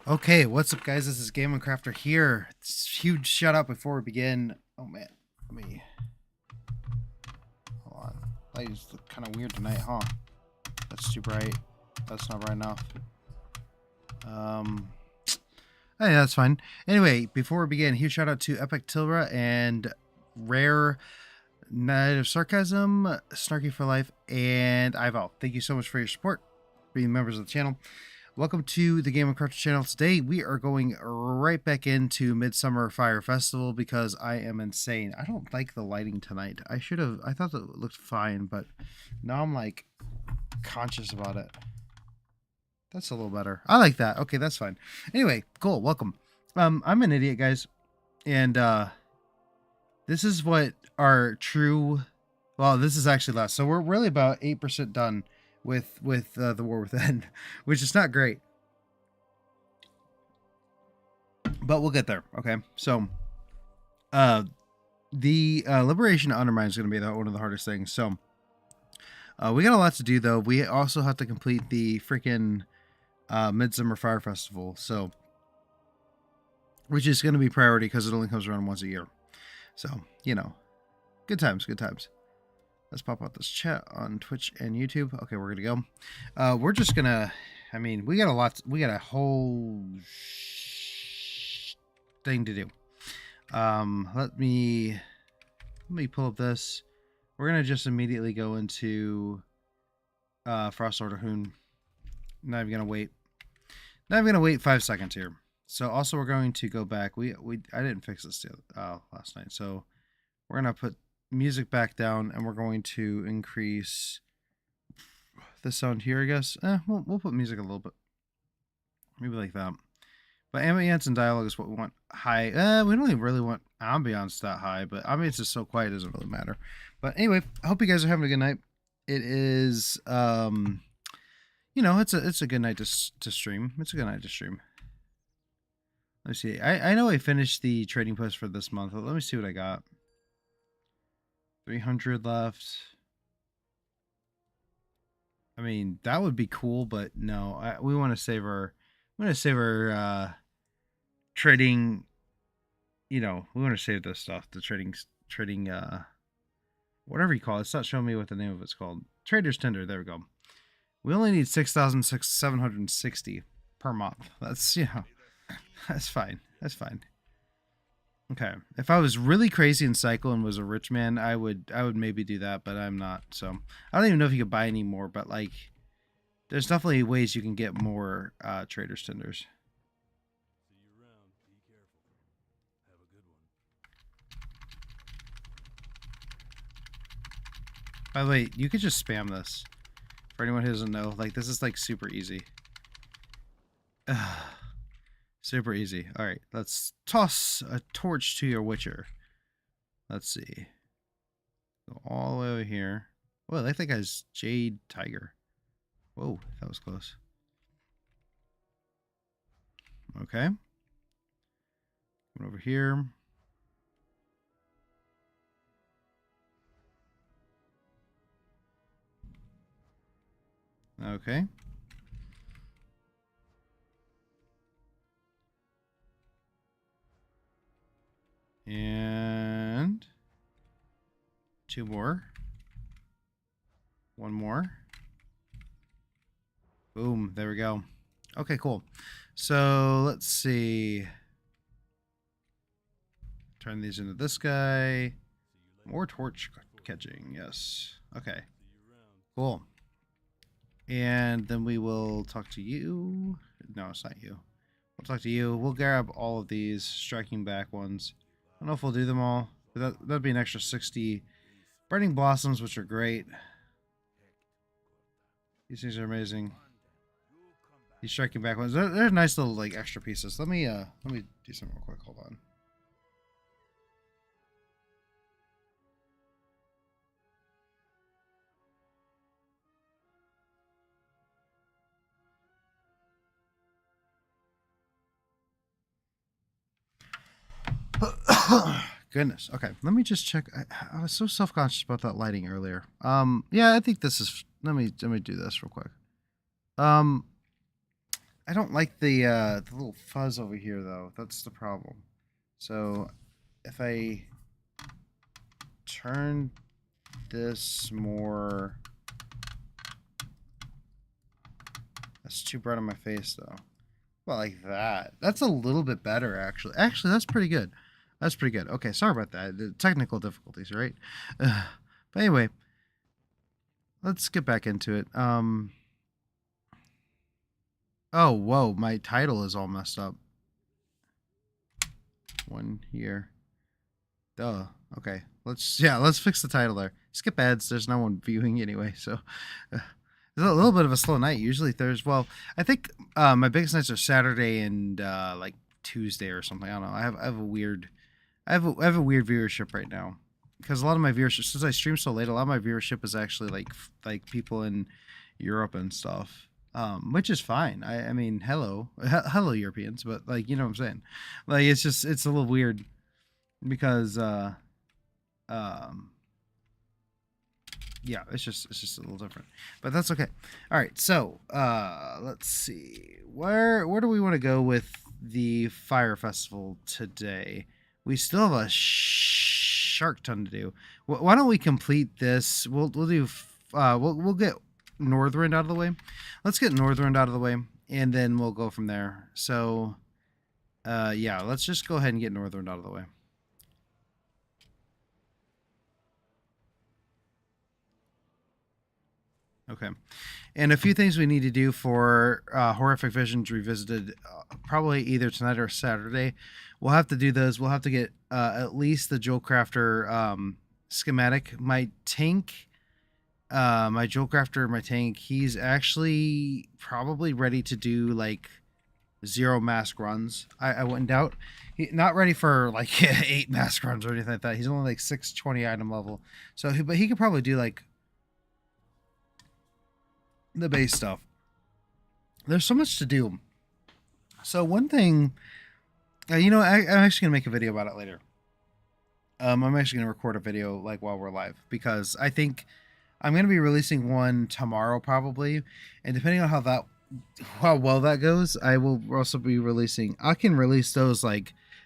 Okay, what's up, guys? This is Game and Crafter here. Huge shout out before we begin. Oh man, let me hold on. Lighting's kind of weird tonight, huh? That's too bright. That's not bright enough. Hey, that's fine. Anyway, before we begin, huge shout out to Epic Tilra and Rare Night of Sarcasm, Snarky for Life, and Ival. Thank you so much for your support, being members of the channel. Welcome to the Game of Crafter channel. Today we are going right back into Midsummer Fire Festival because I am insane. I don't like the lighting tonight. I thought that looked fine, but now I'm like conscious about it. That's a little better. I like that. Okay, that's fine. Anyway, cool. Welcome. I'm an idiot, guys. And this is what our true, well, this is actually less. So we're really about 8% done with the War Within, which is not great, but we'll get there. Okay, so the Liberation of Undermine is going to be one of the hardest things. So we got a lot to do, though. We also have to complete the freaking Midsummer Fire Festival, so which is going to be priority because it only comes around once a year. So, you know, good times, good times. Let's pop out this chat on Twitch and YouTube. Okay, we're gonna go. We're just gonna, I mean, we got a whole thing to do. Let me pull up this. We're gonna just immediately go into Frost Order Hoon. Not even gonna wait. Not even gonna wait 5 seconds here. So also we're going to go back. I didn't fix this last night. So we're gonna put music back down, and we're going to increase the sound here, I guess. We'll put music a little bit, maybe like that. But ambience and dialogue is what we want high. We don't even really want ambience that high, but ambience is so quiet it doesn't really matter. But anyway, I hope you guys are having a good night. It is, you know, it's a good night to stream. It's a good night to stream. Let's see. I know I finished the trading post for this month. Let me see what I got. 300 left. I mean, that would be cool, but no, we want to save our, trading, you know, we want to save this stuff, the trading, whatever you call it. It's not showing me what the name of it's called. Trader's Tender. There we go. We only need 6,760 per month. That's, you know, that's fine. That's fine. Okay, if I was really crazy and psycho and was a rich man, I would maybe do that, but I'm not. So I don't even know if you could buy any more, but like, there's definitely ways you can get more Trader's Tenders. See you around. Be careful. Have a good one. By the way, you could just spam this. For anyone who doesn't know, like, this is like super easy. Super easy. All right, let's toss a torch to your Witcher. Let's see. Go all the way over here. Oh, I like that guy's Jade Tiger. Whoa, that was close. Okay. Come over here. Okay. And 2 more. 1 more. Boom. There we go. Okay, cool. So let's see. Turn these into this guy. More torch catching. Yes. Okay. Cool. And then we will talk to you. No, it's not you. We'll talk to you. We'll grab all of these striking back ones. I don't know if we'll do them all, but that'd be an extra 60 burning blossoms, which are great. These things are amazing. These striking back ones, they're nice little like extra pieces. Let me do something real quick. Hold on. Goodness. Okay, let me just check. I was so self-conscious about that lighting earlier. Yeah, I think this is. Let me do this real quick. I don't like the little fuzz over here though. That's the problem. So if I turn this more, that's too bright on my face though. Well, like that. That's a little bit better actually. Actually, that's pretty good. That's pretty good. Okay, sorry about that. The technical difficulties, right? But anyway, let's get back into it. Oh, whoa, my title is all messed up. One here. Duh. Okay. Let's fix the title there. Skip ads. There's no one viewing anyway, so it's a little bit of a slow night. Usually Thursday. Well, I think my biggest nights are Saturday and like Tuesday or something. I don't know. I have a weird viewership right now because a lot of my viewership, since I stream so late, a lot of my viewership is actually like people in Europe and stuff. Which is fine. I mean, hello Europeans, but like, you know what I'm saying? Like, it's a little weird because, yeah, it's just a little different, but that's okay. All right. So, let's see, where do we want to go with the fire festival today? We still have a shark ton to do. Why don't we complete this? We'll do, we'll get Northrend out of the way. Let's get Northrend out of the way, and then we'll go from there. So, yeah, let's just go ahead and get Northrend out of the way. Okay. And a few things we need to do for Horrific Visions Revisited, probably either tonight or Saturday. We'll have to do those. We'll have to get at least the Jewel Crafter schematic. My tank... my Jewel Crafter, my tank, he's actually probably ready to do like 0 mask runs. I wouldn't doubt. Not ready for like 8 mask runs or anything like that. He's only like 620 item level. So, but he could probably do like the base stuff. There's so much to do. So one thing, you know, I'm actually gonna make a video about it later. I'm actually gonna record a video like while we're live because I think I'm going to be releasing one tomorrow probably, and depending on how well that goes, I will also be releasing. I can release those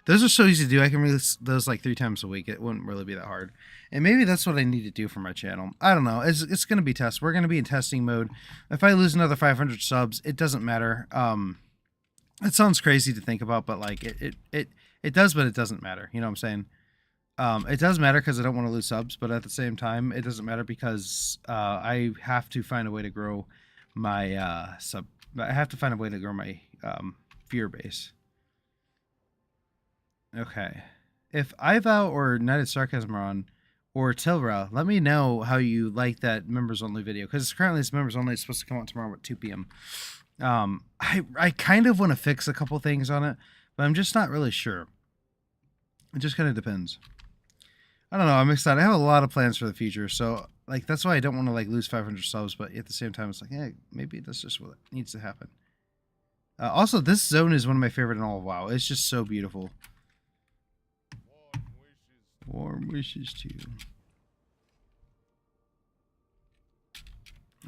those are so easy to do. I can release those like 3 times a week. It wouldn't really be that hard, and maybe that's what I need to do for my channel. I don't know. It's going to be test. We're going to be in testing mode. If I lose another 500 subs, it doesn't matter. It sounds crazy to think about, but like it does, but it doesn't matter. You know what I'm saying? It does matter because I don't want to lose subs, but at the same time, it doesn't matter because I have to find a way to grow my I have to find a way to grow my viewer base. Okay, if Ivow or United Sarcasm are on, or Tilra, let me know how you like that members only video because currently it's members only. It's supposed to come out tomorrow at 2 p.m. I kind of want to fix a couple things on it, but I'm just not really sure. It just kind of depends. I don't know. I'm excited. I have a lot of plans for the future, so like that's why I don't want to like lose 500 subs. But at the same time, it's like, hey, maybe that's just what needs to happen. Also, this zone is one of my favorite in all of WoW. It's just so beautiful. Warm wishes to you.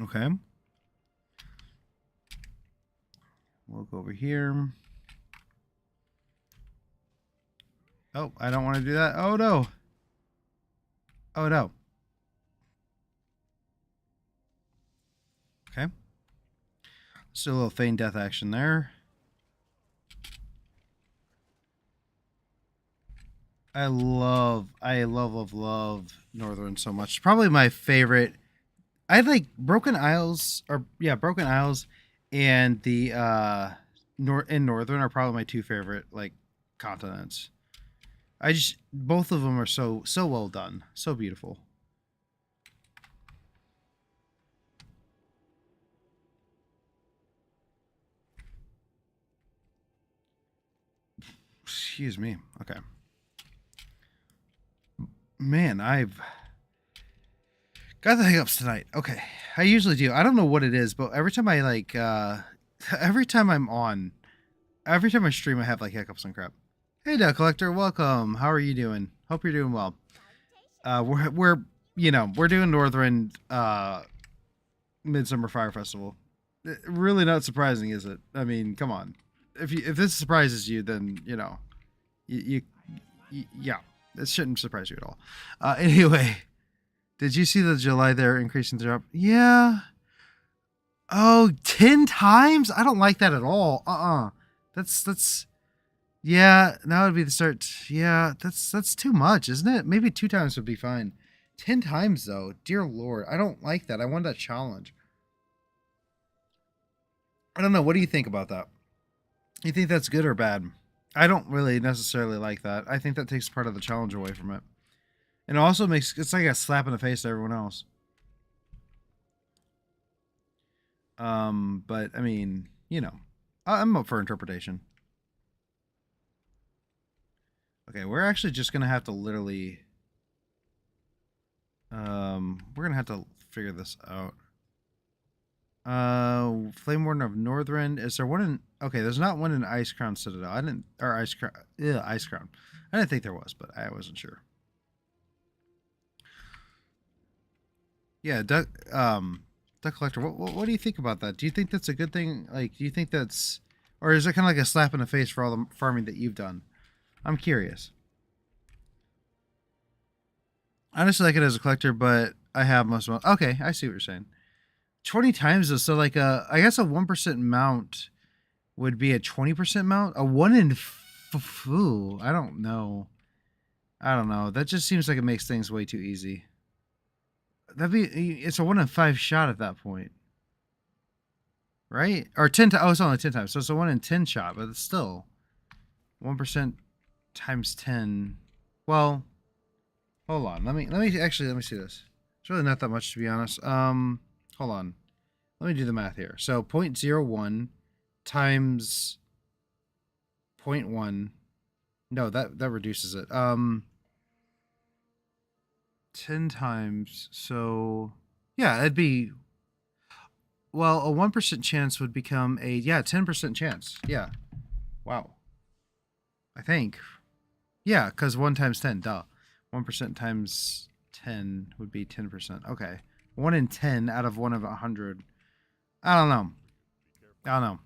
Okay. We'll go over here. Oh, I don't want to do that. Oh no. Oh no. Okay. Let's do a little feign death action there. I love Northern so much. Probably my favorite. I like Broken Isles, Broken Isles and the Northern are probably my 2 favorite like continents. Both of them are so well done, so beautiful. Excuse me. Okay. Man, I've got the hiccups tonight. Okay. I usually do. I don't know what it is, but every time I like every time I stream I have like hiccups and crap. Hey Duck Collector, welcome. How are you doing? Hope you're doing well. We're doing Northern Midsummer Fire Festival. Really not surprising, is it? I mean, come on. If this surprises you, then you know, yeah, this shouldn't surprise you at all. Anyway, did you see the July there increasing the drop? Yeah. Oh, 10 times? I don't like that at all. That's yeah, that would be the start. Yeah, that's too much, isn't it? Maybe 2 times would be fine. 10 times though. Dear Lord, I don't like that. I want that challenge. I don't know. What do you think about that? You think that's good or bad? I don't really necessarily like that. I think that takes part of the challenge away from it. And it also makes it's like a slap in the face to everyone else. But I mean, you know, I'm up for interpretation. Okay, we're actually just gonna have to literally we're gonna have to figure this out. Flame Warden of Northern. Is there one in okay, there's not one in Ice Crown Citadel. I didn't or Ice Crown Ice Crown. I didn't think there was, but I wasn't sure. Yeah, Duck Collector, what do you think about that? Do you think that's a good thing? Like, do you think that's or is it kind of like a slap in the face for all the farming that you've done? I'm curious. I just like it as a collector, but I have most of them. Okay, I see what you're saying. 20 times though, so like I guess a 1% mount would be a 20% mount. A 1 in ooh, I don't know. I don't know. That just seems like it makes things way too easy. That'd be it's a 1 in 5 shot at that point. Right? Or 10 times. Oh, it's only 10 times. So it's a 1 in 10 shot, but it's still 1% times 10. Well, hold on. Let me see this. It's really not that much to be honest. Hold on. Let me do the math here. So 0.01 times 0.1. No, that reduces it. 10 times. So yeah, it'd be well, a 1% chance would become a 10% chance. Yeah. Wow. I think. Yeah, because 1 times 10, duh. 1% times 10 would be 10%. Okay. 1 in 10 out of 1 of 100. I don't know. I don't know.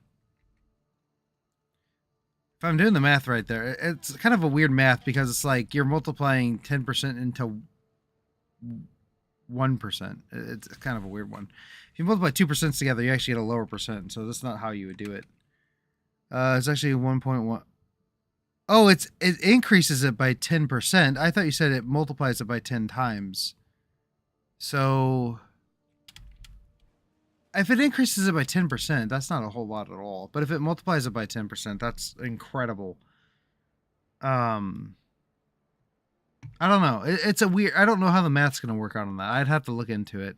If I'm doing the math right there, it's kind of a weird math because it's like you're multiplying 10% into 1%. It's kind of a weird one. If you multiply 2% together, you actually get a lower percent. So that's not how you would do it. It's actually 1.1. Oh, it increases it by 10%. I thought you said it multiplies it by 10 times. So if it increases it by 10%, that's not a whole lot at all. But if it multiplies it by 10%, that's incredible. I don't know. It's a weird. I don't know how the math's gonna work out on that. I'd have to look into it.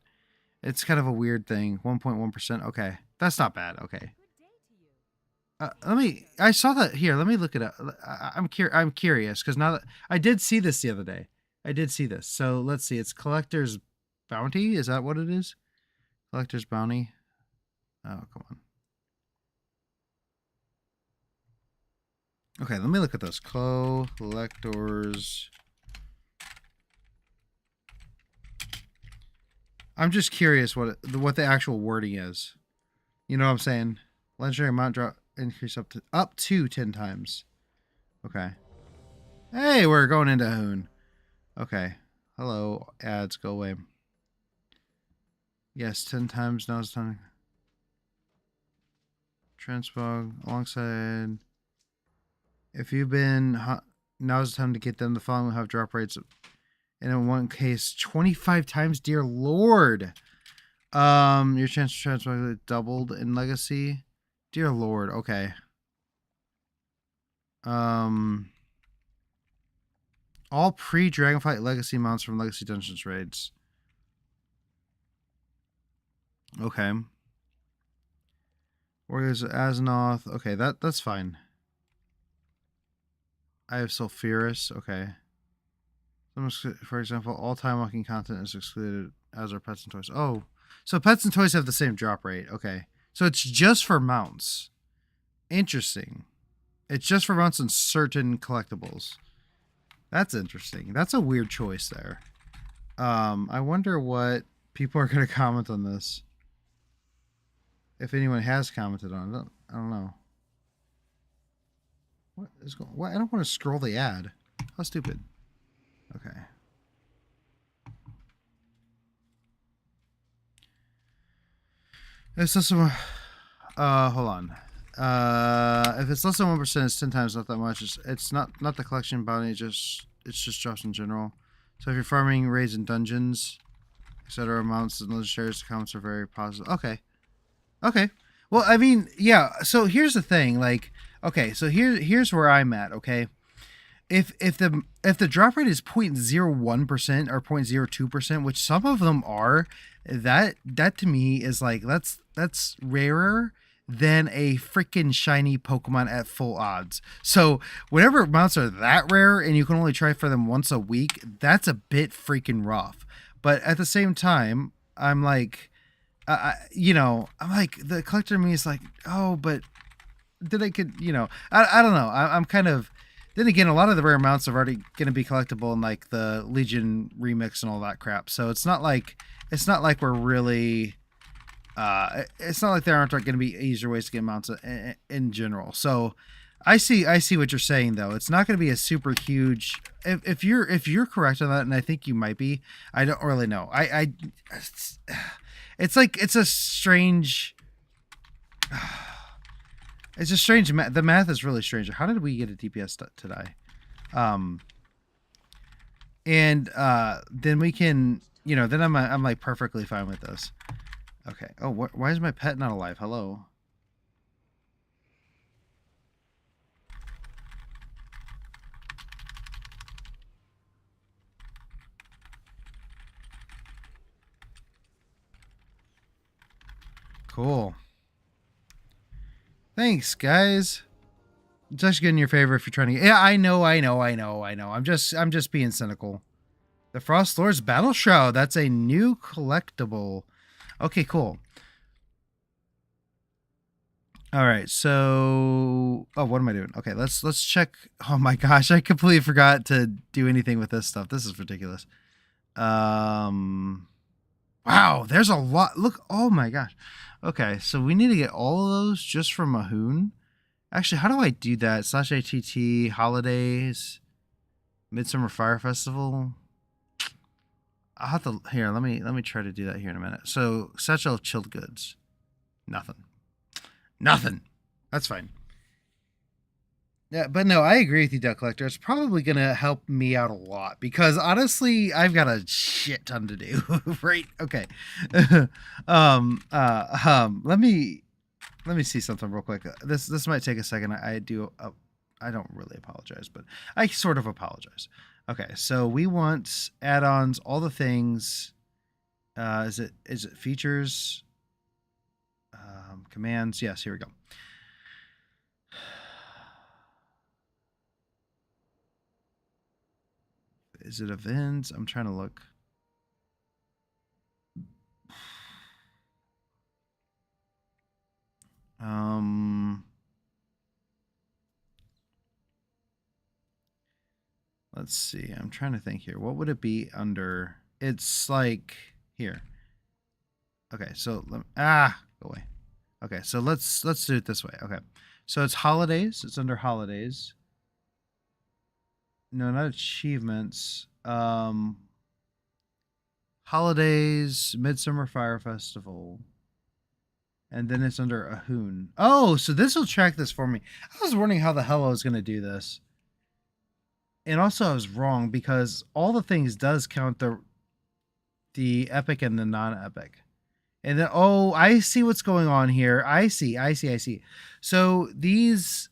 It's kind of a weird thing. 1.1%. Okay, that's not bad. Okay. Let me. I saw that here. Let me look it up. I'm curious because now that I did see this the other day. I did see this. So let's see. It's Collector's Bounty. Is that what it is? Collector's Bounty. Oh, come on. Okay, let me look at this. Collector's. I'm just curious what the actual wording is. You know what I'm saying? Legendary amount drop increase up to 10 times. Okay. Hey, we're going into Hoon. Okay. Hello, ads, go away. Yes, 10 times. Now it's time. Transpog alongside. If you've been, now's the time to get them. The following will have drop rates. And in one case, 25 times. Dear Lord. Your chance to transpog doubled in Legacy. Dear Lord. Okay. All pre-Dragonflight Legacy mounts from Legacy Dungeons raids. Okay. Warriors of Azeroth. Okay, that's fine. I have Sulfurous. Okay. For example, all time walking content is excluded, as are pets and toys. Oh, so pets and toys have the same drop rate. Okay. So it's just for mounts. Interesting. It's just for mounts and certain collectibles. That's interesting. That's a weird choice there. I wonder what people are going to comment on this. if anyone has commented on it. I don't know. What is going? What? I don't want to scroll the ad. How stupid. Okay. It's less than hold on. If it's less than 1%, it's 10 times, not that much. It's not the collection bounty. It's just drops in general. So if you're farming raids in dungeons, etc., amounts and legendaries accounts are very positive. Okay. Okay. Well, I mean, yeah. So here's the thing. Like, okay. So here's where I'm at. Okay. If the drop rate is 0.01% or 0.02%, which some of them are, that to me is like that's rarer than a freaking shiny Pokemon at full odds. So whenever mounts are that rare and you can only try for them once a week, that's a bit freaking rough. But at the same time, I'm like, I'm like, the collector in me is like, oh, but then I could, I don't know. I'm kind of. Then again, a lot of the rare mounts are already going to be collectible in like the Legion remix and all that crap. So it's not like we're really. It's not like there aren't going to be easier ways to get mounts in general. So I see what you're saying though. It's not going to be a super huge. If you're correct on that, and I think you might be. I don't really know. It's like it's a strange. It's just strange. The math is really strange. How did we get a DPS today? And then we can, then I'm like perfectly fine with this. Okay. Oh, why is my pet not alive? Hello. Cool. Thanks, guys. It's actually good in your favor if you're trying to get... Yeah, I know. I'm just being cynical. The Frost Lord's Battle Shroud. That's a new collectible. Okay, cool. All right, so... Oh, what am I doing? Okay, let's check... Oh my gosh, I completely forgot to do anything with this stuff. This is ridiculous. Wow, there's a lot. Look, oh my gosh. Okay, so we need to get all of those just from Mahoon. Actually, how do I do that? /ATT, holidays, Midsummer Fire Festival. I'll have to, here, let me try to do that here in a minute. So, Satchel of Chilled Goods. Nothing. That's fine. Yeah, but no, I agree with you, Duck Collector. It's probably going to help me out a lot because honestly, I've got a shit ton to do, right? Okay. Let me see something real quick. This might take a second. I don't really apologize, but I sort of apologize. Okay, so we want add-ons, all the things. Is it features? Commands. Yes, here we go. Is it events? I'm trying to look. Let's see. I'm trying to think here. What would it be under? It's like here. Okay, so go away. Okay, so let's do it this way. Okay, so it's holidays. It's under holidays. No, not achievements. Holidays, Midsummer Fire Festival. And then it's under Ahoon. Oh, so this will track this for me. I was wondering how the hell I was going to do this. And also I was wrong because all the things does count the epic and the non-epic. And then, oh, I see what's going on here. I see. So these,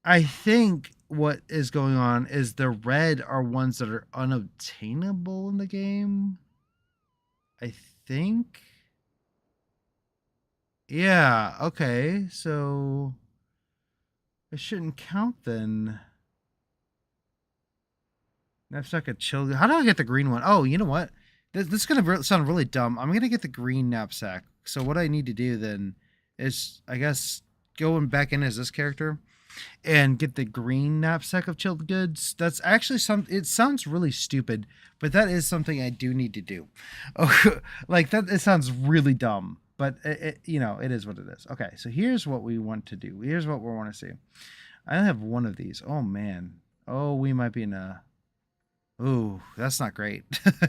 I think what is going on is the red are ones that are unobtainable in the game. I think. Yeah, okay. So it shouldn't count then. Knapsack of chill. How do I get the green one? Oh, you know what? This is going to sound really dumb. I'm going to get the green knapsack. So what I need to do then is, I guess, going back in as this character and get the green knapsack of chilled goods. That's actually it sounds really stupid, but that is something I do need to do. Like that, it sounds really dumb. but you know, it is what it is. Okay, so here's what we want to do. Here's what we want to see. I only have one of these. Oh man. Oh, we might be in a. Ooh, that's not great.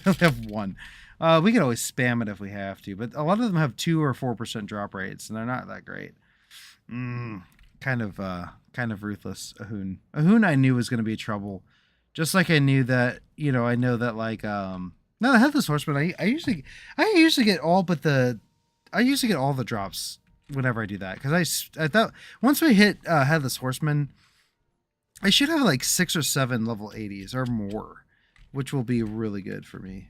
We have one. We can always spam it if we have to, but a lot of them have 2 or 4% drop rates, and they're not that great. Kind of ruthless. Ahoon. Ahoon, I knew was going to be trouble, just like I knew that. You know, I know that like no, the Headless Horseman. I usually get all but the. I usually get all the drops whenever I do that because I thought once we hit Headless Horseman, I should have like 6 or 7 level 80s or more, which will be really good for me.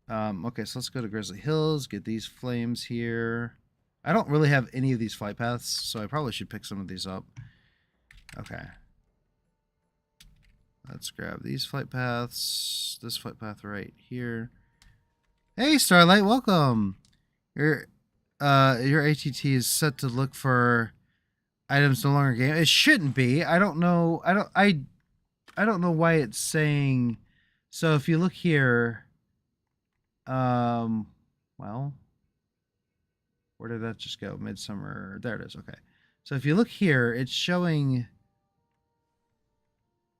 Okay, so let's go to Grizzly Hills, get these flames here. I don't really have any of these flight paths, so I probably should pick some of these up. Okay. Let's grab these flight paths. This flight path right here. Hey, Starlight, welcome. Your ATT is set to look for items no longer game. It shouldn't be. I don't know. I don't know why it's saying. So if you look here, well, where did that just go? Midsummer. There it is. Okay. So if you look here, it's showing.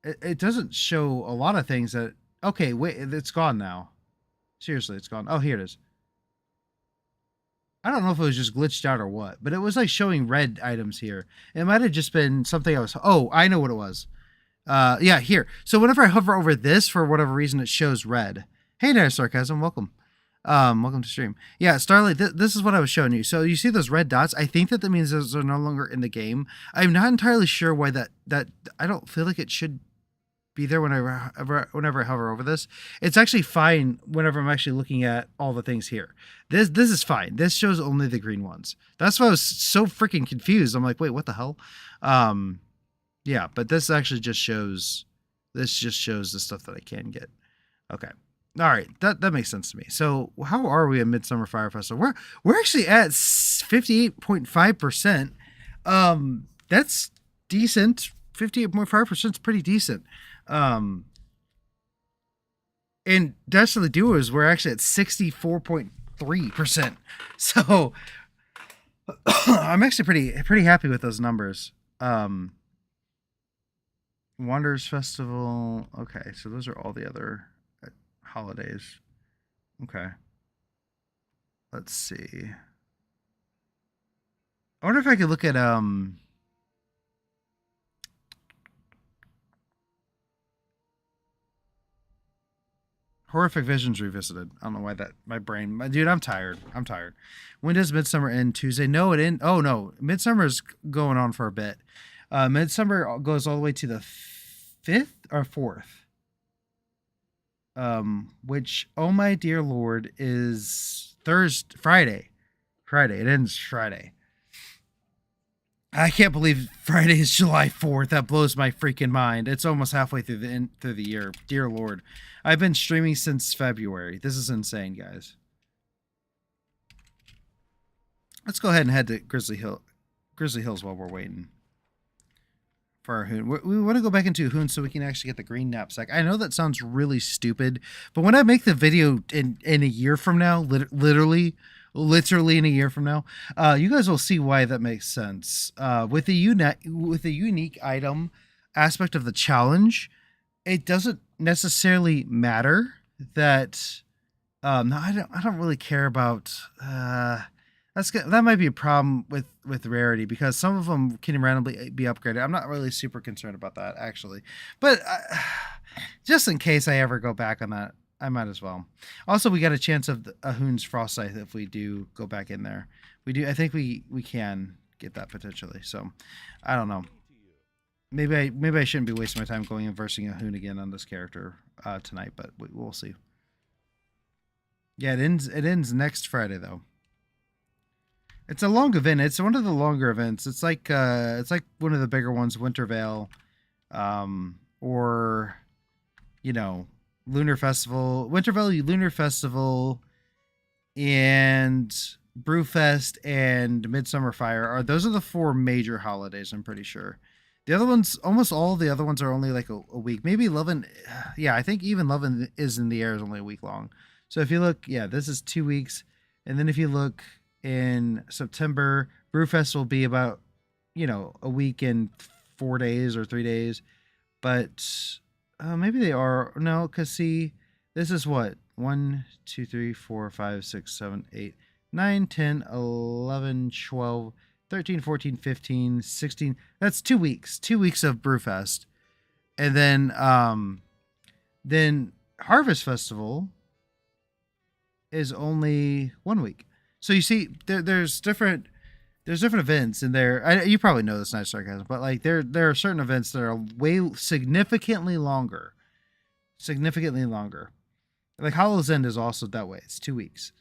It doesn't show a lot of things that. Okay, wait, it's gone now. Seriously, it's gone. Oh, here it is. I don't know if it was just glitched out or what, but it was like showing red items here. It might have just been something I was. Oh, I know what it was. Yeah, here. So whenever I hover over this, for whatever reason, it shows red. Hey there, Sarcasm. Welcome. Welcome to stream. Yeah, Starlight, this is what I was showing you. So you see those red dots? I think that means those are no longer in the game. I'm not entirely sure why that I don't feel like it should be there whenever I hover over this. It's actually fine whenever I'm actually looking at all the things here. This is fine. This shows only the green ones. That's why I was so freaking confused. I'm like, wait, what the hell? Yeah, but this actually just shows. This just shows the stuff that I can get. Okay. All right, that makes sense to me. So how are we at Midsummer Fire Festival? We're actually at 58.5%. That's decent. 58.5% is pretty decent. And Destiny Duos, we're actually at 64.3%. So I'm actually pretty happy with those numbers. Wanderers Festival. Okay, so those are all the other holidays. Okay. Let's see. I wonder if I could look at Horrific Visions Revisited. I don't know why that dude, I'm tired. When does Midsummer end? Tuesday? No, it end. Oh no, Midsummer's going on for a bit. Midsummer goes all the way to the 5th or 4th. Which, oh my dear Lord, is Friday. It ends Friday. I can't believe Friday is July 4th. That blows my freaking mind. It's almost halfway through the year. Dear Lord. I've been streaming since February. This is insane, guys. Let's go ahead and head to Grizzly Hills while we're waiting for our Hoon. We want to go back into Hoon so we can actually get the green knapsack. I know that sounds really stupid, but when I make the video in a year from now, literally in a year from now, you guys will see why that makes sense. With the unique item aspect of the challenge, it doesn't necessarily matter that. No, I don't really care about. That might be a problem with rarity because some of them can randomly be upgraded. I'm not really super concerned about that actually, but just in case I ever go back on that, I might as well. Also, we got a chance of a Hoon's Frost Scythe if we do go back in there. We do. I think we can get that potentially. So, I don't know. Maybe I shouldn't be wasting my time going and versing a Hoon again on this character tonight, but we'll see. Yeah, it ends next Friday though. It's a long event. It's one of the longer events. It's like one of the bigger ones, Winter Veil, or you know, Lunar Festival, Winter Veil, Lunar Festival, and Brewfest and Midsummer Fire those are the 4 major holidays. I'm pretty sure. The other ones, almost all the other ones are only like a week. Maybe Lovin', yeah, I think even Lovin' is in the Air is only a week long. So if you look, yeah, this is 2 weeks, and then if you look. in September. Brewfest will be about, a week and 4 days or 3 days. But maybe they are. No, because see, this is what? 1, 2, 3, 4, 5, 6, 7, 8, 9, 10, 11, 12, 13, 14, 15, 16. That's 2 weeks. 2 weeks of Brewfest. And then Harvest Festival is only 1 week. So you see, there's different events in there. You probably know this, not sarcasm, but like there are certain events that are way significantly longer. Like Hollow's End is also that way. It's 2 weeks.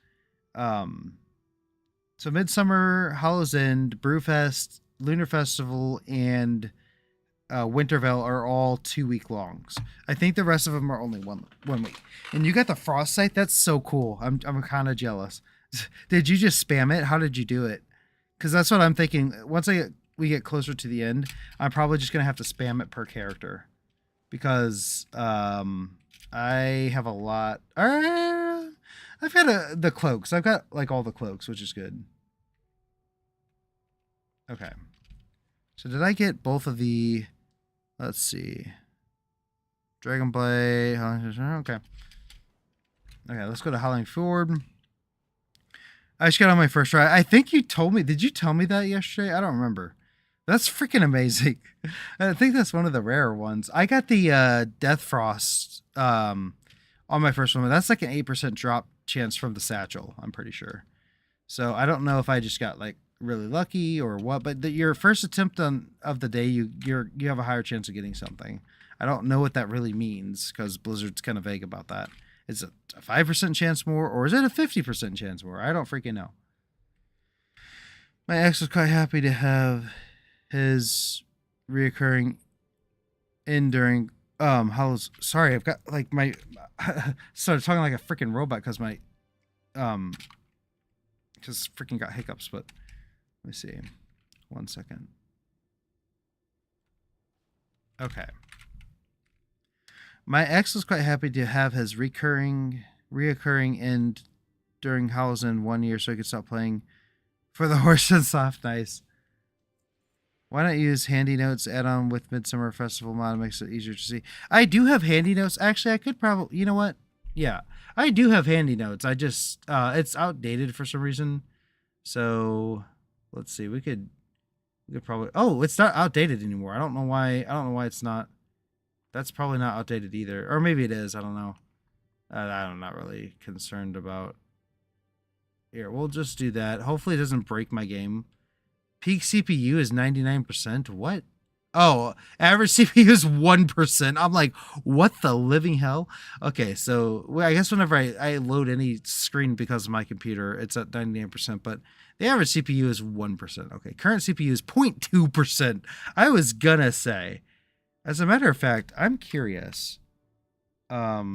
So Midsummer, Hollow's End, Brewfest, Lunar Festival, and Wintervale are all 2 week longs. I think the rest of them are only one week. And you got the Frost site. That's so cool. I'm kind of jealous. Did you just spam it? How did you do it? Because that's what I'm thinking. Once we get closer to the end, I'm probably just gonna have to spam it per character, because I have a lot. I've got the cloaks. I've got like all the cloaks, which is good. Okay. So did I get both of the? Let's see. Dragonblade. Okay. Okay, let's go to Howling Fjord. I just got on my first try. I think you told me. Did you tell me that yesterday? I don't remember. That's freaking amazing. I think that's one of the rarer ones. I got the Death Frost on my first one. That's like an 8% drop chance from the satchel, I'm pretty sure. So I don't know if I just got like really lucky or what, but your first attempt of the day, you have a higher chance of getting something. I don't know what that really means, because Blizzard's kind of vague about that. Is it a 5% chance more, or is it a 50% chance more? I don't freaking know. My ex was quite happy to have his reoccurring in during Hollow's. Sorry, I've got like my started talking like a freaking robot because my just freaking got hiccups. But let me see, 1 second. Okay. My ex was quite happy to have his reoccurring end during Hollow's End 1 year, so he could stop playing for the horse and soft ice. Why not use Handy Notes add-on with Midsummer Festival mod? It makes it easier to see. I do have Handy Notes. Actually, I could probably... You know what? Yeah. I do have Handy Notes. I just... it's outdated for some reason. So... Let's see. We could probably... Oh, it's not outdated anymore. I don't know why it's not. That's probably not outdated either. Or maybe it is. I don't know. I'm not really concerned about... Here, we'll just do that. Hopefully it doesn't break my game. Peak CPU is 99%. What? Oh, average CPU is 1%. I'm like, what the living hell? Okay, so I guess whenever I load any screen because of my computer, it's at 99%, but the average CPU is 1%. Okay, current CPU is 0.2%. I was gonna say. As a matter of fact, I'm curious. Let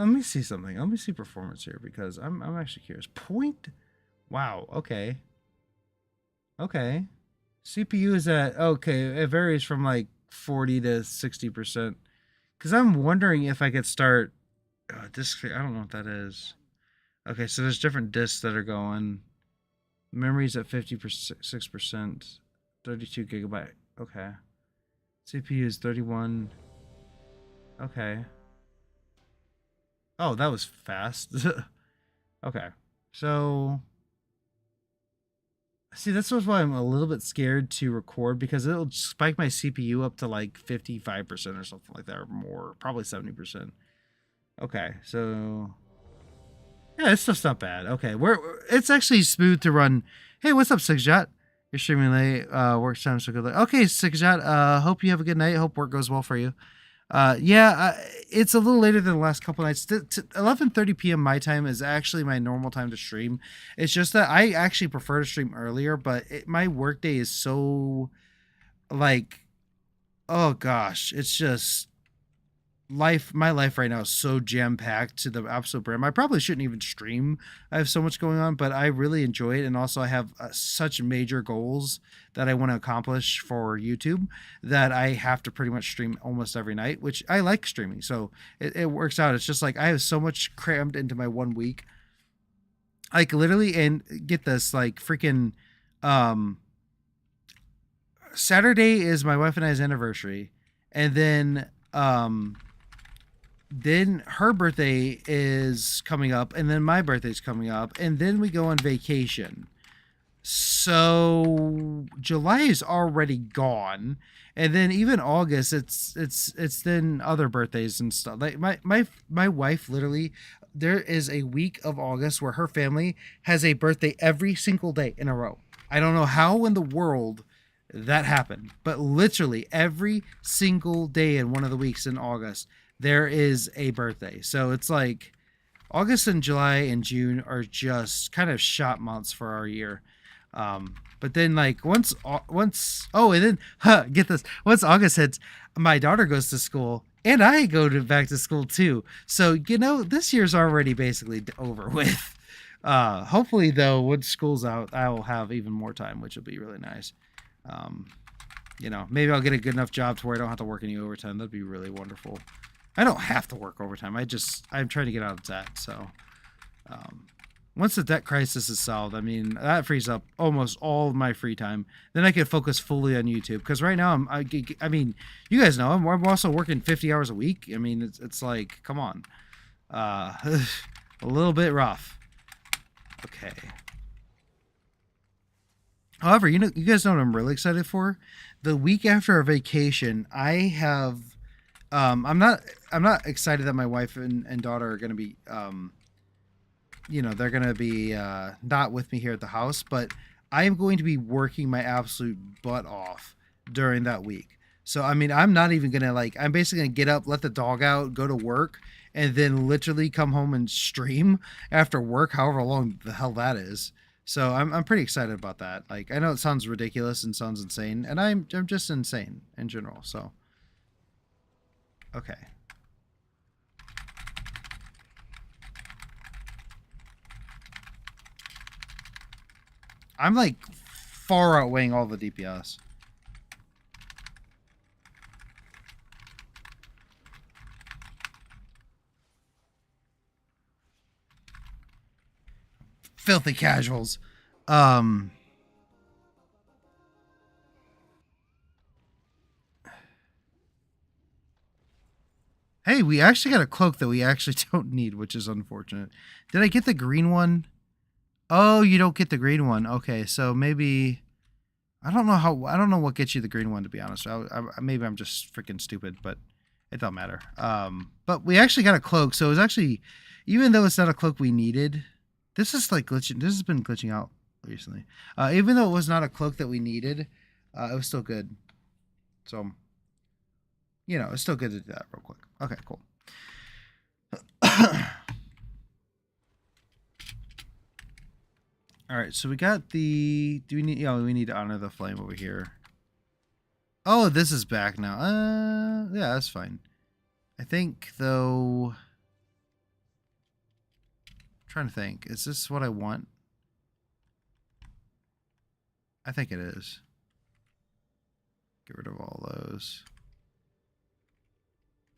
me see something. Let me see performance here, because I'm actually curious. Wow. Okay. Okay. CPU is at, okay, it varies from like 40 to 60%. Because I'm wondering if I could start disk. I don't know what that is. Okay, so there's different disks that are going. Memory's at 56%. 32 gigabyte. Okay. CPU is 31. Okay. Oh, that was fast. Okay. So, see, that's why I'm a little bit scared to record, because it'll spike my CPU up to like 55% or something like that, or more. Probably 70%. Okay, so... Yeah, it's just not bad. Okay, it's actually smooth to run. Hey, what's up, Sixjot? You're streaming late. Work time so good. Okay, Sixjot. Hope you have a good night. Hope work goes well for you. Yeah, it's a little later than the last couple nights. 11:30 p.m. my time is actually my normal time to stream. It's just that I actually prefer to stream earlier, but my workday is so, like, oh gosh, it's just my life right now is so jam packed to the absolute brim. I probably shouldn't even stream. I have so much going on, but I really enjoy it, and also I have such major goals that I want to accomplish for YouTube that I have to pretty much stream almost every night, which I like streaming. So it works out. It's just like I have so much crammed into my 1 week, like literally. And get this, like freaking, um, Saturday is my wife and I's anniversary, and then her birthday is coming up, and then my birthday's coming up, and then we go on vacation. So July is already gone, and then even August, it's then other birthdays and stuff. Like my wife literally, there is a week of August where her family has a birthday every single day in a row. I don't know how in the world that happened, but literally every single day in one of the weeks in August there is a birthday. So it's like August and July and June are just kind of shot months for our year. But then like once oh, and then get this, once August hits, my daughter goes to school and I go to back to school too. So this year's already basically over with. Hopefully though, once school's out, I will have even more time, which will be really nice. Maybe I'll get a good enough job to where I don't have to work any overtime. That'd be really wonderful. I don't have to work overtime. I'm trying to get out of debt. So, once the debt crisis is solved, I mean, that frees up almost all of my free time. Then I can focus fully on YouTube. Because right now, I mean, you guys know, I'm also working 50 hours a week. I mean, it's like, come on. A little bit rough. Okay. However, you guys know what I'm really excited for? The week after our vacation, I have, I'm not excited that my wife and daughter are going to be, they're going to be not with me here at the house, but I am going to be working my absolute butt off during that week. So, I mean, I'm not even going to I'm basically going to get up, let the dog out, go to work, and then literally come home and stream after work, however long the hell that is. So I'm pretty excited about that. Like, I know it sounds ridiculous and sounds insane, and I'm just insane in general. So, okay. I'm like far outweighing all the DPS. Filthy casuals. Hey, we actually got a cloak that we actually don't need, which is unfortunate. Did I get the green one? Oh, you don't get the green one. Okay, so maybe I don't know what gets you the green one, to be honest. Maybe I'm just freaking stupid, but it don't matter. But we actually got a cloak, so it was actually, even though it's not a cloak we needed. This is like glitching. This has been glitching out recently. Even though it was not a cloak that we needed, it was still good. So, it's still good to do that real quick. Okay, cool. All right, so we got the. Do we need? We need to honor the flame over here. Oh, this is back now. Yeah, that's fine. I think though. Trying to think, is this what I want? I think it is. Get rid of all those.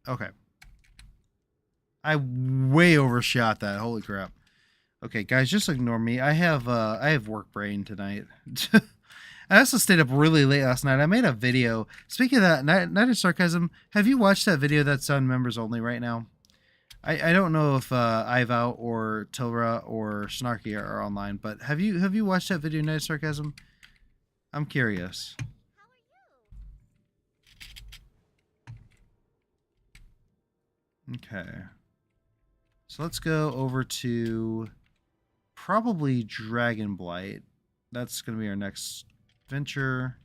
Okay. I way overshot that. Holy crap. Okay, guys, just ignore me. I have work brain tonight. I also stayed up really late last night. I made a video. Speaking of that, Night of Sarcasm, have you watched that video that's on members only right now? I don't know if Ivow or Tilra or Snarky are online, but have you watched that video, Night of Sarcasm? I'm curious. Okay. So let's go over to probably Dragonblight. That's going to be our next venture.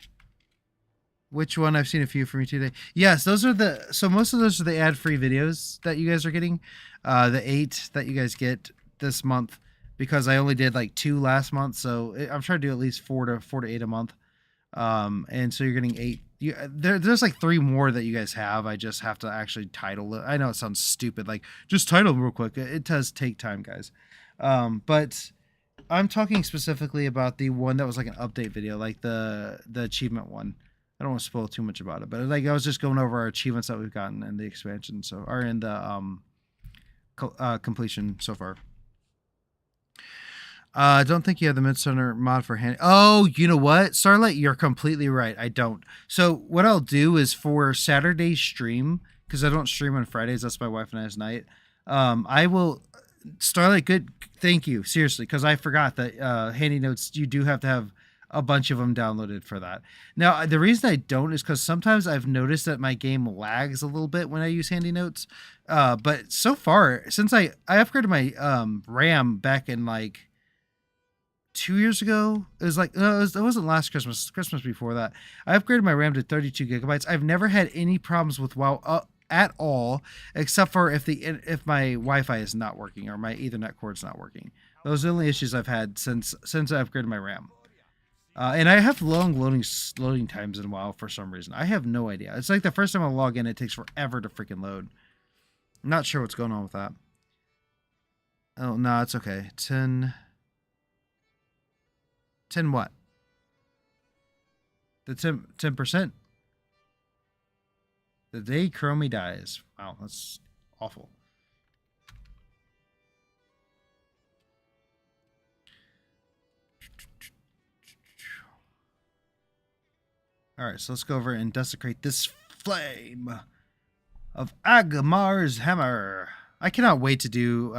Which one? I've seen a few from you today. Yes, those are so most of those are the ad-free videos that you guys are getting. The 8 that you guys get this month, because I only did like 2 last month. So I'm trying to do at least 4 to 8 a month. And so you're getting 8 there's like 3 more that you guys have. I just have to actually title it. I know it sounds stupid, like just title them real quick. It does take time, guys. But I'm talking specifically about the one that was like an update video, like the achievement one. I don't want to spoil too much about it, but like I was just going over our achievements that we've gotten in the expansion, so or in the completion so far. I don't think you have the Midsummer mod for hand. Oh, you know what, Starlight, you're completely right. I don't. So what I'll do is for Saturday's stream, because I don't stream on Fridays. That's my wife and I's night. I will. Starlight, good. Thank you. Seriously, because I forgot that handy notes. You do have to have a bunch of them downloaded for that. Now, the reason I don't is because sometimes I've noticed that my game lags a little bit when I use handy notes. But so far, since I upgraded my RAM back in like 2 years ago, it was like no, it wasn't last Christmas. Christmas before that, I upgraded my RAM to 32 gigabytes. I've never had any problems with WoW at all, except for if my Wi-Fi is not working or my Ethernet cord's not working. Those are the only issues I've had since I upgraded my RAM. And I have long loading times in WoW for some reason. I have no idea. It's like the first time I log in, it takes forever to freaking load. I'm not sure what's going on with that. Oh no, it's okay. 10 what? The 10%. The day Chromie dies. Wow, that's awful. All right, so let's go over and desecrate this flame of Agamar's hammer. I cannot wait to do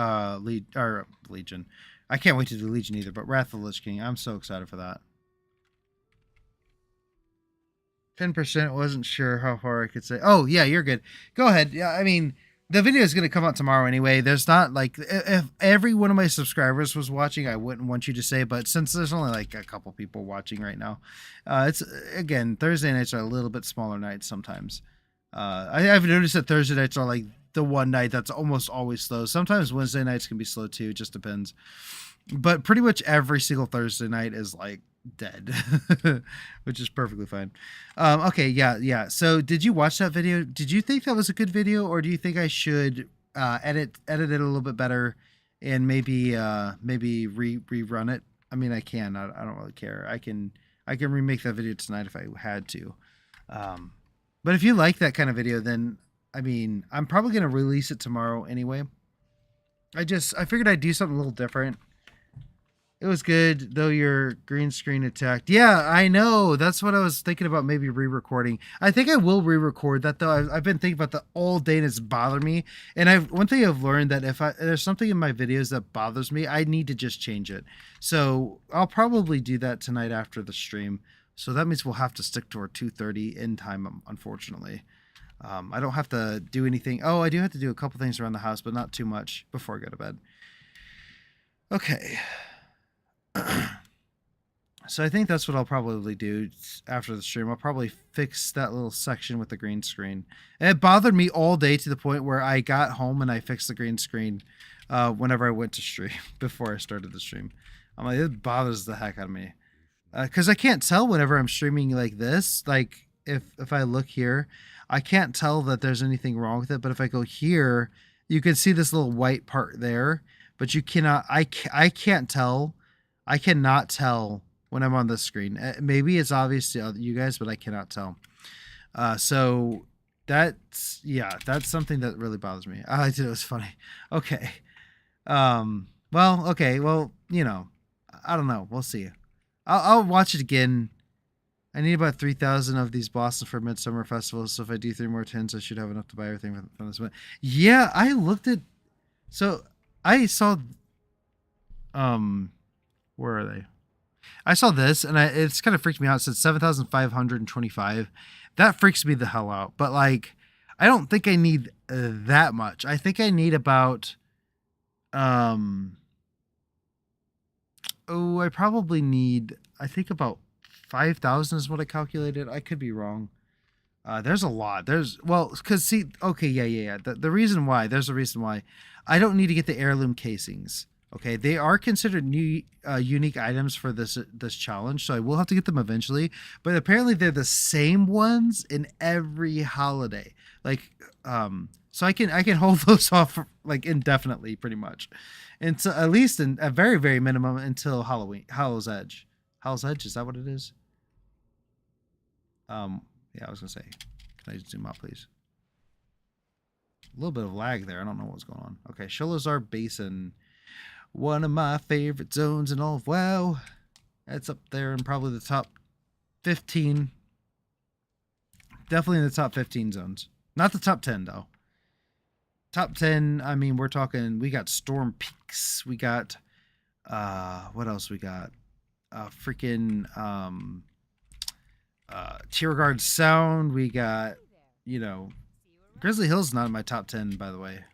Legion. I can't wait to do Legion either, but Wrath of the Lich King. I'm so excited for that. 10%, wasn't sure how far I could say. Oh, yeah, you're good. Go ahead. Yeah, I mean, the video is going to come out tomorrow anyway. There's not like, if every one of my subscribers was watching, I wouldn't want you to say, but since there's only like a couple people watching right now, it's, again, Thursday nights are a little bit smaller nights sometimes. I've noticed that Thursday nights are like the one night that's almost always slow. Sometimes Wednesday nights can be slow too. It just depends. But pretty much every single Thursday night is like dead, which is perfectly fine. Okay, yeah. So did you watch that video? Did you think that was a good video, or do you think I should edit it a little bit better and maybe rerun it? I mean, I can. I don't really care. I can remake that video tonight if I had to. But if you like that kind of video, then I mean, I'm probably going to release it tomorrow anyway. I figured I'd do something a little different. It was good, though your green screen attacked. Yeah, I know. That's what I was thinking about, maybe re-recording. I think I will re-record that, though. I've been thinking about that all day, and it's bothered me. And one thing I've learned that if there's something in my videos that bothers me, I need to just change it. So I'll probably do that tonight after the stream. So that means we'll have to stick to our 2:30 end time, unfortunately. I don't have to do anything. Oh, I do have to do a couple things around the house, but not too much before I go to bed. Okay. So I think that's what I'll probably do after the stream. I'll probably fix that little section with the green screen. And it bothered me all day to the point where I got home and I fixed the green screen whenever I went to stream before I started the stream. I'm like, it bothers the heck out of me. Because I can't tell whenever I'm streaming like this. Like, if I look here, I can't tell that there's anything wrong with it. But if I go here, you can see this little white part there. But you cannot, I can't tell. I cannot tell when I'm on the screen. Maybe it's obvious to you guys, but I cannot tell. So that's something that really bothers me. I thought it was funny. Okay. Well, you know, I don't know. We'll see. I'll watch it again. I need about 3,000 of these bosses for Midsummer Festival, so if I do 3 more tins, I should have enough to buy everything from this one. Yeah, I looked at... So, I saw... Where are they? I saw this, and it's kind of freaked me out. It said 7,525. That freaks me the hell out. But, like, I don't think I need that much. I think I need about... I probably need... I think about 5,000 is what I calculated. I could be wrong. There's a lot. Because see... Okay, yeah. The reason why... There's a reason why. I don't need to get the heirloom casings. Okay, they are considered new unique items for this challenge, so I will have to get them eventually. But apparently, they're the same ones in every holiday. Like, so I can hold those off like indefinitely, pretty much, and so at least in a very very minimum until Halloween, Hallow's Edge. Hallow's Edge, is that what it is? Yeah, I was gonna say, can I zoom out, please? A little bit of lag there. I don't know what's going on. Okay, Sholazar Basin. One of my favorite zones in all of WoW. That's up there in probably the top 15. Definitely in the top 15 zones. Not the top 10, though. Top 10, I mean, we're talking, we got Storm Peaks. We got, what else we got? Freaking, Tierguard Sound. We got, you know, Grizzly Hill's not in my top 10, by the way.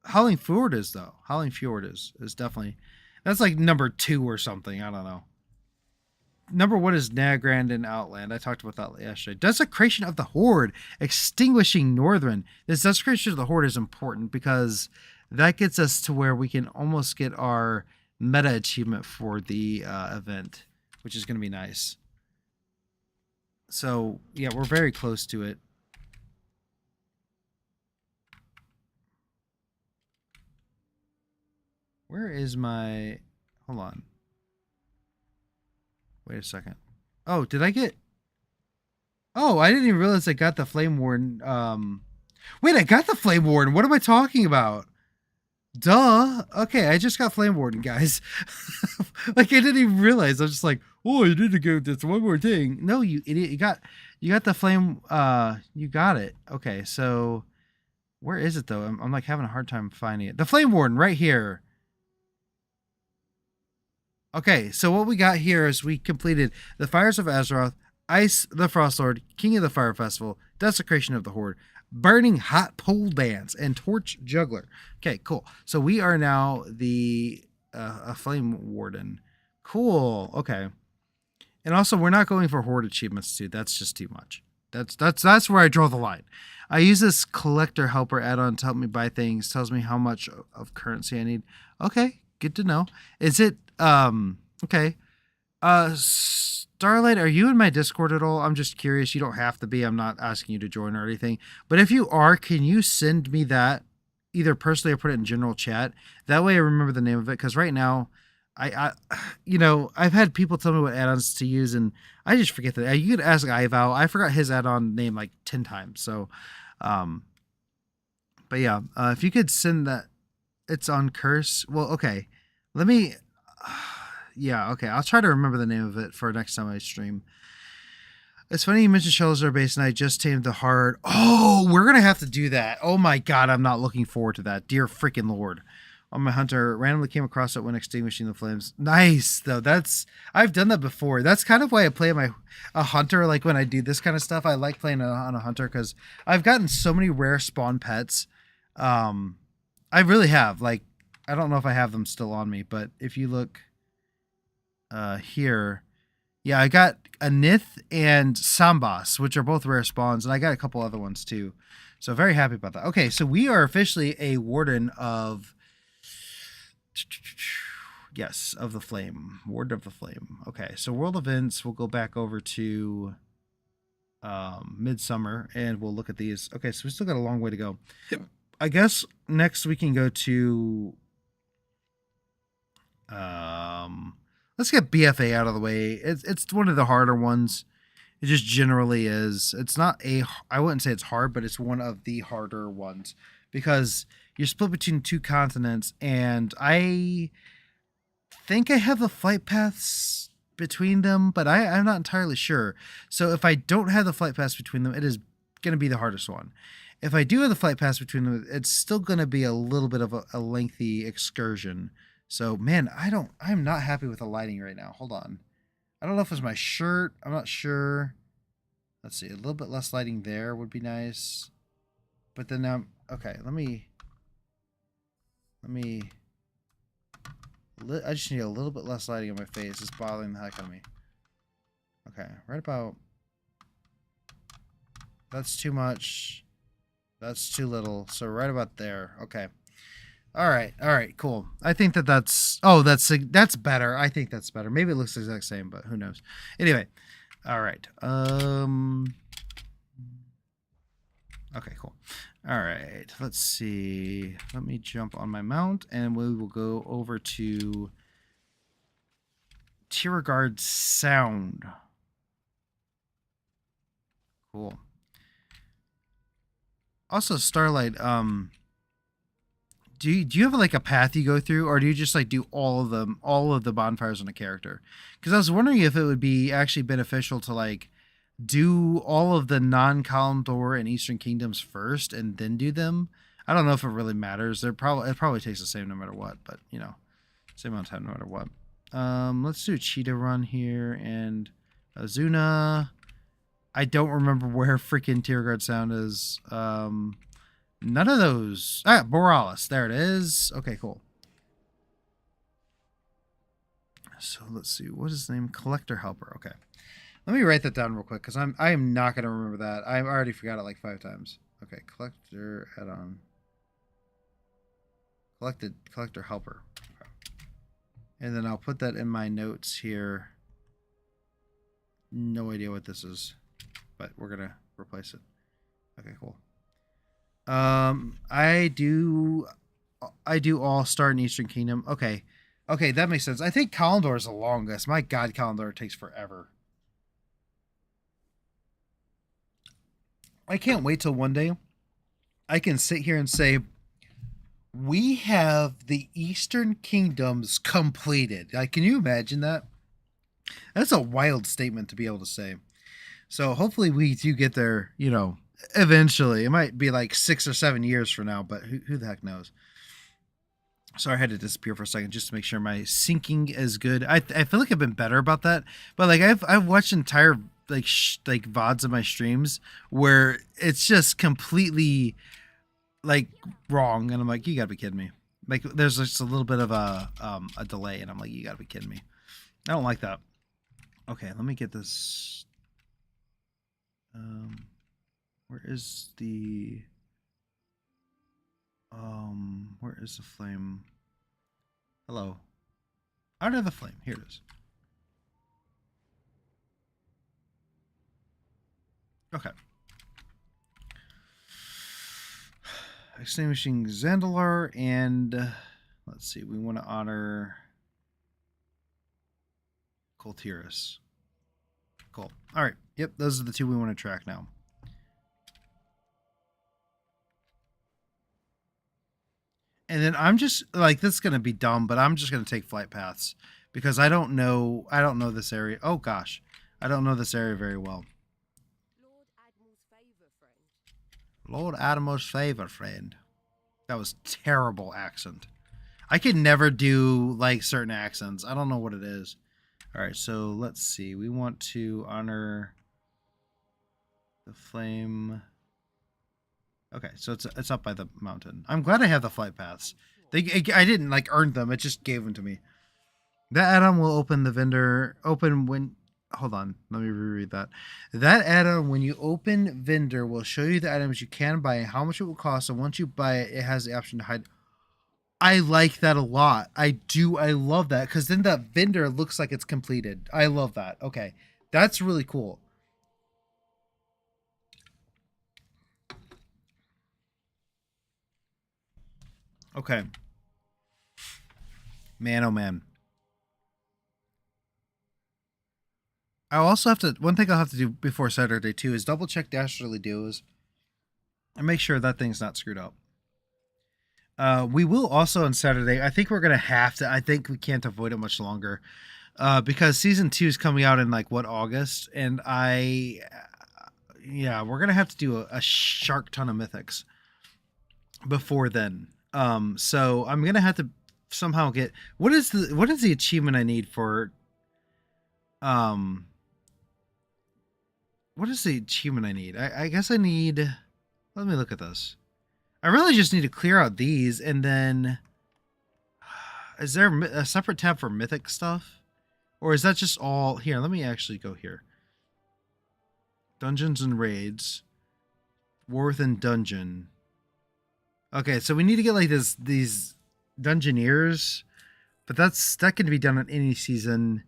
Howling Fjord is, though. Howling Fjord is definitely, that's like number 2 or something. I don't know. Number 1 is Nagrand and Outland. I talked about that yesterday. Desecration of the Horde. Extinguishing Northern. This Desecration of the Horde is important because that gets us to where we can almost get our meta achievement for the event, which is going to be nice. So, yeah, we're very close to it. Where is my... Hold on. Wait a second. Oh, did I get... Oh, I didn't even realize I got the Flame Warden. Wait, I got the Flame Warden. What am I talking about? Duh. Okay, I just got Flame Warden, guys. Like, I didn't even realize. I was just like, oh, you need to go this one more thing. No, you idiot. You got the Flame... You got it. Okay, so... Where is it, though? I'm like having a hard time finding it. The Flame Warden, right here. Okay, so what we got here is we completed the Fires of Azeroth, Ice the Frostlord, King of the Fire Festival, Desecration of the Horde, Burning Hot Pole Dance, and Torch Juggler. Okay, cool. So we are now the a Flame Warden. Cool. Okay. And also, we're not going for Horde achievements too. That's just too much. That's where I draw the line. I use this Collector Helper add-on to help me buy things. Tells me how much of currency I need. Okay, good to know. Is it okay. Starlight, are you in my Discord at all? I'm just curious. You don't have to be. I'm not asking you to join or anything. But if you are, can you send me that either personally or put it in general chat? That way I remember the name of it. Because right now, I've had people tell me what add-ons to use, and I just forget that. You could ask Ivow. I forgot his add-on name like 10 times. So, but yeah, if you could send that, it's on Curse. Well, okay. Let me, yeah, okay. I'll try to remember the name of it for next time I stream. It's funny you mentioned Shelter Base, and I just tamed the Hard. Oh, we're going to have to do that. Oh my God, I'm not looking forward to that. Dear freaking Lord. On my hunter, randomly came across it when extinguishing the flames. Nice, though. I've done that before. That's kind of why I play a hunter. Like when I do this kind of stuff, I like playing on a hunter because I've gotten so many rare spawn pets. I really have. Like, I don't know if I have them still on me, but if you look here, yeah, I got a Nith and Sambas, which are both rare spawns, and I got a couple other ones too. So very happy about that. Okay, so we are officially a Warden of... Yes, of the Flame. Warden of the Flame. Okay, so World Events, we'll go back over to Midsummer, and we'll look at these. Okay, so we still got a long way to go. I guess next we can go to... let's get BFA out of the way. It's one of the harder ones. It just generally is. It's not I wouldn't say it's hard, but it's one of the harder ones because you're split between 2 continents, and I think I have the flight paths between them, but I'm not entirely sure. So if I don't have the flight paths between them, it is going to be the hardest one. If I do have the flight paths between them, it's still going to be a little bit of a lengthy excursion. So, man, I'm not happy with the lighting right now. Hold on. I don't know if it's my shirt. I'm not sure. Let's see. A little bit less lighting there would be nice. But then now, okay, I just need a little bit less lighting on my face. It's bothering the heck out of me. Okay, right about... That's too much. That's too little. So right about there. Okay. All right, cool. I think that's better. I think that's better. Maybe it looks the exact same, but who knows? Anyway, all right. Okay, cool. All right, let's see. Let me jump on my mount, and we will go over to Tiergard Sound. Cool. Also, Starlight. Do you have like a path you go through, or do you just like do all of the bonfires on a character? Because I was wondering if it would be actually beneficial to like do all of the non-Kalimdor and Eastern Kingdoms first and then do them. I don't know if it really matters. It probably takes the same no matter what, but you know, same amount of time no matter what. Let's do a cheetah run here and Azuna. I don't remember where freaking Tiergard Sound is. None of those. Borealis. There it is. Okay, cool. So let's see. What is his name? Collector Helper. Okay. Let me write that down real quick because I am not gonna remember that. I already forgot it like 5 times. Okay, collector add-on. Collector helper. Okay. And then I'll put that in my notes here. No idea what this is, but we're gonna replace it. Okay, cool. I do all start in Eastern Kingdom. Okay, that makes sense. I think Kalimdor is the longest. My God, Kalimdor takes forever. I can't wait till one day I can sit here and say, we have the Eastern Kingdoms completed. Like, can you imagine that? That's a wild statement to be able to say. So hopefully we do get there, you know, eventually. It might be like 6 or 7 years from now, but who the heck knows? Sorry, I had to disappear for a second just to make sure my syncing is good. I feel like I've been better about that, but like I've watched entire like VODs of my streams where it's just completely like wrong, and I'm like, you gotta be kidding me. Like there's just a little bit of a delay, and I'm like, you gotta be kidding me. I don't like that. Okay, let me get this. Where is the flame? Hello. I don't have the flame. Here it is. Okay. Extinguishing Zandalar, and let's see, we want to honor Coltiris. Cool. All right. Yep, those are the two we want to track now. And then I'm just like, this is gonna be dumb, but I'm just gonna take flight paths because I don't know this area. Oh gosh, I don't know this area very well. Lord Admiral's favor friend. That was terrible accent. I could never do like certain accents. I don't know what it is. All right, so let's see. We want to honor the flame. Okay, so it's up by the mountain. I'm glad I have the flight paths. I didn't like earn them. It just gave them to me. That add-on will open the vendor when. Hold on, let me reread that. That add-on, when you open vendor, will show you the items you can buy and how much it will cost. And once you buy it, it has the option to hide. I like that a lot. I do. I love that because then that vendor looks like it's completed. I love that. Okay, that's really cool. Okay. Man, oh man. I'll also have to. One thing I'll have to do before Saturday too is double check Dastardly Duos and make sure that thing's not screwed up. We will also on Saturday. I think we're gonna have to. I think we can't avoid it much longer, because season 2 is coming out in like August, and yeah, we're gonna have to do a shark ton of mythics before then. So I'm gonna have to somehow get what is the achievement I need for what is the achievement I need? I guess I need. Let me look at this. I really just need to clear out these, and then is there a separate tab for mythic stuff, or is that just all here? Let me actually go here. Dungeons and raids, war within dungeon. Okay, so we need to get like these Dungeoneers, but that can be done in any season.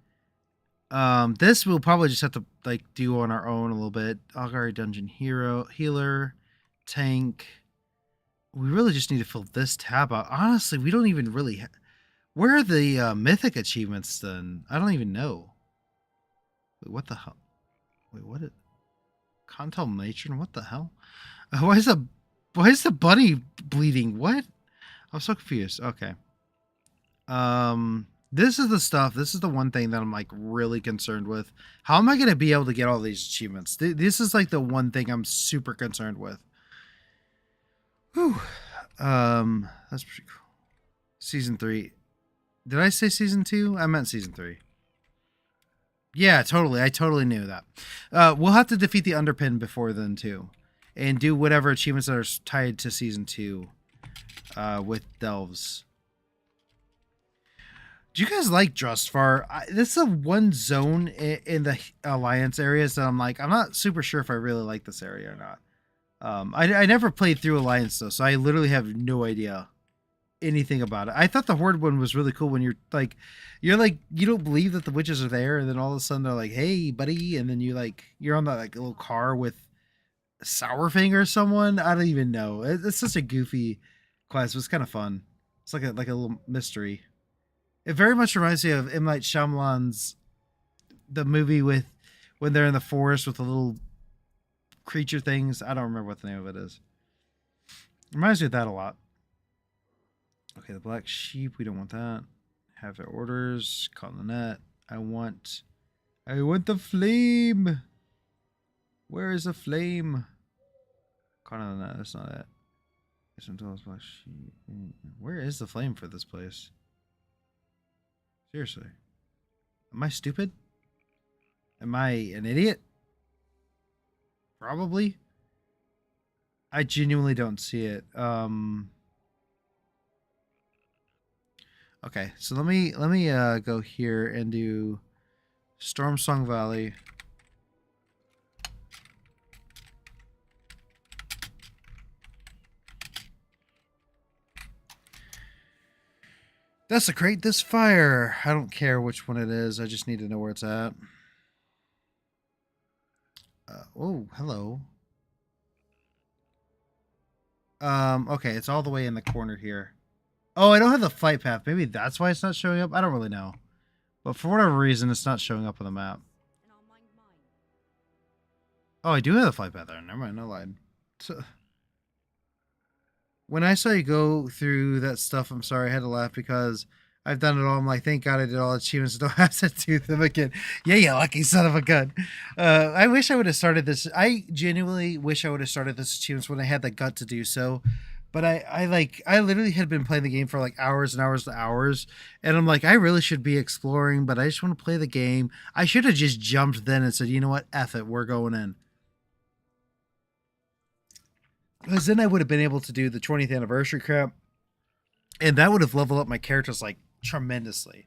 This we'll probably just have to like do on our own a little bit. Augury Dungeon Hero, Healer, Tank. We really just need to fill this tab out. Honestly, we don't even really. Where are the mythic achievements then? I don't even know. Wait, what the hell? Wait, what? Contel Matron? What the hell? Why is the bunny bleeding? What? I'm so confused. Okay. This is the stuff. This is the one thing that I'm like really concerned with. How am I going to be able to get all these achievements? This is like the one thing I'm super concerned with. Whew. That's pretty cool. Season 3. Did I say season 2? I meant season 3. Yeah, totally. I totally knew that. We'll have to defeat the Underpin before then too, and do whatever achievements that are tied to season 2 with Delves. Do you guys like Drustvar? This is the one zone in the Alliance areas that I'm like, I'm not super sure if I really like this area or not. I never played through Alliance though, so I literally have no idea anything about it. I thought the Horde one was really cool when you're like you don't believe that the witches are there, and then all of a sudden they're like, "Hey, buddy," and then you're on that like little car with Sourfinger or someone. I don't even know. It's such a goofy quest, but it's kind of fun. It's like a little mystery. It very much reminds me of M. Night Shyamalan's the movie with when they're in the forest with the little creature things. I don't remember what the name of it is. Reminds me of that a lot. Okay, the black sheep. We don't want that. Have their orders. Caught in the net. I want the flame. Where is the flame? Caught in the net. That's not it. Black sheep. Where is the flame for this place? Seriously. Am I stupid? Am I an idiot? Probably. I genuinely don't see it. Okay, so let me go here and do Stormsong Valley. Desecrate this fire. I don't care which one it is. I just need to know where it's at. Oh, hello. Okay, it's all the way in the corner here. Oh, I don't have the flight path. Maybe that's why it's not showing up. I don't really know. But for whatever reason, it's not showing up on the map. Oh, I do have the flight path there. Never mind, no lied. So, when I saw you go through that stuff, I'm sorry, I had to laugh because I've done it all. I'm like, thank God I did all the achievements. Don't have to do them again. Yeah, you lucky son of a gun. I wish I would have started this. I genuinely wish I would have started this achievements when I had the gut to do so. But I literally had been playing the game for like hours and hours and hours, and I'm like, I really should be exploring, but I just want to play the game. I should have just jumped then and said, you know what, F it, we're going in. Because then I would have been able to do the 20th anniversary crap, and that would have leveled up my characters like tremendously.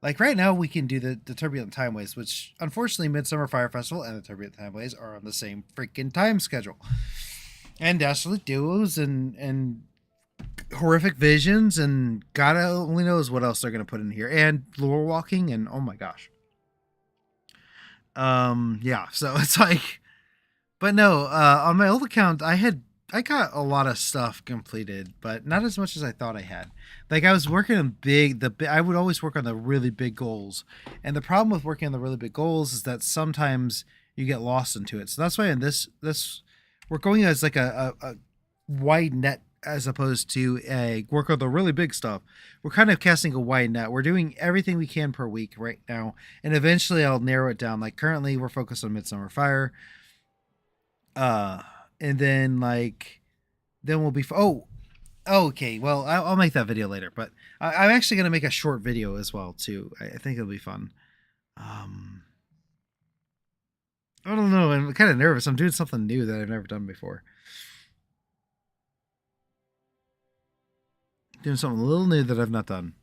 Like right now, we can do the Turbulent Timeways, which unfortunately Midsummer Fire Festival and the Turbulent Timeways are on the same freaking time schedule. And Dastardly Duos and Horrific Visions and God only knows what else they're going to put in here. And Lore Walking and oh my gosh. Yeah, so it's like, but no, on my old account, I got a lot of stuff completed, but not as much as I thought I had. Like I was working on I would always work on the really big goals. And the problem with working on the really big goals is that sometimes you get lost into it. So that's why in this we're going as like a wide net as opposed to a work on the really big stuff. We're kind of casting a wide net. We're doing everything we can per week right now. And eventually I'll narrow it down. Like currently we're focused on Midsummer Fire. And then then we'll be, okay. Well, I'll make that video later, but I'm actually going to make a short video as well too. I think it'll be fun. I don't know. I'm kind of nervous. I'm doing something new that I've never done before. Doing something a little new that I've not done.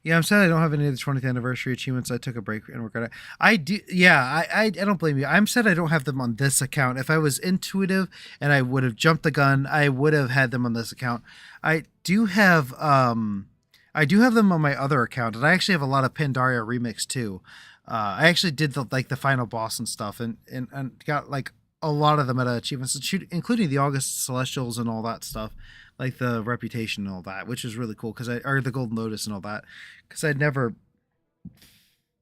Yeah, I'm sad I don't have any of the 20th anniversary achievements. I took a break and regret it. I do. Yeah, I don't blame you. I'm sad I don't have them on this account. If I was intuitive and I would have jumped the gun, I would have had them on this account. I do have I do have them on my other account, and I actually have a lot of Pandaria remix too. I actually did the final boss and stuff, and got like a lot of the meta achievements, including the August Celestials and all that stuff, like the reputation and all that, which is really cool because or the Golden Lotus and all that, because I'd never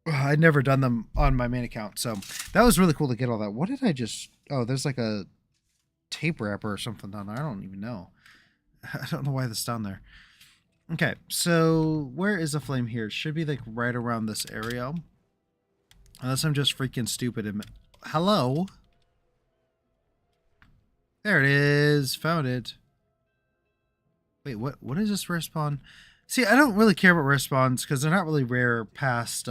done them on my main account, so that was really cool to get all that. What did I just? Oh, there's like a tape wrapper or something down there. I don't even know. I don't know why that's down there. Okay, so where is the flame here? It should be like right around this area. Unless I'm just freaking stupid. Hello? There it is. Found it. Wait, what is this respawn? See, I don't really care about respawns because they're not really rare past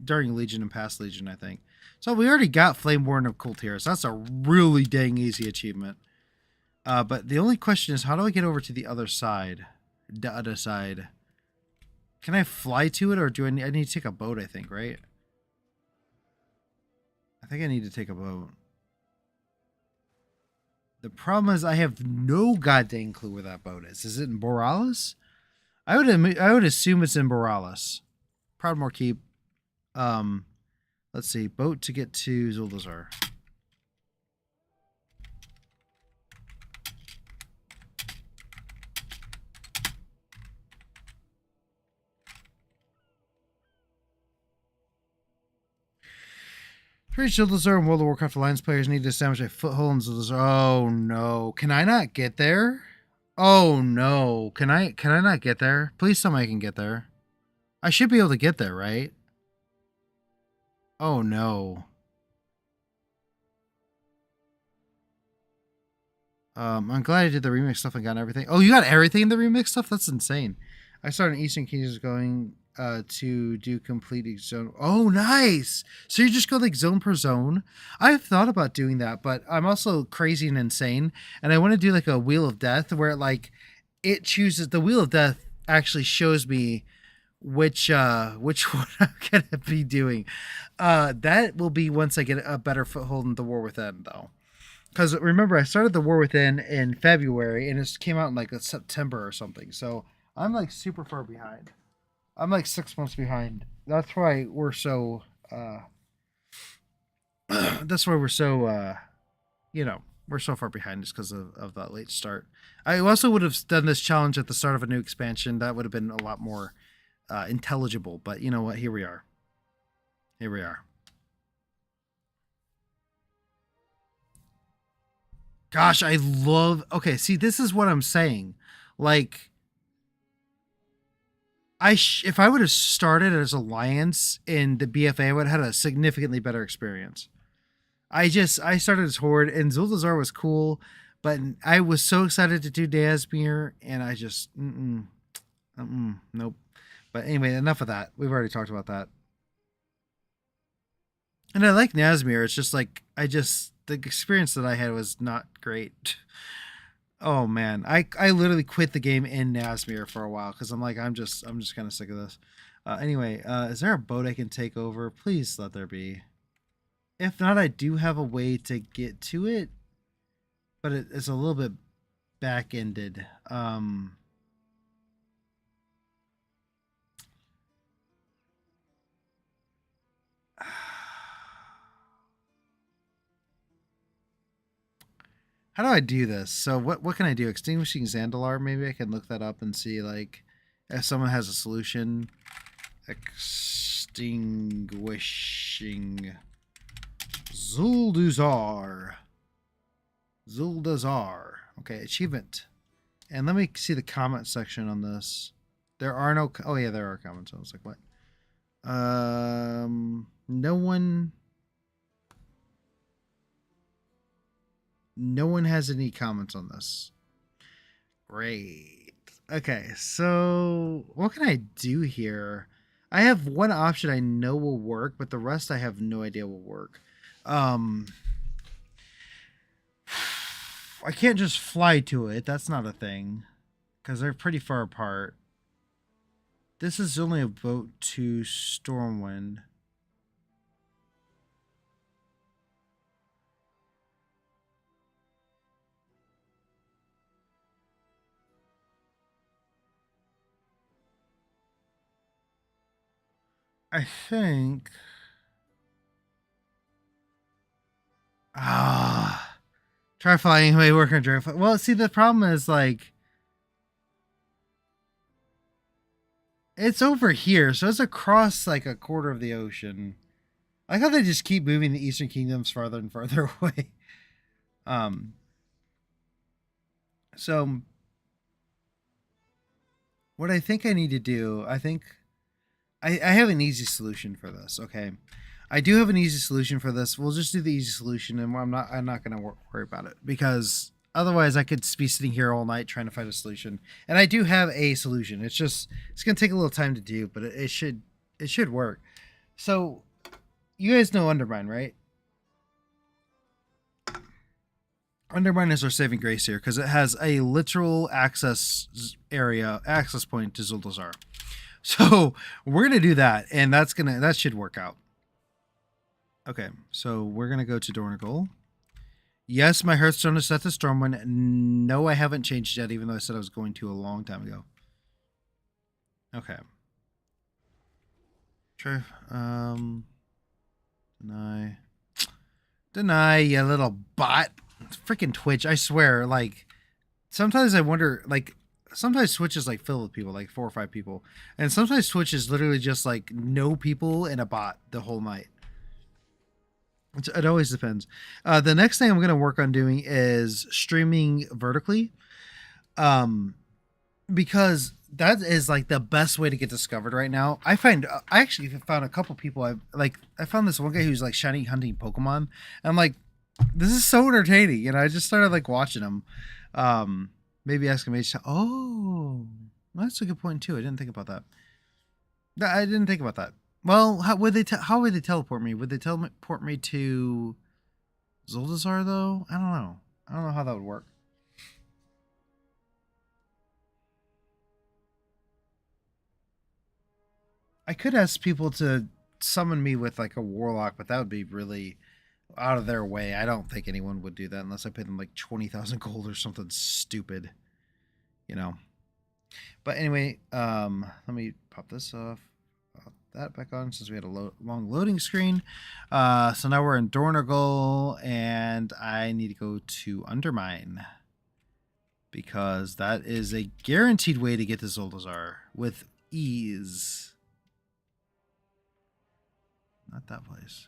during Legion and past Legion, I think. So we already got Flameborn of Cool Tears. That's a really dang easy achievement. But the only question is, how do I get over to the other side? The other side. Can I fly to it, or do I need to take a boat, I think, right? I think I need to take a boat. The problem is I have no goddamn clue where that boat is. Is it in Borealis? I would assume it's in Borealis. Proudmoore Keep. Let's see. Boat to get to Zuldazar. To reach Zuldazar and World of Warcraft Alliance players need to establish a foothold in Zuldazar. Oh no. Can I not get there? Oh no. Can I not get there? Please tell me I can get there. I should be able to get there, right? Oh no. I'm glad I did the remix stuff and got everything. Oh, you got everything in the remix stuff? That's insane. I started Eastern Kingdoms going to do complete zone. Oh, nice. So you just go like zone per zone. I've thought about doing that, but I'm also crazy and insane, and I want to do like a Wheel of Death where it chooses the Wheel of Death actually shows me which one I'm gonna be doing. That will be once I get a better foothold in the War Within, though. Because remember, I started the War Within in February, and it came out in like September or something. So I'm like super far behind. I'm like 6 months behind. That's why we're so. That's why we're so. We're so far behind just because of that late start. I also would have done this challenge at the start of a new expansion. That would have been a lot more intelligible. But you know what? Here we are. Here we are. Gosh, I love. Okay, see, this is what I'm saying. Like, if I would have started as Alliance in the BFA, I would have had a significantly better experience. I started as Horde, and Zuldazar was cool, but I was so excited to do Dasmir, and I just nope. But anyway, enough of that. We've already talked about that. And I like Nazmir. It's just like the experience that I had was not great. Oh man, I literally quit the game in Nazmir for a while because I'm like I'm just kind of sick of this. Anyway, is there a boat I can take over? Please let there be. If not, I do have a way to get to it, but it's a little bit back ended. How do I do this? So what can I do? Extinguishing Zandalar? Maybe I can look that up and see like if someone has a solution. Extinguishing Zuldazar. Zuldazar. Okay, achievement. And let me see the comment section on this. There are no. Oh yeah, there are comments. I was like, what? No one. No one has any comments on this. Great. Okay, so what can I do here? I have one option I know will work, but the rest I have no idea will work. I can't just fly to it. That's not a thing. Because they're pretty far apart. This is only a boat to Stormwind. I think. Try flying anyway, work on dry fly. Well, see, the problem is like it's over here, so it's across like a quarter of the ocean. I like how they just keep moving the Eastern Kingdoms farther and farther away. Um. So what I think I need to do, I think I have an easy solution for this. Okay, I do have an easy solution for this. We'll just do the easy solution, and I'm not gonna worry about it because otherwise I could be sitting here all night trying to find a solution. And I do have a solution. It's gonna take a little time to do, but it should work. So you guys know Undermine, right? Undermine is our saving grace here because it has a literal access point to Zuldazar. So we're gonna do that, and that should work out. Okay, so we're gonna go to Dornigal. Yes, my Hearthstone is set to Stormwind. No, I haven't changed yet, even though I said I was going to a long time ago. Okay. Try deny, you little bot. Freaking Twitch, I swear, like sometimes I wonder, like sometimes Twitch is like filled with people, like 4 or 5 people, and sometimes Twitch is literally just like no people and a bot the whole night. It always depends. The next thing I'm going to work on doing is streaming vertically, because that is like the best way to get discovered right now. I actually found a couple people. I found this one guy who's like shiny hunting Pokemon, and I'm like, this is so entertaining, and I just started like watching him. Maybe ask him age. Oh, that's a good point too. I didn't think about that. I didn't think about that. Well, how would they teleport me? Would they teleport me to Zuldazar though? I don't know. I don't know how that would work. I could ask people to summon me with like a warlock, but that would be really out of their way. I don't think anyone would do that unless I paid them like 20,000 gold or something stupid, you know. But anyway, let me pop this off. Pop that back on since we had a long loading screen. So now we're in Dornigal, and I need to go to Undermine because that is a guaranteed way to get to Zuldazar with ease. Not that place.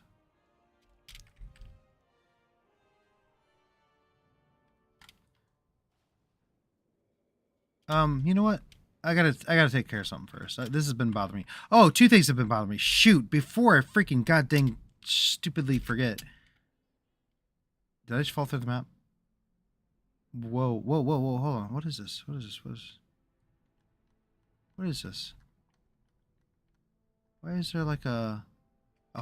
You know what? I gotta take care of something first. This has been bothering me. Oh, 2 things have been bothering me. Shoot! Before I freaking goddamn stupidly forget. Did I just fall through the map? Whoa! Hold on. What is this? What is this? Why is there like a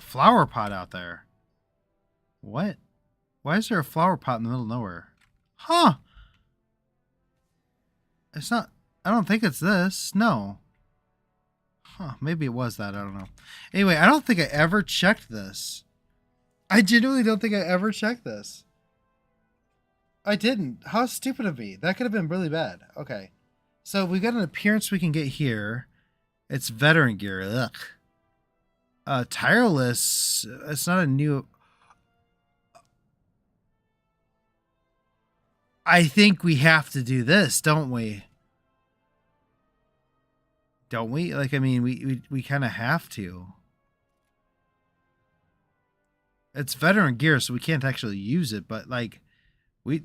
flower pot out there? What? Why is there a flower pot in the middle of nowhere? Huh? It's not. I don't think it's this. No. Huh. Maybe it was that. I don't know. Anyway, I don't think I ever checked this. I genuinely don't think I ever checked this. I didn't. How stupid of me. That could have been really bad. Okay. So we got an appearance we can get here. It's veteran gear. Ugh. Tireless. It's not a new. I think we have to do this, don't we? Don't we? Like, I mean, we kind of have to. It's veteran gear, so we can't actually use it, but like, that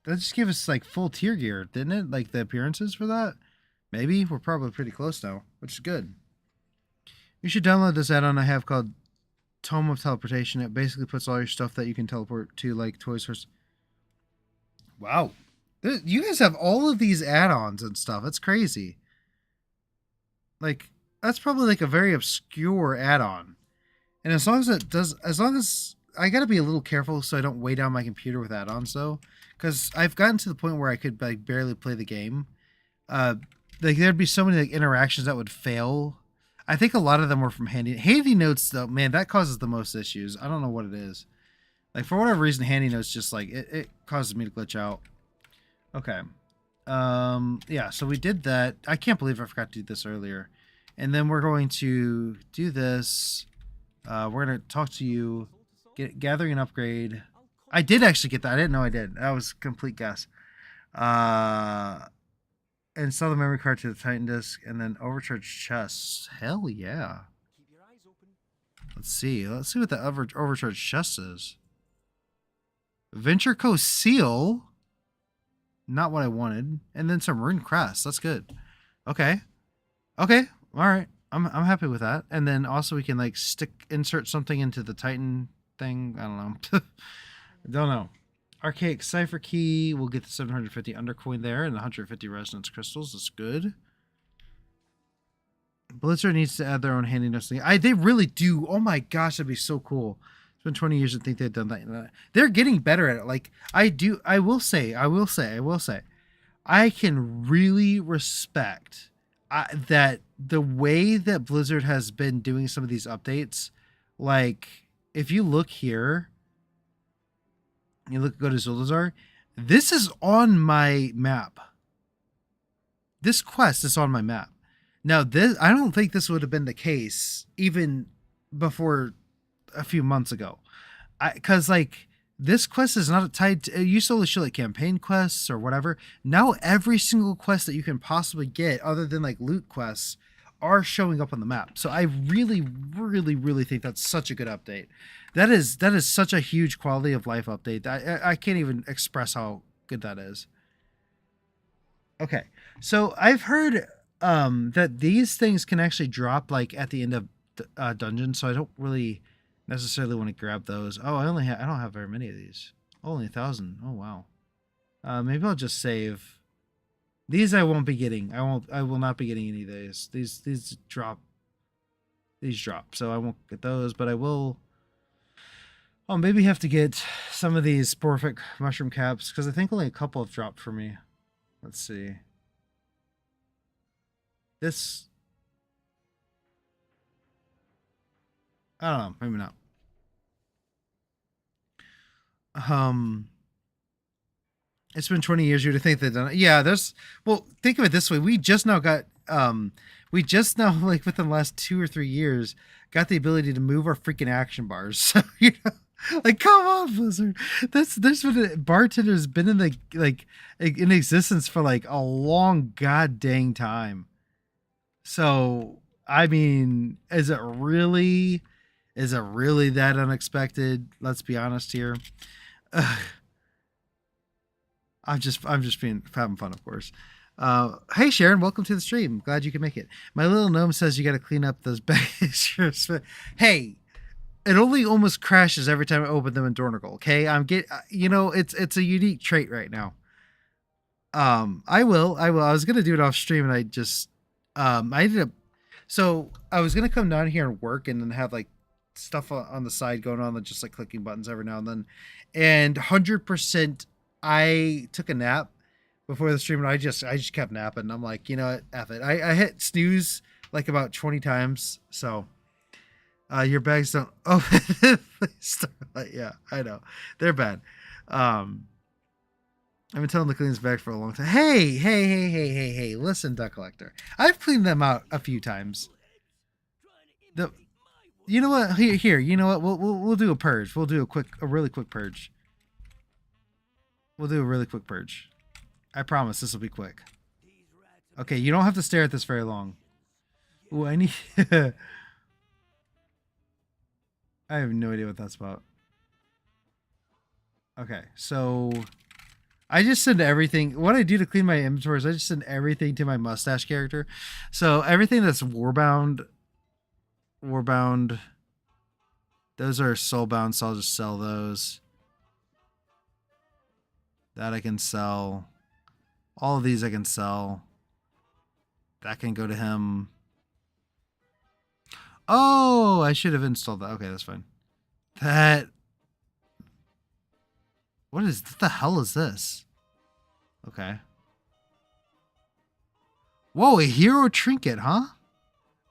just gave us like full tier gear, didn't it? Like the appearances for that? Maybe. We're probably pretty close now, which is good. You should download this add-on I have called Tome of Teleportation. It basically puts all your stuff that you can teleport to, like Toys for... Wow. You guys have all of these add-ons and stuff. That's crazy. Like, that's probably like a very obscure add-on. And as long as I gotta be a little careful so I don't weigh down my computer with add-ons though. Because I've gotten to the point where I could like barely play the game. like there'd be so many like interactions that would fail. I think a lot of them were from handy notes though. Man, that causes the most issues. I don't know what it is. Like for whatever reason, handy notes just like it causes me to glitch out. Okay. Yeah, so we did that. I can't believe I forgot to do this earlier. And then we're going to do this. We're going to talk to you. Gathering an upgrade. I did actually get that. I didn't know I did. That was a complete guess. Install the memory card to the Titan disk and then overcharge chests. Hell yeah. Let's see. Let's see what the overcharge chest is. Venture Coast Seal. Not what I wanted. And then some rune crest. That's good. Okay. Okay. All right. I'm happy with that. And then also we can like insert something into the Titan thing. I don't know. Don't know. Archaic cipher key. We'll get the 750 undercoin there and the 150 resonance crystals. That's good. Blizzard needs to add their own handiness thing. They really do. Oh my gosh, that'd be so cool. It's been 20 years. I think they've done that. They're getting better at it. Like I will say. I can really respect that the way that Blizzard has been doing some of these updates. Like if you look here, go to Zuldazar. This is on my map. This quest is on my map. Now, I don't think this would have been the case even before a few months ago. Because, like, this quest is not tied to... It used to only show, like, campaign quests or whatever. Now, every single quest that you can possibly get, other than, like, loot quests, are showing up on the map. So I really, really, really think that's such a good update. That is such a huge quality of life update. I can't even express how good that is. Okay, so I've heard that these things can actually drop like at the end of dungeons, so I don't really necessarily want to grab those. Oh, I don't have very many of these. Only 1,000. Oh wow. Maybe I'll just save. These I won't be getting. I will not be getting any of these. These drop. These drop, so I won't get those, but I will. I'll maybe have to get some of these Sporfic mushroom caps because I think only a couple have dropped for me. Let's see. This. I don't know. Maybe not. It's been 20 years. You would think they've done it. Yeah, well, think of it this way. We just now, like within the last 2 or 3 years, got the ability to move our freaking action bars. So, you know, like, come on, Blizzard. There's been bartender's been in in existence for like a long god dang time. So, I mean, is it really that unexpected? Let's be honest here. I'm just having fun, of course. Hey Sharon, welcome to the stream. Glad you can make it. My little gnome says you got to clean up those bags. Hey, it only almost crashes every time I open them in Dornigal. Okay, it's a unique trait right now. I will. I was gonna do it off stream, and I just I ended up. So I was gonna come down here and work, and then have like stuff on the side going on, just like clicking buttons every now and then, and 100%. I took a nap before the stream, and I just kept napping. I'm like, you know what, F it. I hit snooze like about 20 times. So your bags don't open. Yeah, I know they're bad. I've been telling the clean this bag for a long time. Hey! Listen, Duck Collector, I've cleaned them out a few times. You know what? Here. You know what? We'll do a purge. We'll do a really quick purge. We'll do a really quick purge. I promise this will be quick. Okay, you don't have to stare at this very long. Ooh, I need... I have no idea what that's about. Okay, so... I just send everything... What I do to clean my inventory is I just send everything to my mustache character. So everything that's warbound... Those are soulbound, so I'll just sell those. That I can sell. All of these I can sell. That can go to him. Oh, I should have installed that. Okay, that's fine. What the hell is this? Okay. Whoa, a hero trinket, huh?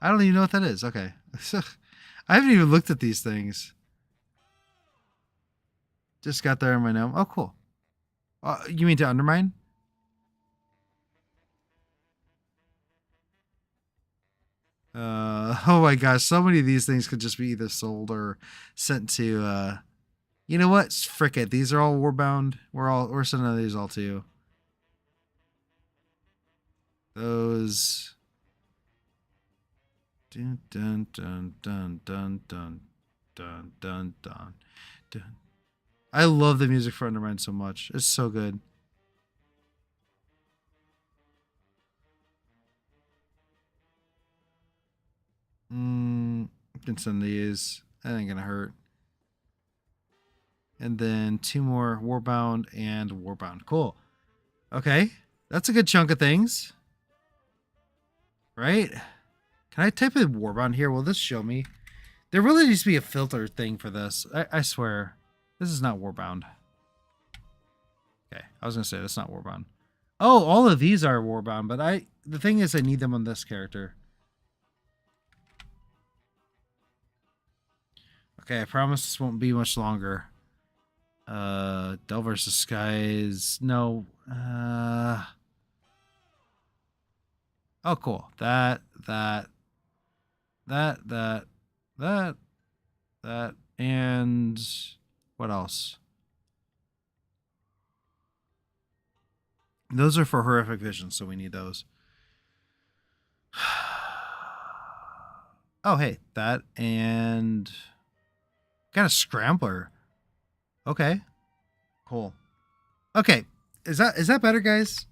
I don't even know what that is. Okay. I haven't even looked at these things. Just got there in my gnome. Oh, cool. You mean to undermine? Oh my gosh, so many of these things could just be either sold or sent to you know what? Frick it. These are all warbound. We're sending these all to you. Those dun dun dun dun dun dun dun dun dun dun. I love the music for Undermine so much. It's so good. Can send these. That ain't gonna hurt. And then 2 more Warbound and Warbound. Cool. Okay. That's a good chunk of things. Right? Can I type in Warbound here? Will this show me? There really needs to be a filter thing for this. I swear. This is not Warbound. Okay. I was gonna say that's not Warbound. Oh, all of these are Warbound, but the thing is I need them on this character. Okay, I promise this won't be much longer. Del versus Skies. No. Oh, cool. That, and what else? Those are for horrific visions, so we need those. Oh, hey, that and got a scrambler. Okay. Cool. Okay. Is that better, guys?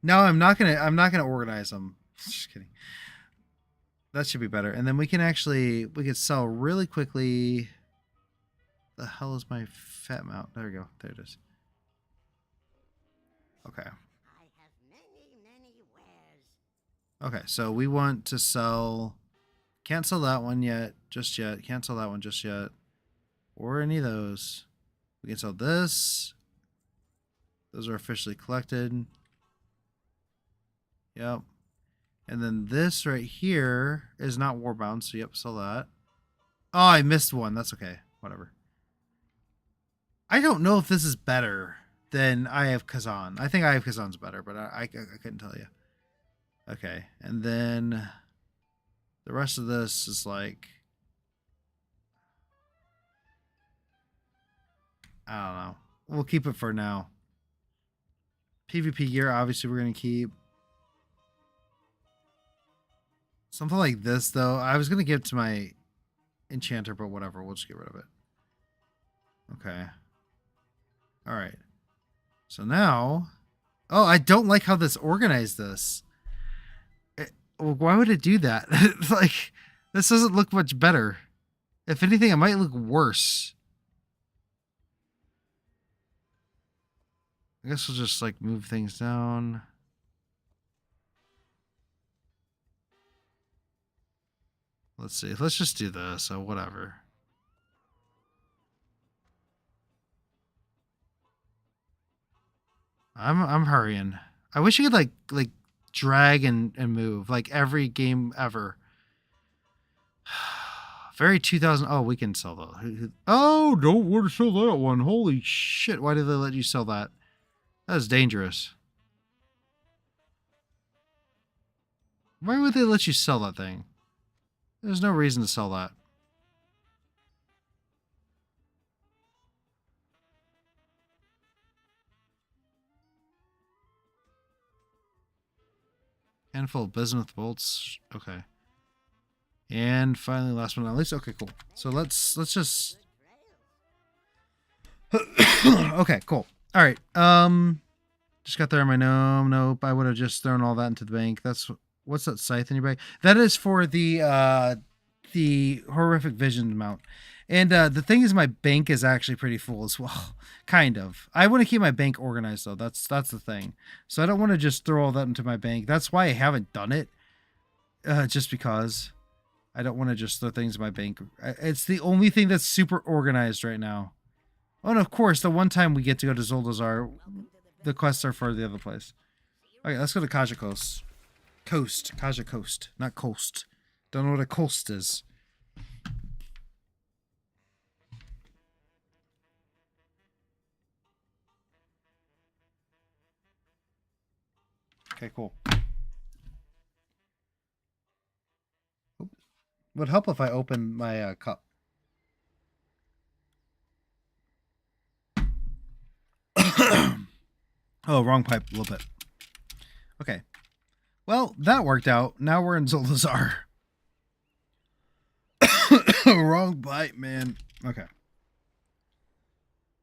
No, I'm not gonna organize them. Just kidding. That should be better. And then we can sell really quickly. The hell is my fat mount? There we go. There it is. Okay. Okay, so we want to sell. Can't sell that one yet. Just yet. Can't sell that one just yet. Or any of those. We can sell this. Those are officially collected. Yep. And then this right here is not warbound, so yep, sell that. Oh, I missed one. That's okay. Whatever. I don't know if this is better than I have Kazan. I think I have Kazan's better, but I couldn't tell you. Okay. And then the rest of this is like, I don't know. We'll keep it for now. PvP gear, obviously, we're going to keep. Something like this, though. I was going to give it to my enchanter, but whatever. We'll just get rid of it. Okay. All right. So now... Oh, I don't like how this organized this. Well, why would it do that? Like, this doesn't look much better. If anything, it might look worse. I guess we'll just, like, move things down. Let's see. Let's just do this. So whatever. I'm hurrying. I wish you could like drag and move like every game ever. Very 2000. Oh, we can sell those. Oh, don't want to sell that one. Holy shit! Why did they let you sell that? That is dangerous. Why would they let you sell that thing? There's no reason to sell that. Handful of bismuth bolts. Okay. And finally, last but not least. Okay, cool. So let's just. Okay, cool. All right. Just got there on my gnome. Nope. I would have just thrown all that into the bank. What's that scythe in your bag? That is for the horrific vision mount. And the thing is, my bank is actually pretty full as well. Kind of. I want to keep my bank organized though. That's the thing. So I don't want to just throw all that into my bank. That's why I haven't done it. Just because I don't want to just throw things in my bank. It's the only thing that's super organized right now. Oh, and of course, the one time we get to go to Zoldazar, the quests are for the other place. Okay, let's go to Kaja Coast. Kaja Coast, not Coast. Don't know what a coast is. Okay, cool. Would help if I opened my cup. Oh, wrong pipe a little bit. Okay. Well, that worked out. Now we're in Zoldazar. Wrong pipe, man. Okay.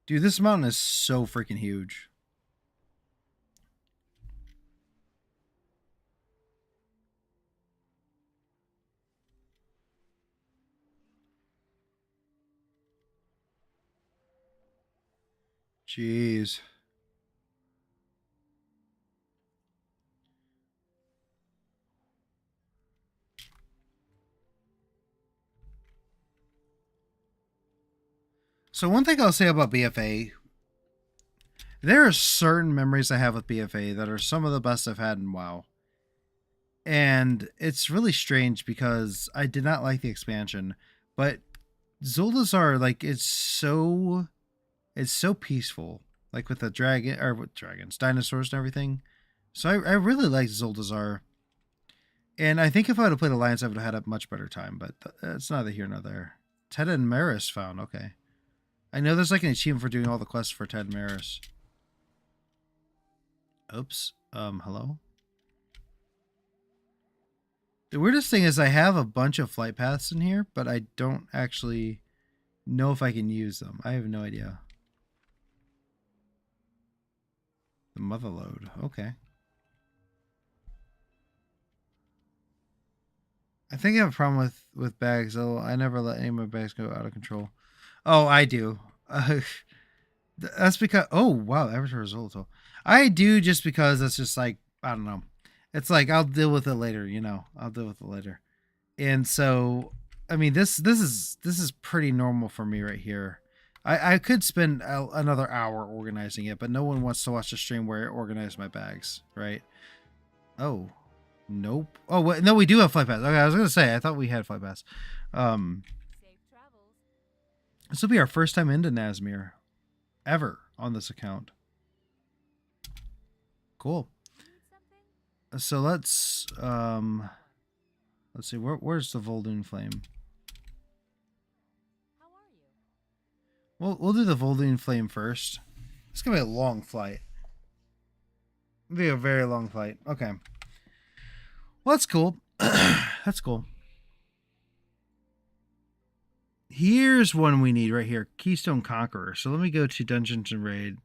Dude, this mountain is so freaking huge. Jeez. So one thing I'll say about BFA, there are certain memories I have with BFA that are some of the best I've had in WoW. And it's really strange because I did not like the expansion, but Zoldazar, like, it's so peaceful, like with the dragon or with dragons, dinosaurs, and everything. So I really liked Zoldazar, and I think if I would have played Alliance, I would have had a much better time. But it's neither here nor there. Ted and Maris found. Okay, I know there's like an achievement for doing all the quests for Ted and Maris. Oops. Hello. The weirdest thing is I have a bunch of flight paths in here, but I don't actually know if I can use them. I have no idea. The mother load. Okay. I think I have a problem with bags. Oh, I never let any of my bags go out of control. Oh, I do. That's because. Oh, wow. Average result. I do just because that's just like, I don't know. It's like I'll deal with it later. I'll deal with it later. And so, I mean, this is pretty normal for me right here. I could spend another hour organizing it, but no one wants to watch the stream where I organize my bags, right? Oh, nope. Oh, wait, no, we do have flight pass. Okay, I was gonna say I thought we had flight pass. This will be our first time into Nazmir ever on this account. Cool. So let's see, where's the Vol'dun Flame? How are you? We'll do the Vol'dun Flame first. It's gonna be a long flight. It'll be a very long flight. Okay. Well, that's cool. That's cool. Here's one we need right here. Keystone Conqueror. So let me go to Dungeons and Raid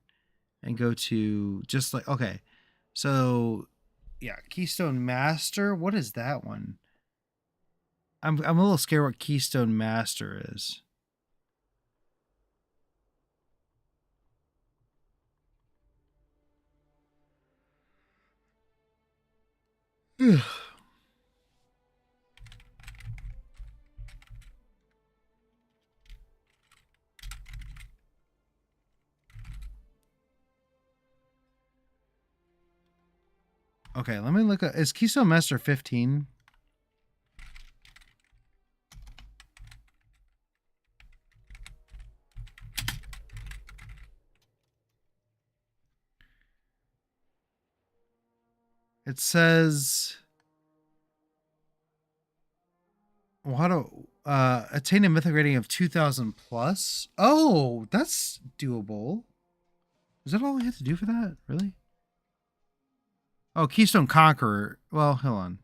and go to just like, okay. So yeah, Keystone Master. What is that one? I'm a little scared what Keystone Master is. Okay, let me look at, is Keystone Master 15? It says, well, how to attain a mythic rating of 2000 plus. Oh, that's doable. Is that all we have to do for that? Really? Oh, Keystone Conqueror. Well, hold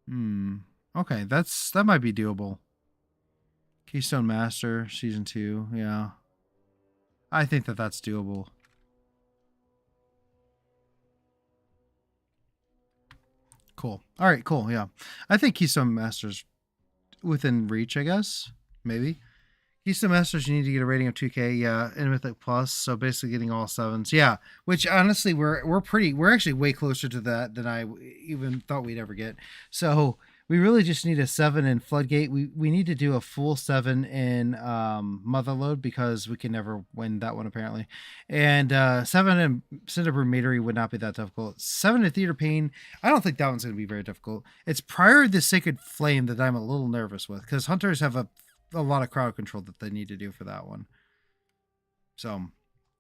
on. Okay, that might be doable. Keystone Master Season 2. Yeah. I think that's doable. Cool. All right, cool. Yeah. I think Keystone Master's within reach, I guess. Maybe. Keystone Masters, you need to get a rating of 2K, yeah, and Mythic Plus, so basically getting all 7s. Yeah, which honestly we're actually way closer to that than I even thought we'd ever get. So We really just need a 7 in Floodgate. We need to do a full 7 in Motherlode because we can never win that one apparently. And 7 in Cinderbrew Matery would not be that difficult. 7 in Theater Pain, I don't think that one's going to be very difficult. It's Prior of the Sacred Flame that I'm a little nervous with because Hunters have a lot of crowd control that they need to do for that one. So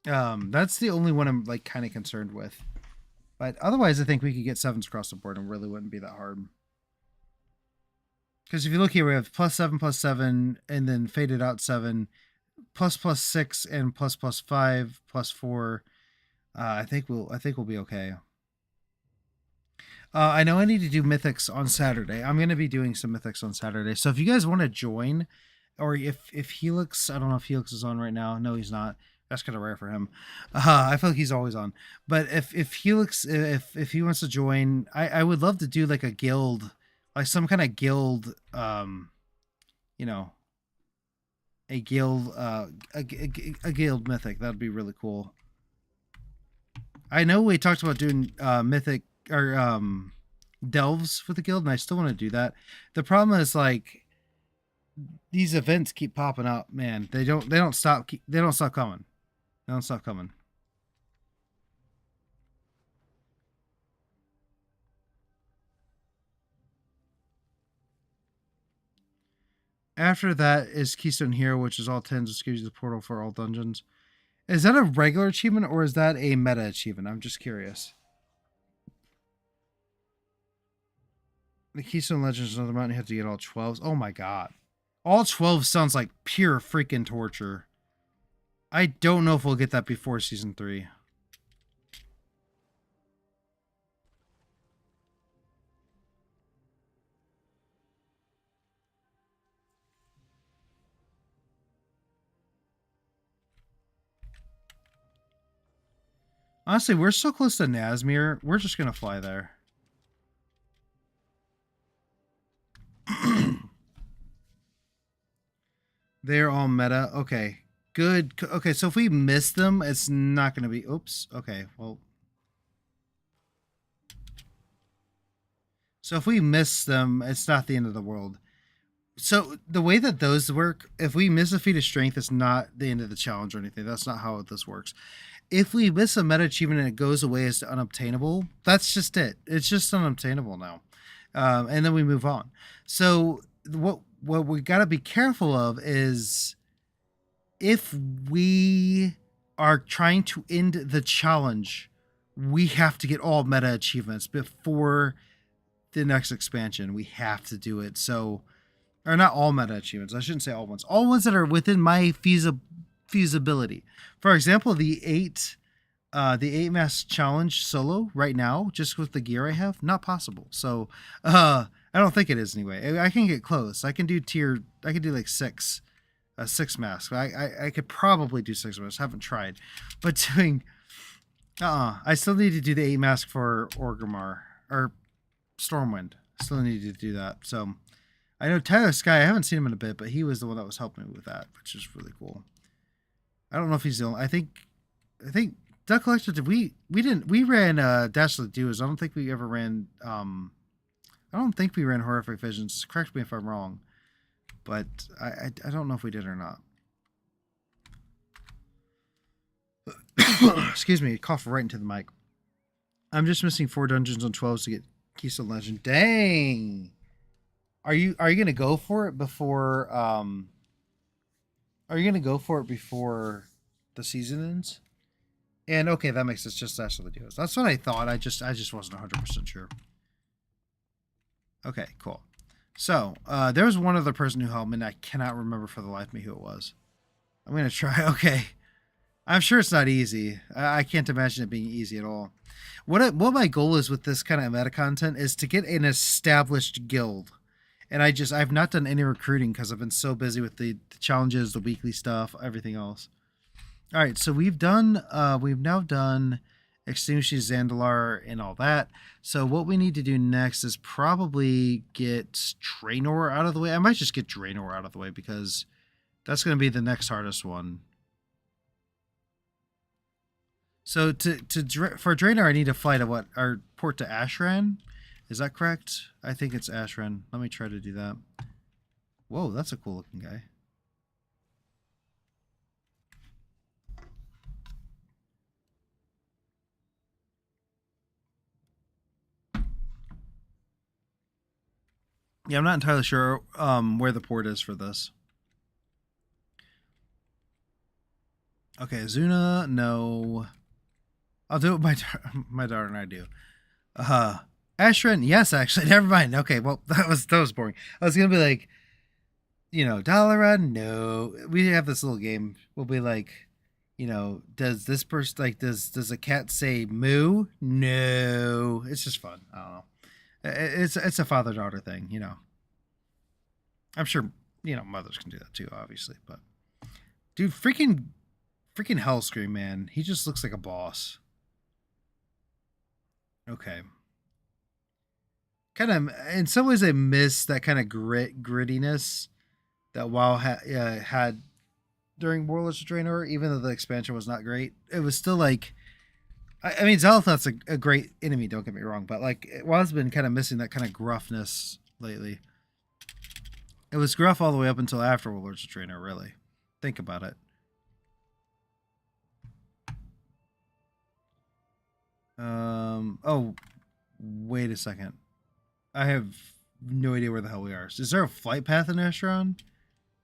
that's the only one I'm like kind of concerned with. But otherwise, I think we could get 7s across the board and really wouldn't be that hard. Because if you look here, we have +7, and then faded out 7, +6, and +5, +4. I think we'll be okay. I know I need to do mythics on Saturday. I'm going to be doing some mythics on Saturday. So if you guys want to join, or if Helix, I don't know if Helix is on right now. No, he's not. That's kind of rare for him. I feel like he's always on. But if Helix, if he wants to join, I would love to do like a guild, like some kind of guild, you know, a guild, a guild mythic. That'd be really cool. I know we talked about doing mythic or delves with the guild, and I still want to do that. The problem is like these events keep popping up, man. They don't stop coming. They don't stop coming. After that is Keystone Hero, which is all 10s, which gives you the portal for all dungeons. Is that a regular achievement or is that a meta achievement? I'm just curious. The Keystone Legends of the Mountain, you have to get all 12s. Oh my god. All 12 sounds like pure freaking torture. I don't know if we'll get that before Season 3. Honestly, we're so close to Nazmir. We're just going to fly there. They're all meta. Okay. Good. Okay, so if we miss them, it's not going to be... Oops. Okay, well... So if we miss them, it's not the end of the world. So the way that those work, if we miss a feat of strength, it's not the end of the challenge or anything. That's not how this works. If we miss a meta achievement and it goes away as unobtainable, that's just it. It's just unobtainable now. And then we move on. So what we got to be careful of is if we are trying to end the challenge, we have to get all meta achievements before the next expansion. We have to do it. So, or not all meta achievements. I shouldn't say all ones. All ones that are within my feasibility. For example, the 8 mask challenge solo right now, just with the gear I have, not possible. So I don't think it is anyway. I can get close. I can do like 6 masks. I could probably do 6 masks. Haven't tried, but doing I still need to do the 8 mask for Orgrimmar or Stormwind. Still need to do that. So I know Tyler Sky, I haven't seen him in a bit, but he was the one that was helping me with that, which is really cool. I don't know if he's the only. I think Duck Collector, we ran Dash of the Dews. I don't think we ever ran Horrific Visions. Correct me if I'm wrong. But I don't know if we did or not. Excuse me, cough right into the mic. I'm just missing 4 dungeons on 12s to get Keystone Legend. Dang. Are you gonna go for it before the season ends? And okay, that makes it just Dash of the Deals. That's what I thought. I just wasn't 100% sure. Okay, cool. So there was one other person who helped me, and I cannot remember for the life of me who it was. I'm gonna try. Okay, I'm sure it's not easy. I can't imagine it being easy at all. What my goal is with this kind of meta content is to get an established guild. And I've not done any recruiting because I've been so busy with the challenges, the weekly stuff, everything else. All right, so we've now done Extinguishing Zandalar and all that. So what we need to do next is probably get Draenor out of the way. I might just get Draenor out of the way because that's going to be the next hardest one. So for Draenor, I need to fly to our port to Ashran. Is that correct? I think it's Ashran. Let me try to do that. Whoa, that's a cool looking guy. Yeah, I'm not entirely sure where the port is for this. Okay, Zuna, no. I'll do it. My daughter and I do. Ashran, yes, actually. Never mind. Okay, well that was boring. I was gonna be like, Dollara, no. We have this little game. We'll be like, does this person like does a cat say moo? No. It's just fun. I don't know. It's a father daughter thing. I'm sure mothers can do that too, obviously. But dude, freaking Hellscream, man. He just looks like a boss. Okay. Kind of, in some ways, I miss that kind of grittiness that WoW had during Warlords of Draenor. Even though the expansion was not great, it was still like, I mean, Xal'atath's a great enemy. Don't get me wrong, but like WoW's been kind of missing that kind of gruffness lately. It was gruff all the way up until after Warlords of Draenor. Really, think about it. Oh, wait a second. I have no idea where the hell we are. Is there a flight path in Ashron?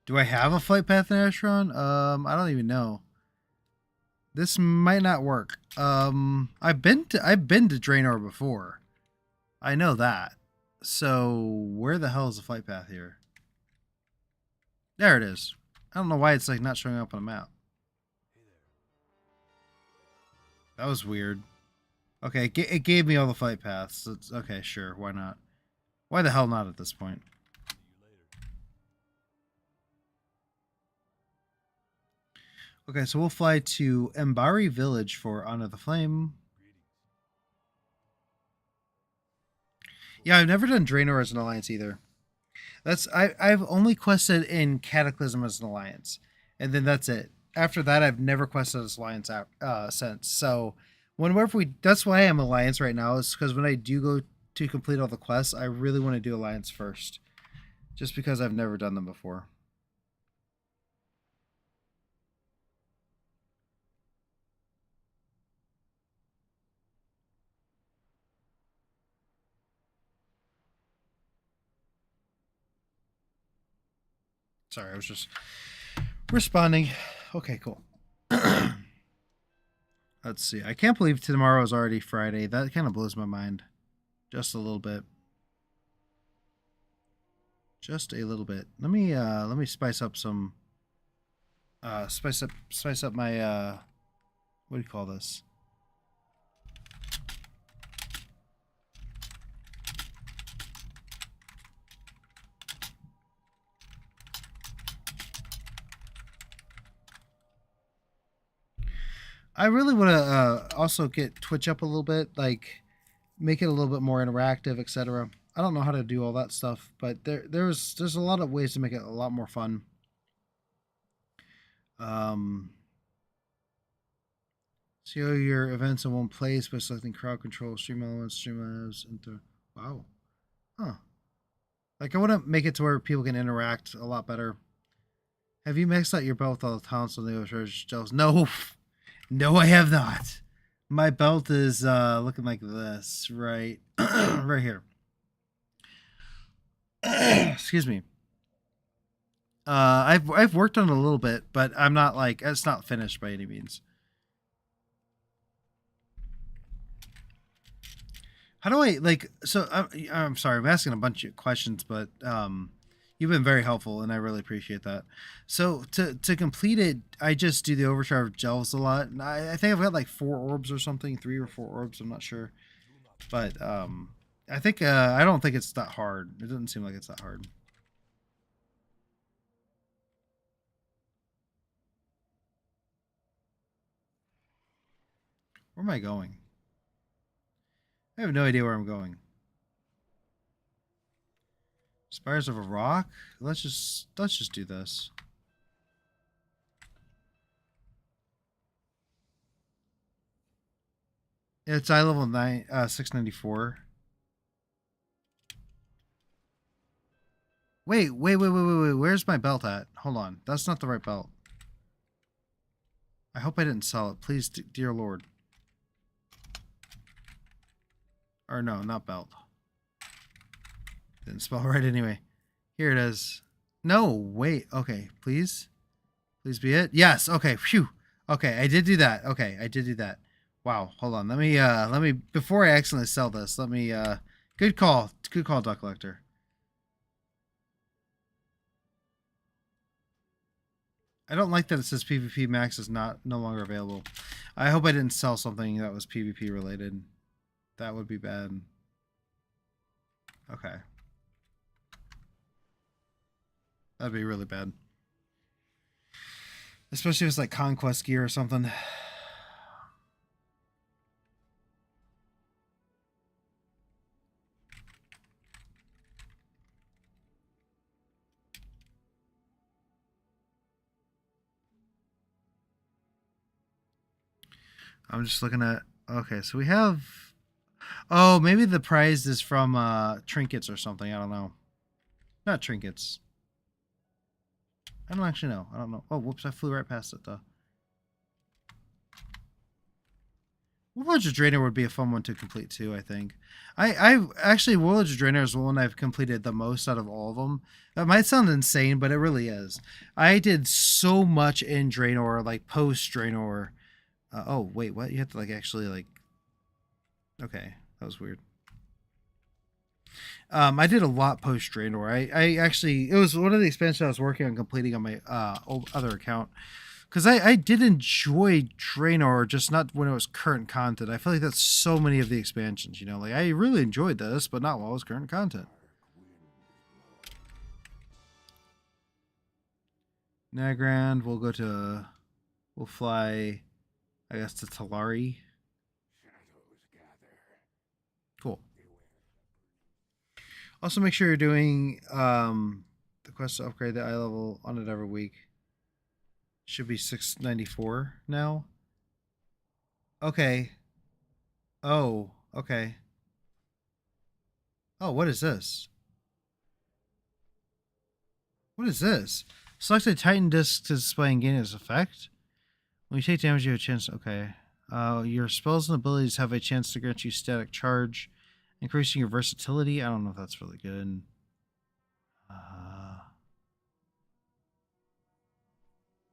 Do I have a flight path in Ashron? I don't even know. This might not work. I've been to Draenor before. I know that. So where the hell is the flight path here? There it is. I don't know why it's like not showing up on a map. That was weird. Okay, it gave me all the flight paths. It's, okay, sure, why not? Why the hell not at this point? Okay, so we'll fly to Mbari Village for Honor the Flame. Yeah, I've never done Draenor as an alliance either. I've only quested in Cataclysm as an alliance, and then that's it. After that, I've never quested as alliance since. So whenever that's why I'm alliance right now, is because when I do go to complete all the quests, I really want to do alliance first, just because I've never done them before. Sorry, I was just responding. Okay, cool. Let's see. I can't believe tomorrow is already Friday. That kind of blows my mind. Just a little bit. Just a little bit. Let me spice up some spice up my what do you call this? I really want to also get Twitch up a little bit, like make it a little bit more interactive, etc. I don't know how to do all that stuff, but there's a lot of ways to make it a lot more fun. See all your events in one place by selecting crowd control, stream elements, into wow, huh? Like I want to make it to where people can interact a lot better. Have you maxed out your belt with all the talents on the other gels? No, no, I have not. My belt is looking like this, right, right here. Excuse me. I've worked on it a little bit, but I'm not like it's not finished by any means. How do I like? So I'm sorry, I'm asking a bunch of questions, but you've been very helpful, and I really appreciate that. So to complete it, I just do the overcharge of gels a lot, and I think I've got like 4 orbs or something, 3 or 4 orbs. I'm not sure, but I think I don't think it's that hard. It doesn't seem like it's that hard. Where am I going? I have no idea where I'm going. Spires of a rock? Let's just do this. It's eye level 694. Wait. Where's my belt at? Hold on. That's not the right belt. I hope I didn't sell it. Please, dear Lord. Or no, not belt. Didn't spell right anyway. Here it is. No, wait. Okay, please. Please be it. Yes. Okay. Phew. Okay, I did do that. Okay, I did do that. Wow. Hold on. Let me before I accidentally sell this, let me good call. Good call, Duck Collector. I don't like that it says PvP Max is no longer available. I hope I didn't sell something that was PvP related. That would be bad. Okay. That'd be really bad. Especially if it's like Conquest gear or something. I'm just looking at... Okay, so we have... Oh, maybe the prize is from trinkets or something. I don't know. Not trinkets. I don't actually know. I don't know. Oh, whoops. I flew right past it, though. Warlords of Draenor would be a fun one to complete, too, I think. I actually, Warlords of Draenor is the one I've completed the most out of all of them. That might sound insane, but it really is. I did so much in Draenor, like, post-Draenor. Oh, wait, what? You have to, like, actually, like... Okay, that was weird. I did a lot post Draenor. I actually, it was one of the expansions I was working on completing on my other account, because I did enjoy Draenor, just not when it was current content. I feel like that's so many of the expansions, you know, like I really enjoyed this, but not while it was current content. Nagrand, we'll fly, I guess, to Talari. Cool. Also, make sure you're doing the quest to upgrade the eye level on it every week. Should be 694 now. Okay. Oh, okay. Oh, what is this? What is this? Select a Titan disc to display and gain its effect. When you take damage, you have a chance. Okay. Your spells and abilities have a chance to grant you static charge, increasing your versatility. I don't know if that's really good.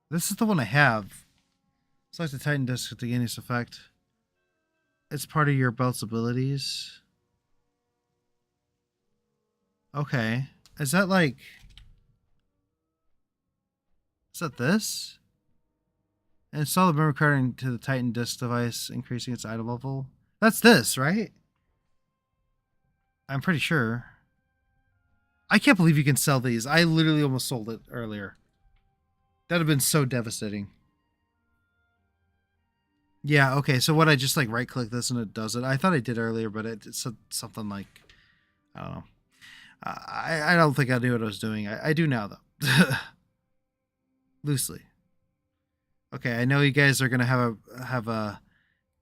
This is the one I have. Select the Titan disc to gain this effect. It's part of your belt's abilities. Okay. Is that like... Is that this? Install the memory card into the Titan disc device, increasing its item level. That's this, right? I'm pretty sure. I can't believe you can sell these. I literally almost sold it earlier. That would have been so devastating. Yeah, okay. So what, I just like right click this and it does it? I thought I did earlier, but it said something like, I don't know. I don't think I knew what I was doing. I do now though. Loosely. Okay, I know you guys are gonna you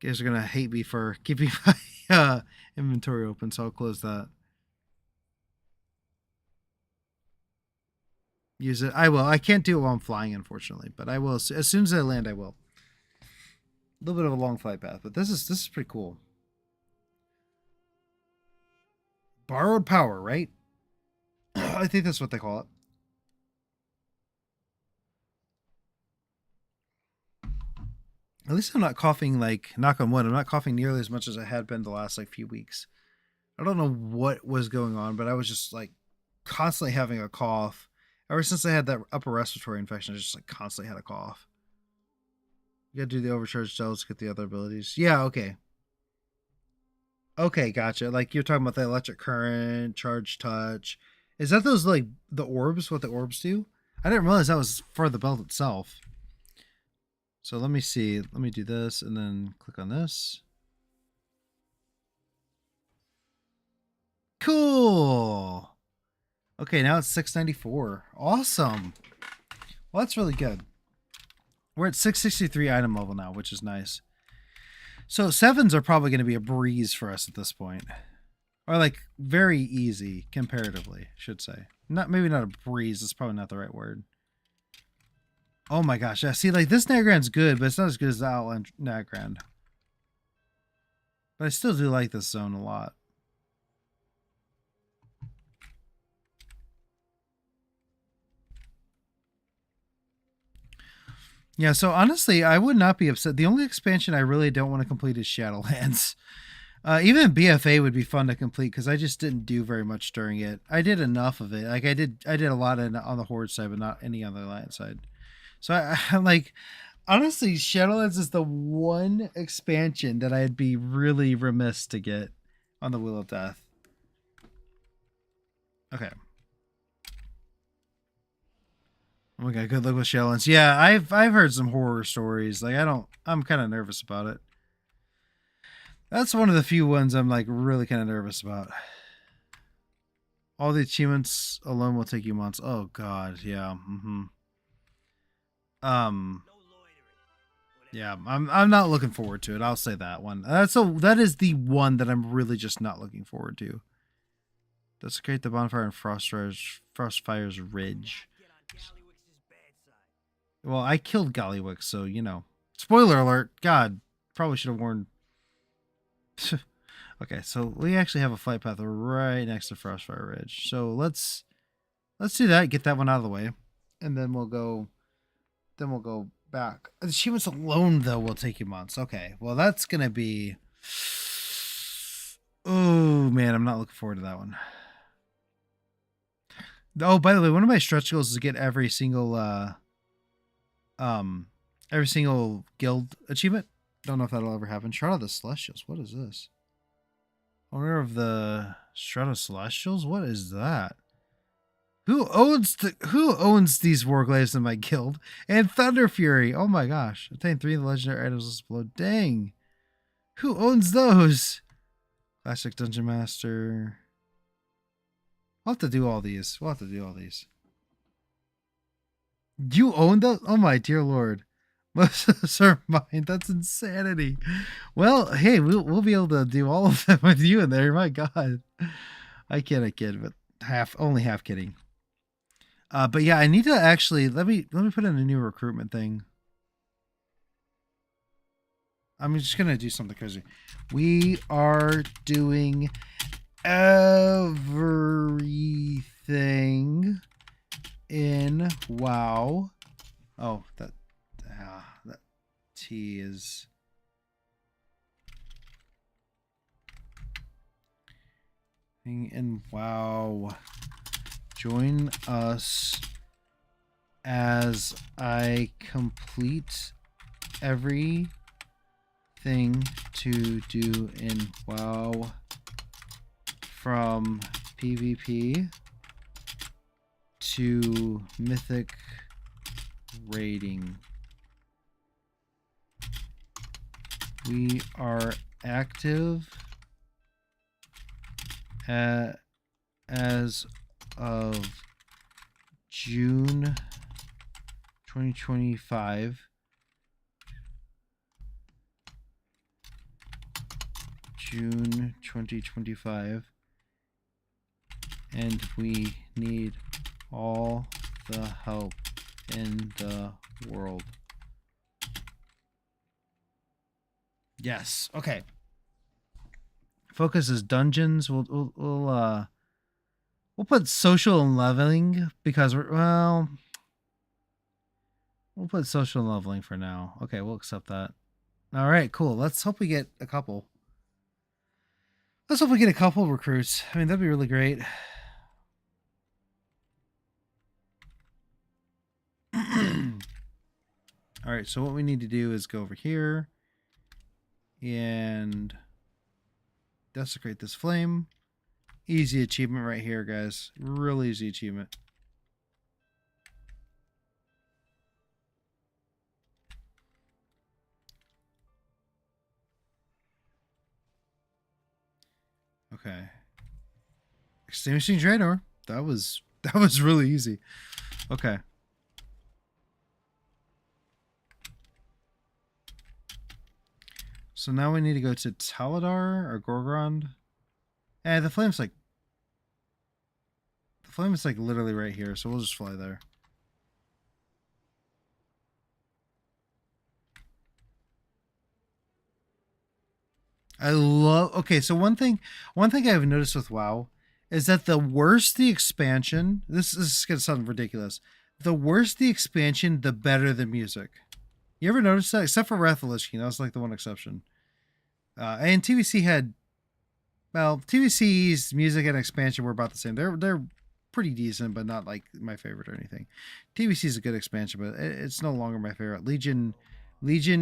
guys are gonna hate me for keeping my inventory open, so I'll close that. Use it. I will. I can't do it while I'm flying, unfortunately, but I will as soon as I land. I will. A little bit of a long flight path, but this is pretty cool. Borrowed power, right? I think that's what they call it. At least I'm not coughing, like, knock on wood, I'm not coughing nearly as much as I had been the last, like, few weeks. I don't know what was going on, but I was just, like, constantly having a cough. Ever since I had that upper respiratory infection, I just, like, constantly had a cough. You gotta do the overcharged cells to get the other abilities. Yeah, okay. Okay, gotcha. Like, you're talking about the electric current, charge touch. Is that those, like, the orbs, what the orbs do? I didn't realize that was for the belt itself. So let me see. Let me do this and then click on this. Cool. Okay, now it's 694. Awesome. Well, that's really good. We're at 663 item level now, which is nice. So 7s are probably going to be a breeze for us at this point. Or like very easy comparatively, I should say. maybe not a breeze. That's probably not the right word. Oh my gosh. Yeah, see, like, this Nagrand's good, but it's not as good as the Outland Nagrand. But I still do like this zone a lot. Yeah, so honestly, I would not be upset. The only expansion I really don't want to complete is Shadowlands. Even BFA would be fun to complete because I just didn't do very much during it. I did enough of it. Like I did a lot on the Horde side, but not any on the Alliance side. So I'm like, honestly, Shadowlands is the one expansion that I'd be really remiss to get on the Wheel of Death. Okay. Oh my god, good luck with Shadowlands. Yeah, I've heard some horror stories. Like I'm kind of nervous about it. That's one of the few ones I'm like really kind of nervous about. All the achievements alone will take you months. Oh god, yeah. Yeah, I'm not looking forward to it. I'll say that one. That is the one that I'm really just not looking forward to. Desecrate the bonfire in Frostfire's Ridge. Well, I killed Gollywick, so you know. Spoiler alert. God, probably should have warned. Okay, so we actually have a flight path right next to Frostfire Ridge. So let's do that, get that one out of the way. And then we'll go back. The achievements alone though will take you months. Okay. Well, that's going to be oh man, I'm not looking forward to that one. Oh, by the way, one of my stretch goals is to get every single guild achievement. Don't know if that'll ever happen. Shroud of the Celestials. What is this? Owner of the Shroud of Celestials? What is that? Who owns these warglaives in my guild? And Thunder Fury. Oh my gosh. Obtain 3 of the legendary items listed below. Dang. Who owns those? Classic Dungeon Master. We'll have to do all these. You own those? Oh my dear lord. Most of those are mine. That's insanity. Well, hey, we'll be able to do all of them with you in there. My god. I kid, but only half kidding. But yeah, I need to actually let me put in a new recruitment thing. I'm just gonna do something crazy. We are doing everything in WoW. Oh, that T is in WoW. Join us as I complete everything to do in WoW from PvP to Mythic raiding. We are active as of June 2025. June 2025. And we need all the help in the world. Yes. Okay. Focus is dungeons. We'll put social and leveling because we'll put social and leveling for now. Okay, we'll accept that. All right, cool. Let's hope we get a couple. Let's hope we get a couple recruits. I mean, that'd be really great. All right, so what we need to do is go over here and desecrate this flame. Easy achievement right here, guys. Real easy achievement. Okay. Extinguishing Draenor. That was really easy. Okay. So now we need to go to Taladar or Gorgrond. The flame's Flame is like literally right here, so we'll just fly there. I love. Okay, so one thing I've noticed with WoW is that the worse the expansion, this is gonna sound ridiculous. The worse the expansion, the better the music. You ever notice that? Except for Wrath of the Lich King, that was like the one exception. And TVC had, well, TVC's music and expansion were about the same. They're pretty decent, but not like my favorite or anything. TVC is a good expansion, but it's no longer my favorite. Legion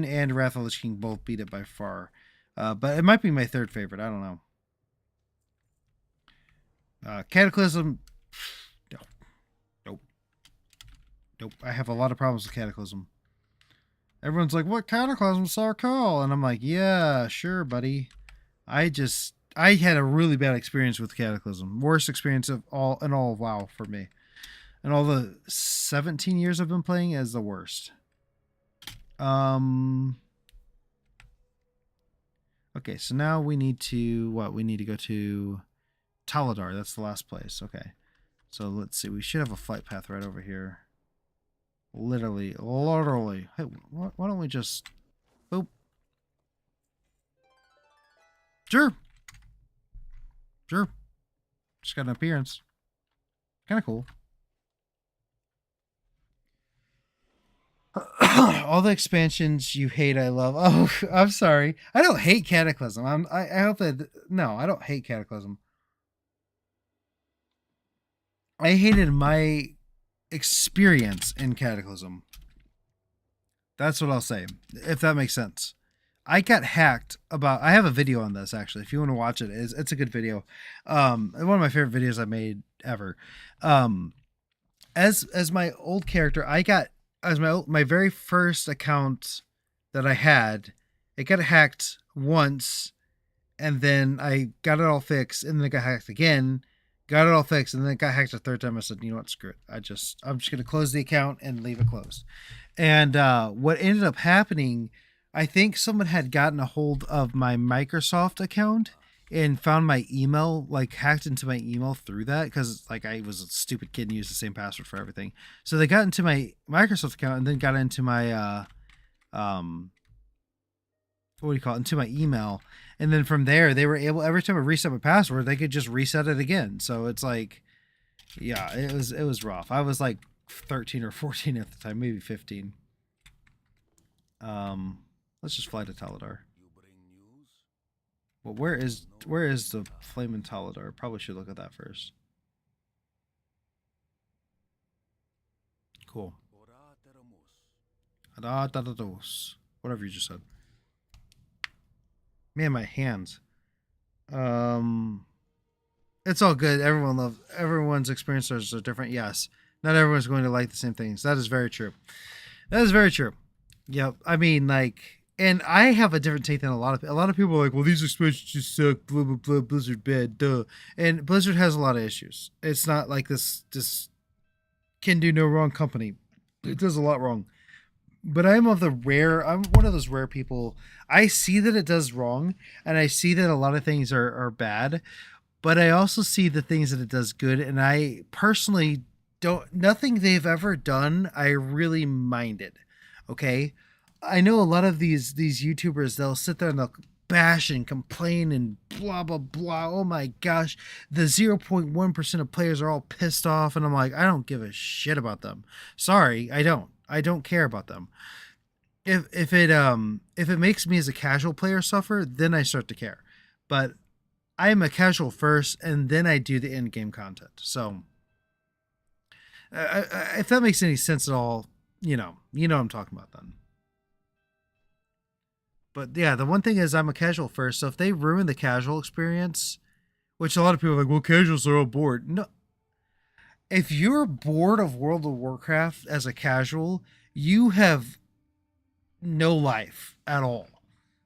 and Wrath of the Lich King both beat it by far. But it might be my third favorite. I don't know. Cataclysm. No. Nope. I have a lot of problems with Cataclysm. Everyone's like, what Cataclysm's so cool? And I'm like, yeah, sure, buddy. I had a really bad experience with Cataclysm. Worst experience of all of WoW for me. And all the 17 years I've been playing is the worst. Okay, so now we need to, what? We need to go to Taladar. That's the last place. Okay. So let's see. We should have a flight path right over here. Literally. Hey, why don't we just... Boop. Sure. Just got an appearance. Kind of cool. All the expansions you hate, I love. Oh, I'm sorry. I don't hate Cataclysm. I hope that... No, I don't hate Cataclysm. I hated my experience in Cataclysm. That's what I'll say, if that makes sense. I got hacked about... I have a video on this, actually. If you want to watch it, it's a good video. One of my favorite videos I made ever. As my old character, I got... As my very first account that I had, it got hacked once, and then I got it all fixed, and then it got hacked again, got it all fixed, and then it got hacked a third time. I said, you know what, screw it. I'm just going to close the account and leave it closed. And what ended up happening, I think someone had gotten a hold of my Microsoft account and found my email, like hacked into my email through that, because like I was a stupid kid and used the same password for everything. So they got into my Microsoft account and then got into my what do you call it, into my email, and then from there they were able, every time I reset my password, they could just reset it again. So it's like, yeah, it was rough. I was like 13 or 14 at the time, maybe 15. Let's just fly to Taladar. Well, where is the Flamin' Taladar? Probably should look at that first. Cool. Whatever you just said. Man, my hands. It's all good. Everyone's experiences are different. Yes. Not everyone's going to like the same things. That is very true. Yep. I mean, like, and I have a different take than a lot of people are like, well, these expansions just suck, blah blah blah, Blizzard bad, duh. And Blizzard has a lot of issues. It's not like this can do no wrong company. It does a lot wrong. But I'm one of those rare people. I see that it does wrong, and I see that a lot of things are bad, but I also see the things that it does good, and I personally nothing they've ever done I really minded. Okay? I know a lot of these YouTubers, they'll sit there and they'll bash and complain and blah blah blah. Oh my gosh, the 0.1% of players are all pissed off, and I'm like, I don't give a shit about them. Sorry, I don't care about them. If it makes me as a casual player suffer, then I start to care. But I am a casual first, and then I do the end game content. So if that makes any sense at all, you know what I'm talking about then. But yeah, the one thing is I'm a casual first, so if they ruin the casual experience, which a lot of people are like, well, casuals are all bored. No. If you're bored of World of Warcraft as a casual, you have no life at all.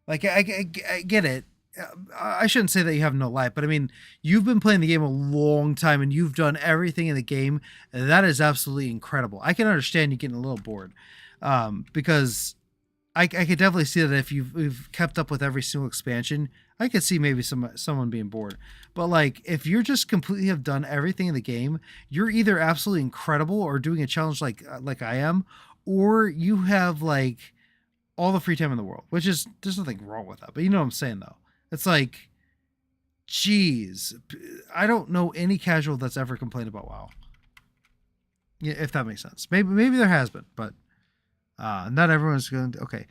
Like, I get it. I shouldn't say that you have no life, but I mean, you've been playing the game a long time and you've done everything in the game. And that is absolutely incredible. I can understand you getting a little bored, because I could definitely see that if you've kept up with every single expansion, I could see maybe someone being bored. But like, if you're just completely have done everything in the game, you're either absolutely incredible or doing a challenge like I am, or you have like all the free time in the world, which is there's nothing wrong with that. But you know what I'm saying though. It's like, geez, I don't know any casual that's ever complained about WoW. Yeah, if that makes sense. Maybe there has been, but not everyone's going to. Okay.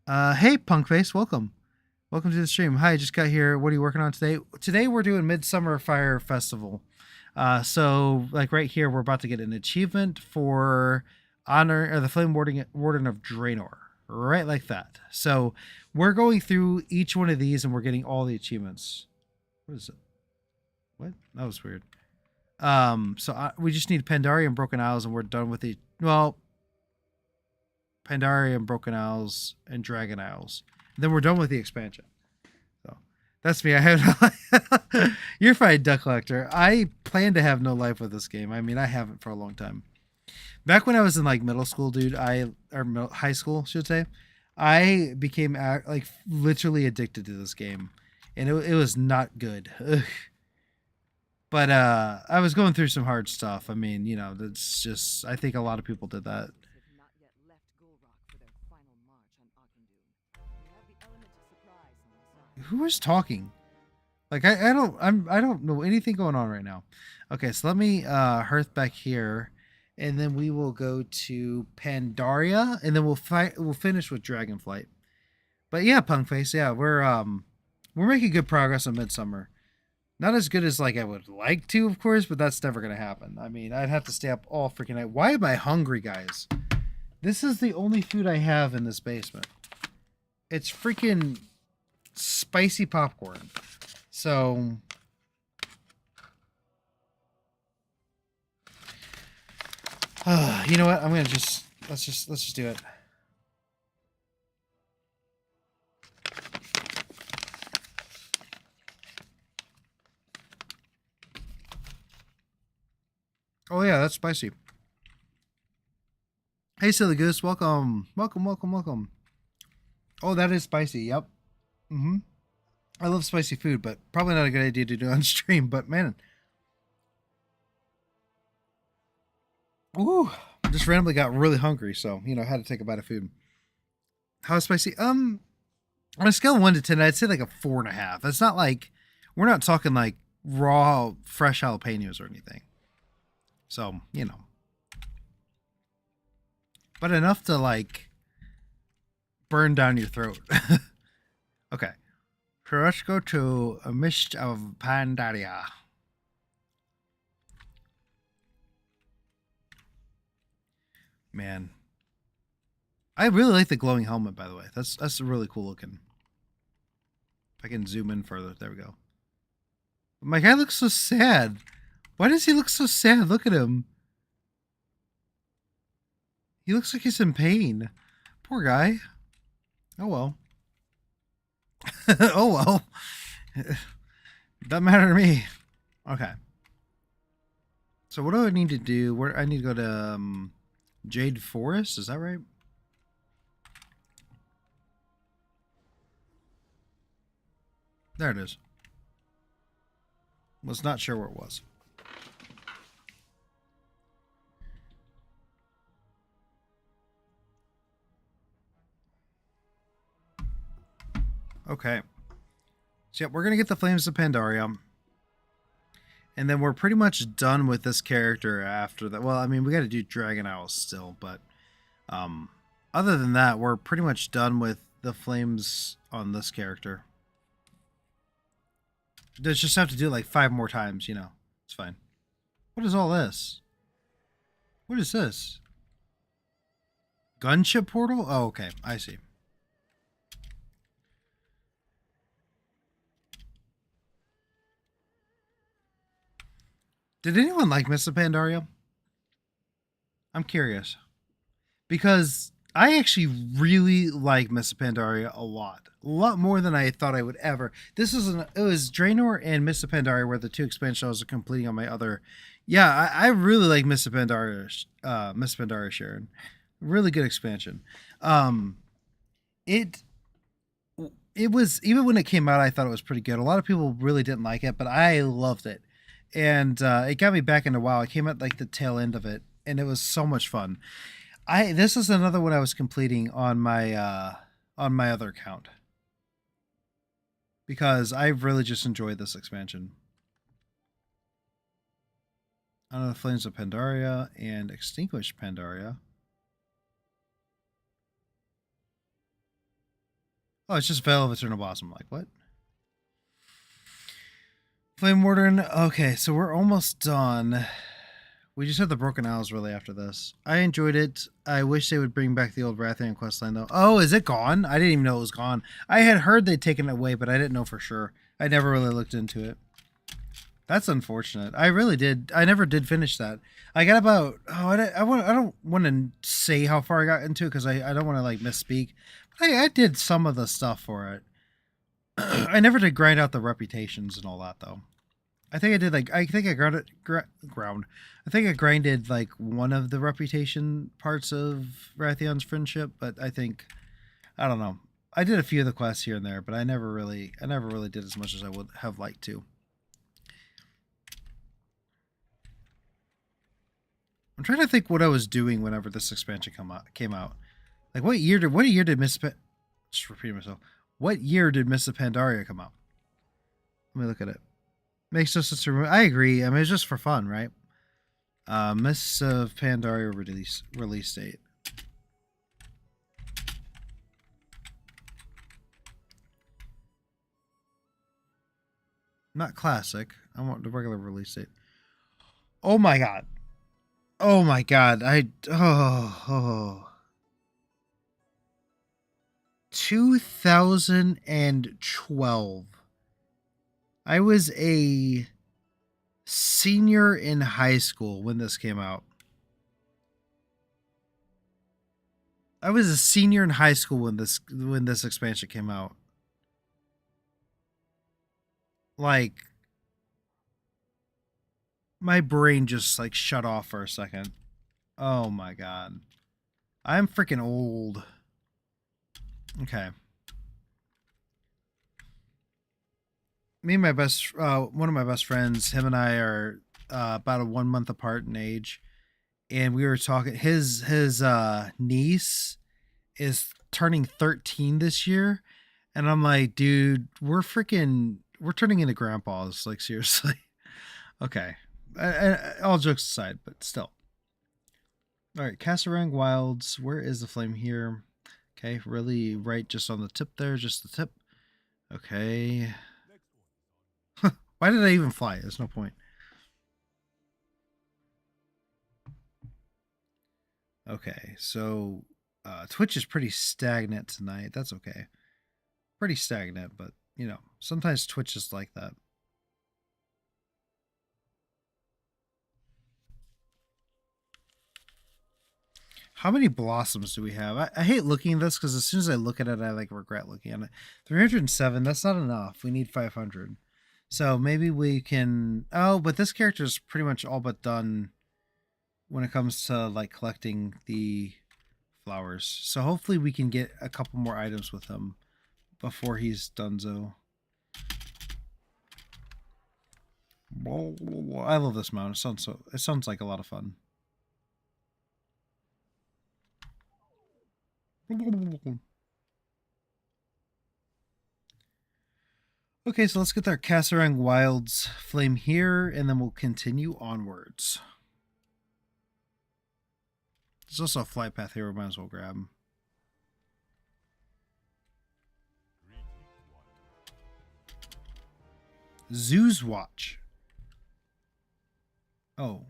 Hey, Punkface, welcome. Welcome to the stream. Hi, I just got here. What are you working on today? Today we're doing Midsummer Fire Festival. So like right here, we're about to get an achievement for honor or the Flame Warden of Draenor. Right like that. So we're going through each one of these and we're getting all the achievements. What is it? What? That was weird. We just need Pandaria and Broken Isles and we're done with the, well, Pandaria and Broken Isles and Dragon Isles. And then we're done with the expansion. So that's me. I have You're fine, Duck Collector. I plan to have no life with this game. I mean, I haven't for a long time. Back when I was in like middle school, dude, high school, should say, I became like literally addicted to this game, and it was not good. Ugh. But I was going through some hard stuff. I mean, you know, that's just I think a lot of people did that. Who is talking? Like I don't know anything going on right now. Okay, so let me hearth back here. And then we will go to Pandaria, and then we'll finish with Dragonflight. But yeah, Punkface, yeah, we're making good progress on Midsummer. Not as good as like I would like to, of course, but that's never gonna happen. I mean, I'd have to stay up all freaking night. Why am I hungry, guys? This is the only food I have in this basement. It's freaking spicy popcorn. So you know what? I'm gonna let's just do it. Oh yeah, that's spicy. Hey, Silly Goose, welcome. Oh, that is spicy. Yep. I love spicy food, but probably not a good idea to do on stream. But man, ooh, just randomly got really hungry, so you know, I had to take a bite of food. How spicy? On a scale of 1 to 10, I'd say like a 4.5. It's not like we're not talking like raw, fresh jalapenos or anything. So you know, but enough to like burn down your throat. Okay, so let's go to a mist of Pandaria. Man, I really like the glowing helmet, by the way. That's really cool looking. If I can zoom in further, there we go. My guy looks so sad. Why does he look so sad? Look at him. He looks like he's in pain. Poor guy. Oh well. Oh well. Doesn't matter to me. Okay. So what do I need to do? Where I need to go to Jade Forest, is that right? There it is. Was not sure where it was. Okay. So yeah, we're gonna get the Flames of Pandaria. And then we're pretty much done with this character after that. Well, I mean, we got to do Dragon Isles still, but other than that, we're pretty much done with the flames on this character. Just have to do it like 5 more times, you know. It's fine. What is all this? What is this? Gunship portal? Oh, okay. I see. Did anyone like Miss Pandaria? I'm curious. Because I actually really like Miss Pandaria a lot. A lot more than I thought I would ever. It was Draenor and Miss Pandaria were the 2 expansions I was completing on my other. Yeah, I really like Miss Pandaria Sharon. Really good expansion. it it was, even when it came out, I thought it was pretty good. A lot of people really didn't like it, but I loved it, and it got me back into WoW. I came at like the tail end of it, and it was so much fun. This is another one I was completing on my other account because I really just enjoyed this expansion. Under the Flames of Pandaria and Extinguished Pandaria. Oh, it's just Veil of Eternal Blossom. Like, what? Flame Warden. Okay, so we're almost done. We just have the Broken Isles really after this. I enjoyed it. I wish they would bring back the old Rathian questline though. Oh, is it gone? I didn't even know it was gone. I had heard they'd taken it away, but I didn't know for sure. I never really looked into it. That's unfortunate. I really did. I never did finish that. I got about. Oh, I don't want to say how far I got into it because I don't want to like misspeak. But I did some of the stuff for it. I never did grind out the reputations and all that though. I think I did like I think I ground. I think I grinded like one of the reputation parts of Rathion's friendship, but I think I don't know. I did a few of the quests here and there, but I never really did as much as I would have liked to. I'm trying to think what I was doing whenever this expansion came out. Like what year did Miss just repeating myself. What year did Miss Pandaria come out? Let me look at it. Makes no sense to remember. I agree. I mean, it's just for fun, right? Mists of Pandaria release date. Not classic. I want the regular release date. Oh my god. Oh my god. 2012. I was a senior in high school when this came out. I was a senior in high school when this expansion came out. Like my brain just like shut off for a second. Oh my god. I'm freaking old. Okay. Me and my one of my best friends, him and I are about a 1 month apart in age, and we were talking. His niece is turning 13 this year, and I'm like, dude, we're turning into grandpas. Like seriously. Okay. All jokes aside, but still. All right, Casserang Wilds. Where is the flame here? Okay, really right just on the tip there, just the tip. Okay. Why did I even fly? There's no point. Okay, so Twitch is pretty stagnant tonight. That's okay. Pretty stagnant, but you know, sometimes Twitch is like that. How many blossoms do we have? I hate looking at this because as soon as I look at it, I like regret looking at it. 307, that's not enough. We need 500. So maybe we can... Oh, but this character is pretty much all but done when it comes to like collecting the flowers. So hopefully we can get a couple more items with him before he's donezo. I love this mount. It sounds like a lot of fun. Okay, so let's get our Casserang Wilds flame here, and then we'll continue onwards. There's also a flight path here we might as well grab. Zoo's Watch. Oh.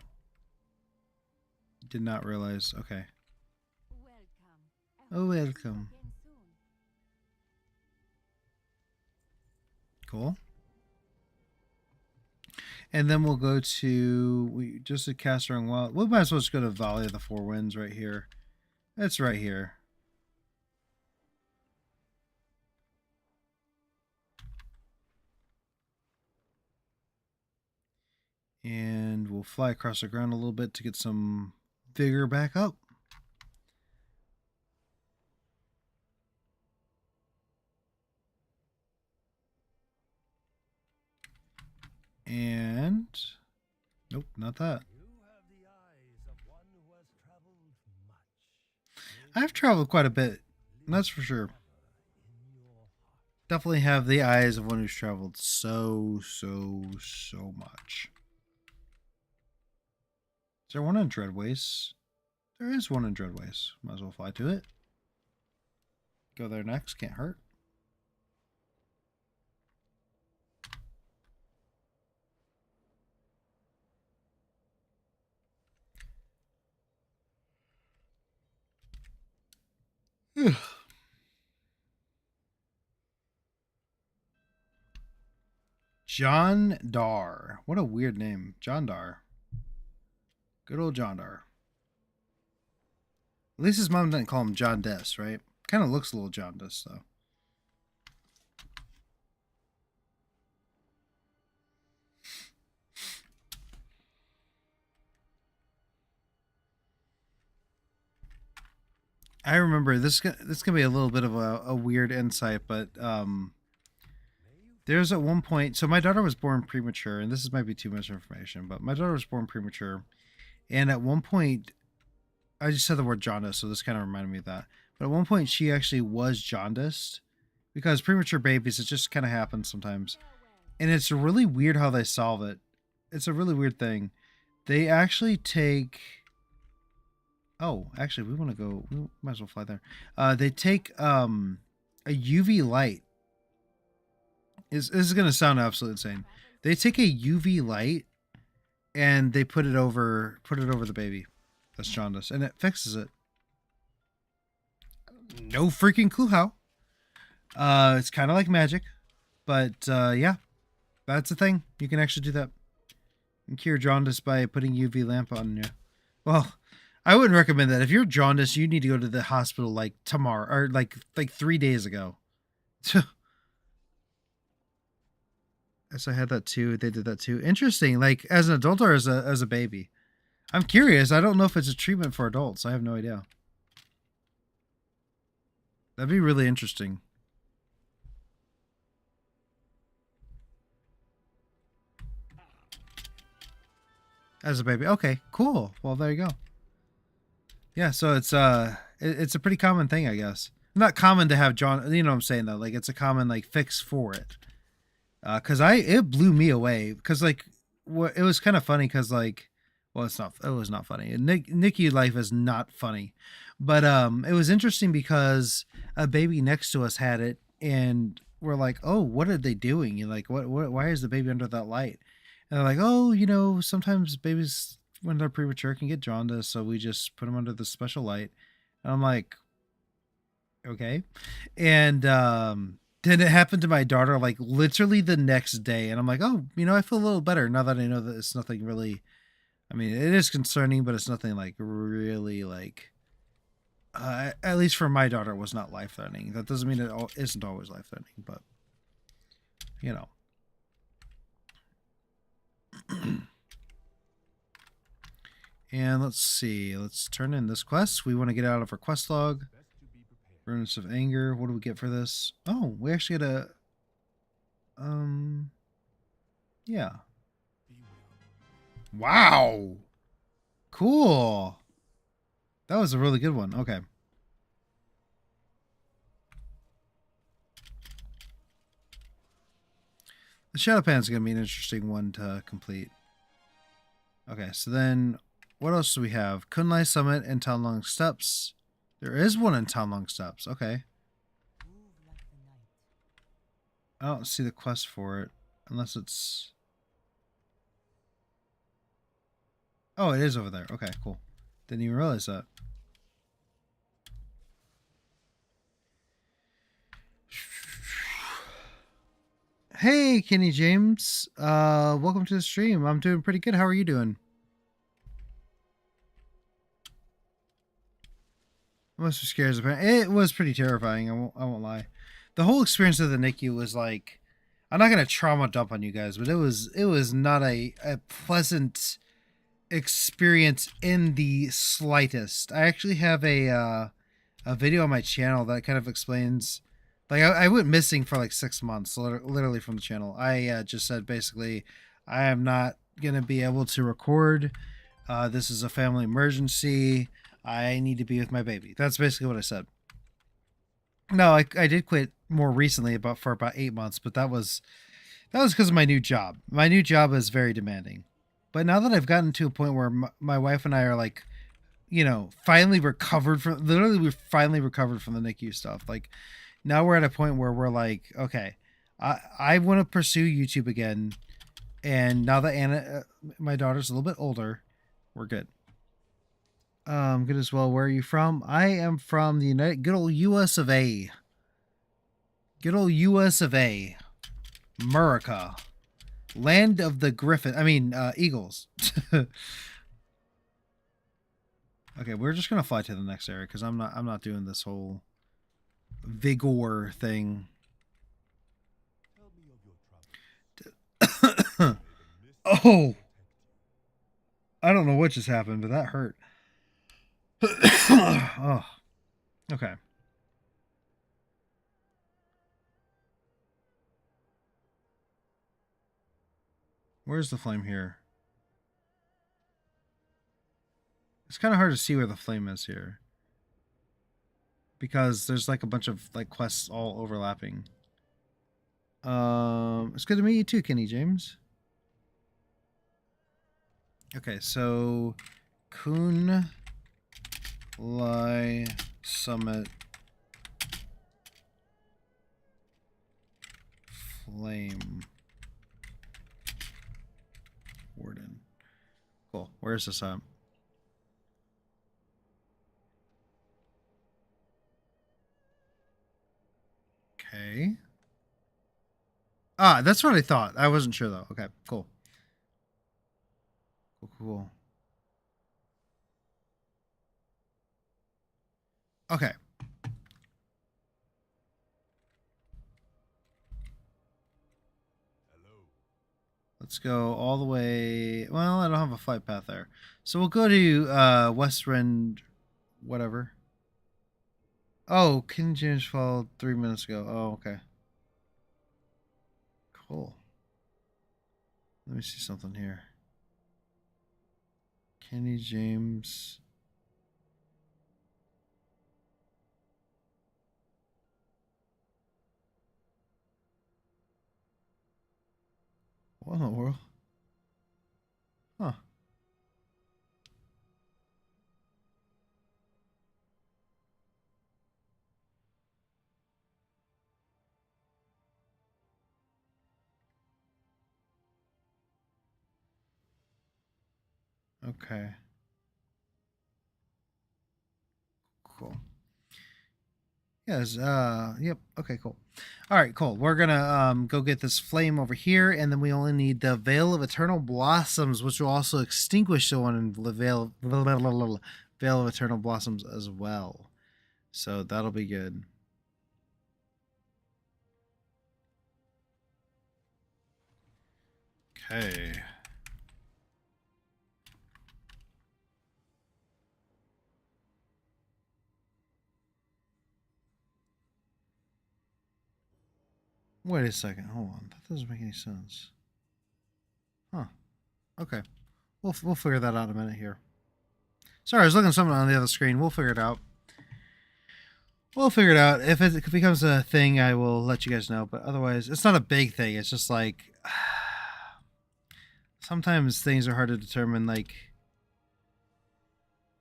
Did not realize. Okay. Oh, welcome. Cool. And then we'll go to just a Casserang Wild. We might as well just go to Valley of the Four Winds right here. It's right here. And we'll fly across the ground a little bit to get some vigor back up. And nope, not that. You have the eyes of one who has traveled much. I've traveled quite a bit, that's for sure. In your heart. Definitely have the eyes of one who's traveled so much. Is there one in Dreadways? There is one in Dreadways. Might as well fly to it. Go there next, can't hurt. John Dar. What a weird name. John Dar. Good old John Dar. At least his mom didn't call him John Dess, right? Kind of looks a little jaundiced, though. I remember this gonna be a little bit of a weird insight, but there's at one point. So my daughter was born premature, and this might be too much information, but my daughter was born premature, and at one point, I just said the word jaundice, so this kind of reminded me of that. But at one point, she actually was jaundiced because premature babies, it just kind of happens sometimes, and it's really weird how they solve it. It's a really weird thing. They actually take. Oh, actually, we want to go. We might as well fly there. They take a UV light. This is going to sound absolutely insane. They take a UV light and they put it over the baby that's jaundice, and it fixes it. No freaking clue how. It's kind of like magic, but yeah, that's a thing. You can actually do that. You can cure jaundice by putting UV lamp on you. Well, I wouldn't recommend that. If you're jaundiced, you need to go to the hospital like tomorrow or like 3 days ago. Yes, I had that too. They did that too. Interesting. Like as an adult or as a baby? I'm curious. I don't know if it's a treatment for adults. I have no idea. That'd be really interesting. As a baby. Okay, cool. Well, there you go. Yeah, so it's a pretty common thing, I guess. Not common to have John, you know what I'm saying though. Like it's a common like fix for it. Cuz it blew me away cuz like it was kind of funny cuz like well, it was not funny. Nikki life is not funny. But it was interesting because a baby next to us had it and we're like, "Oh, what are they doing?" You're like, "What why is the baby under that light?" And they're like, "Oh, you know, sometimes babies when they're premature can get jaundice, so we just put them under the special light." And I'm like, okay. And then it happened to my daughter like literally the next day, and I'm like, oh, you know, I feel a little better now that I know that it's nothing really. I mean, it is concerning, but it's nothing like really like. At least for my daughter, it was not life threatening. That doesn't mean it isn't always life threatening, but you know. And let's see. Let's turn in this quest. We want to get out of our quest log. Runes of Anger. What do we get for this? Oh, we actually get a... Yeah. Wow! Cool! That was a really good one. Okay. The Shadow Pan is going to be an interesting one to complete. Okay, so then what else do we have? Kunlai Summit and Townlong Steps. There is one in Townlong Steps. Okay. I don't see the quest for it unless it's... Oh, it is over there. Okay, cool. Didn't even realize that. Hey, Kenny James. Welcome to the stream. I'm doing pretty good. How are you doing? I must be scared. It was pretty terrifying. I won't lie. The whole experience of the NICU was like, I'm not gonna trauma dump on you guys, but it was not a pleasant experience in the slightest. I actually have a video on my channel that kind of explains. Like I went missing for like 6 months, literally from the channel. I just said basically, I am not going to be able to record. This is a family emergency. I need to be with my baby. That's basically what I said. No, I did quit more recently for about 8 months, but that was because of my new job. My new job is very demanding. But now that I've gotten to a point where my wife and I are like, finally recovered from, literally we've finally recovered from the NICU stuff. Like now we're at a point where we're like, okay, I want to pursue YouTube again. And now that Anna, my daughter's a little bit older, we're good. Good as well. Where are you from? I am from the good old US of A. Good old US of A. America. Land of the Griffin. I mean, Eagles. Okay, we're just gonna fly to the next area because I'm not doing this whole vigor thing. Oh, I don't know what just happened, but that hurt. Oh, okay. Where's the flame here? It's kind of hard to see where the flame is here. Because there's like a bunch of like quests all overlapping. It's good to meet you too, Kenny James. Okay, so Kun Lai Summit Flame Warden. Cool. Where's this at? Okay. Ah, that's what I thought. I wasn't sure though. Okay, cool. Cool. Okay. Let's go all the way. Well, I don't have a flight path there. So we'll go to West Rend, whatever. Oh, King James followed 3 minutes ago. Oh, okay. Cool. Let me see something here. Kenny James. What in the world? Huh. Okay. Cool. Yes, yep, okay, cool. Alright, cool. We're gonna go get this flame over here, and then we only need the Veil of Eternal Blossoms, which will also extinguish the one in the Veil of Eternal Blossoms as well. So that'll be good. Okay. Wait a second. Hold on. That doesn't make any sense. Huh. Okay. We'll figure that out in a minute here. Sorry, I was looking at something on the other screen. We'll figure it out. We'll figure it out. If it becomes a thing, I will let you guys know. But otherwise, it's not a big thing. It's just like sometimes things are hard to determine. Like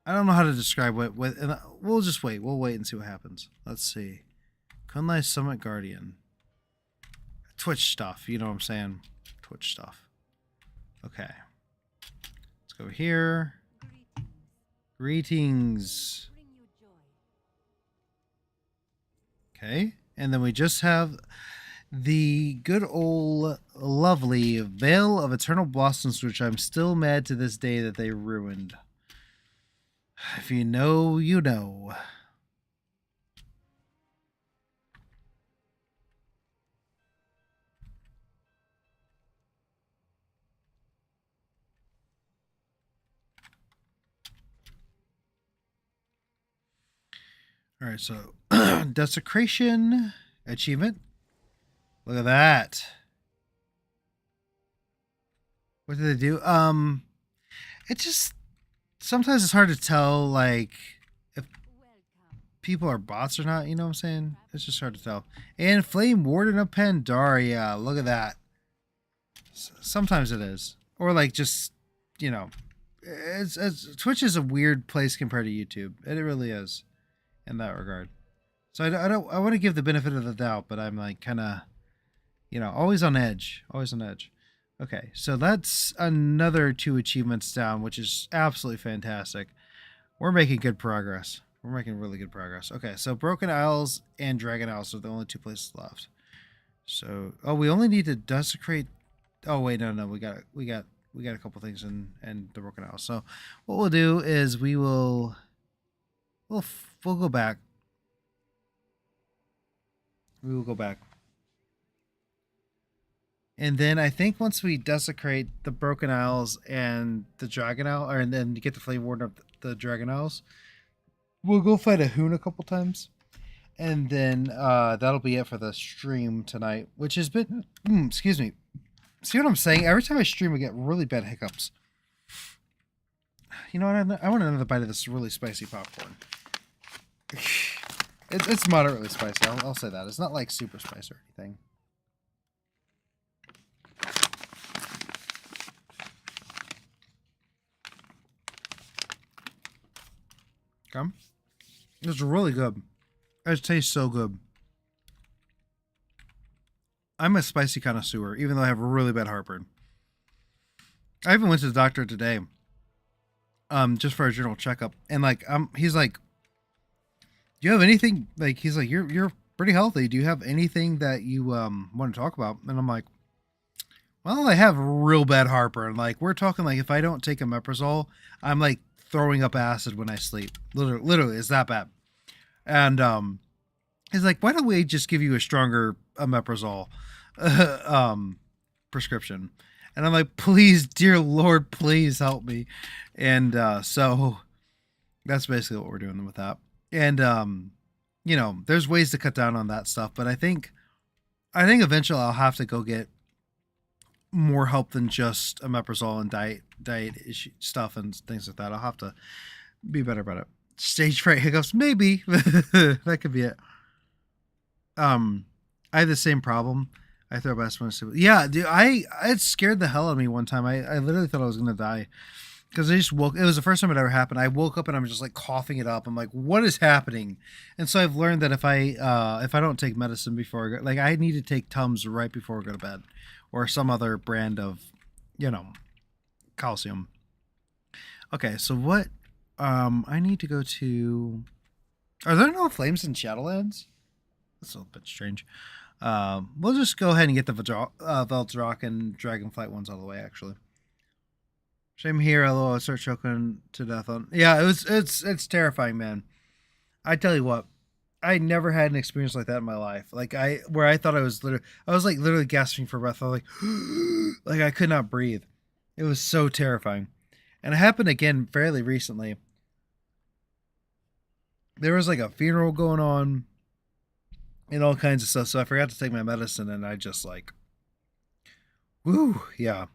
I don't know how to describe what. And we'll just wait. We'll wait and see what happens. Let's see. Kunlai Summit Guardian. Twitch stuff. You know what I'm saying? Twitch stuff. Okay. Let's go here. Greetings. Okay. And then we just have the good old lovely Veil of Eternal Blossoms, which I'm still mad to this day that they ruined. If you know, you know. All right, so desecration achievement. Look at that. What do they do? It just sometimes it's hard to tell like if Welcome. people are bots or not. You know what I'm saying? It's just hard to tell. And Flame Warden of Pandaria. Look at that. Sometimes it is, or like just you know, it's Twitch is a weird place compared to YouTube. It really is in that regard. So I want to give the benefit of the doubt, but I'm like kind of always on edge, always on edge. Okay, so that's another 2 achievements down, which is absolutely fantastic. We're making good progress. We're making really good progress. Okay, so Broken Isles and Dragon Isles are the only 2 places left. So, oh, we only need to desecrate. Oh wait, no, we got a couple things in the Broken Isles. So, what we'll do is we'll go back. We will go back. And then I think once we desecrate the Broken Isles and the Dragon Isle, and then you get the Flame Warden of the Dragon Isles, we'll go fight a Hoon a couple times. And then that'll be it for the stream tonight, which has been, excuse me. See what I'm saying? Every time I stream, I get really bad hiccups. You know what? I want another bite of this really spicy popcorn. It's moderately spicy. I'll say that. It's not like super spicy or anything. Come. It's really good. It tastes so good. I'm a spicy connoisseur, even though I have really bad heartburn. I even went to the doctor today, just for a general checkup, and like, he's like, "Do you have anything?" Like, he's like, "You're pretty healthy. Do you have anything that you want to talk about?" And I'm like, "Well, I have real bad heartburn. Like, we're talking like if I don't take omeprazole, I'm like throwing up acid when I sleep. Literally, it's that bad." And he's like, "Why don't we just give you a stronger omeprazole prescription?" And I'm like, "Please, dear Lord, please help me." And so that's basically what we're doing with that. And there's ways to cut down on that stuff, but I think eventually I'll have to go get more help than just omeprazole and diet issue stuff and things like that. I'll have to be better about it. Stage fright hiccups, maybe. That could be it. I have the same problem. I throw best when yeah, dude, it scared the hell out of me one time. I literally thought I was gonna die because I just woke. It was the first time it ever happened. I woke up and I'm just like coughing it up. I'm like, what is happening? And so I've learned that if I don't take medicine before I go, like I need to take Tums right before I go to bed, or some other brand of, calcium. Okay, so what? I need to go to. Are there no flames in Shadowlands? That's a bit strange. We'll just go ahead and get the Veldrock and Dragonflight ones out of the way, actually. Same here, although I start choking to death on. Yeah, it's terrifying, man. I tell you what, I never had an experience like that in my life. Like where I thought I was literally gasping for breath. I was like, like I could not breathe. It was so terrifying. And it happened again fairly recently. There was like a funeral going on and all kinds of stuff. So I forgot to take my medicine and I just like, woo, yeah.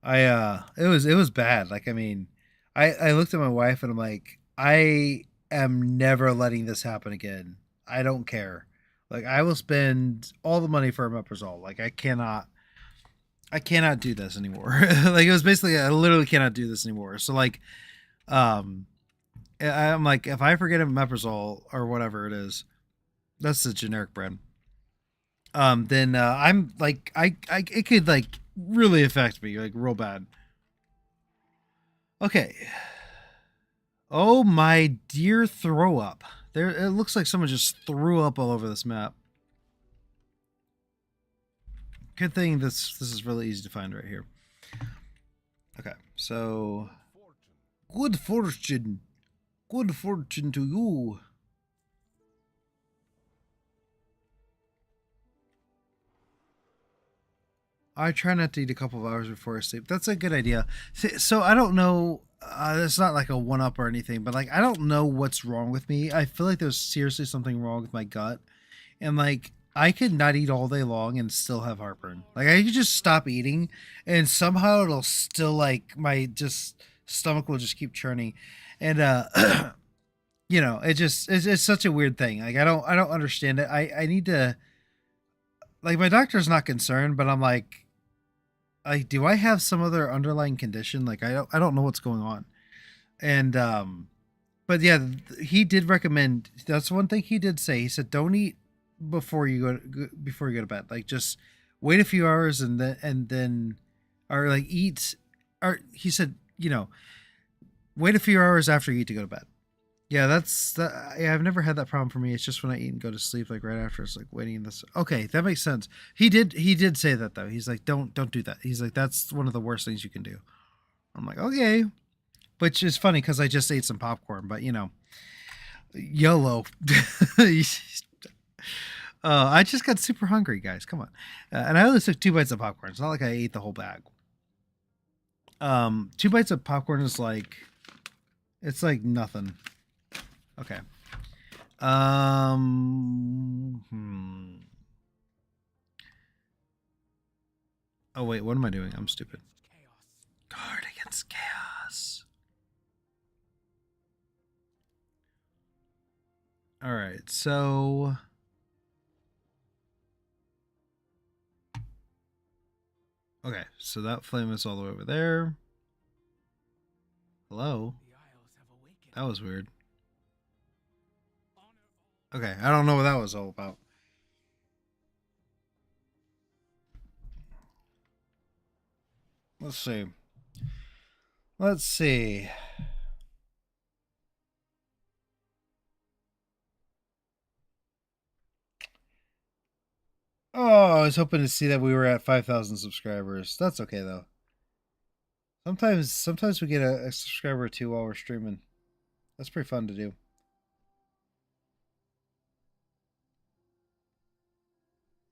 It was bad. Like, I mean, I looked at my wife and I'm like, I am never letting this happen again. I don't care. Like, I will spend all the money for omeprazole. Like, I cannot do this anymore. Like, it was basically, I literally cannot do this anymore. So like, I'm like, if I forget omeprazole or whatever it is, that's the generic brand. Then I'm like, it could like really affect me like real bad. Okay. Oh my dear, throw up. There, it looks like someone just threw up all over this map. Good thing this is really easy to find right here. Okay, so good fortune to you. I try not to eat a couple of hours before I sleep. That's a good idea. So I don't know. It's not like a one-up or anything, but like I don't know what's wrong with me. I feel like there's seriously something wrong with my gut, and like I could not eat all day long and still have heartburn. Like I could just stop eating and somehow it'll still like my just stomach will just keep churning. And you know, it's such a weird thing. Like I don't understand it. I need to like my doctor's not concerned, but I'm like do I have some other underlying condition? Like I don't know what's going on. And but yeah, he did recommend. That's one thing he did say. He said, "Don't eat before you go to bed. Like just wait a few hours and then, or like eat." Or he said, you know, wait a few hours after you eat to go to bed. Yeah, that's that. Yeah, I've never had that problem for me. It's just when I eat and go to sleep, like right after. It's like waiting in this. Okay, that makes sense. He did say that though. He's like, don't do that. He's like, that's one of the worst things you can do. I'm like, okay, which is funny because I just ate some popcorn, but you know, YOLO. I just got super hungry, guys. Come on, and I only took 2 bites of popcorn. It's not like I ate the whole bag. 2 bites of popcorn is like, it's like nothing. Okay. Oh wait, what am I doing? I'm stupid. Guard against chaos. All right, so okay, so that flame is all the way over there. Hello? That was weird. Okay, I don't know what that was all about. Let's see. Let's see. Oh, I was hoping to see that we were at 5,000 subscribers. That's okay though. Sometimes we get a subscriber or two while we're streaming. That's pretty fun to do.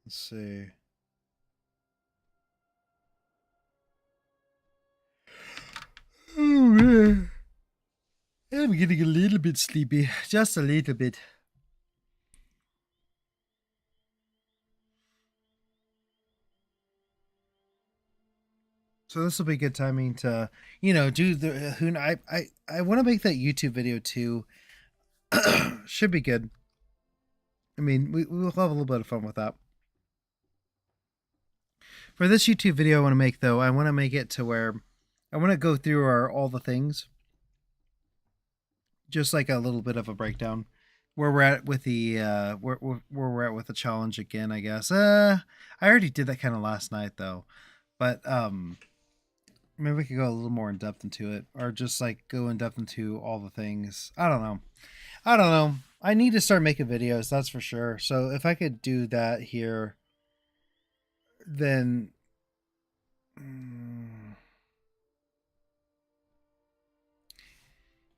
Let's see. Oh man. I'm getting a little bit sleepy. Just a little bit. So this will be good timing to, you know, do the who I want to make that YouTube video too. Should be good. I mean, we'll have a little bit of fun with that. For this YouTube video I want to make though, I want to make it to where I want to go through all the things. Just like a little bit of a breakdown where we're at with the where we're at with the challenge again, I guess. I already did that kind of last night though. But maybe we could go a little more in depth into it, or just like go in depth into all the things. I don't know. I need to start making videos, that's for sure. So if I could do that here, then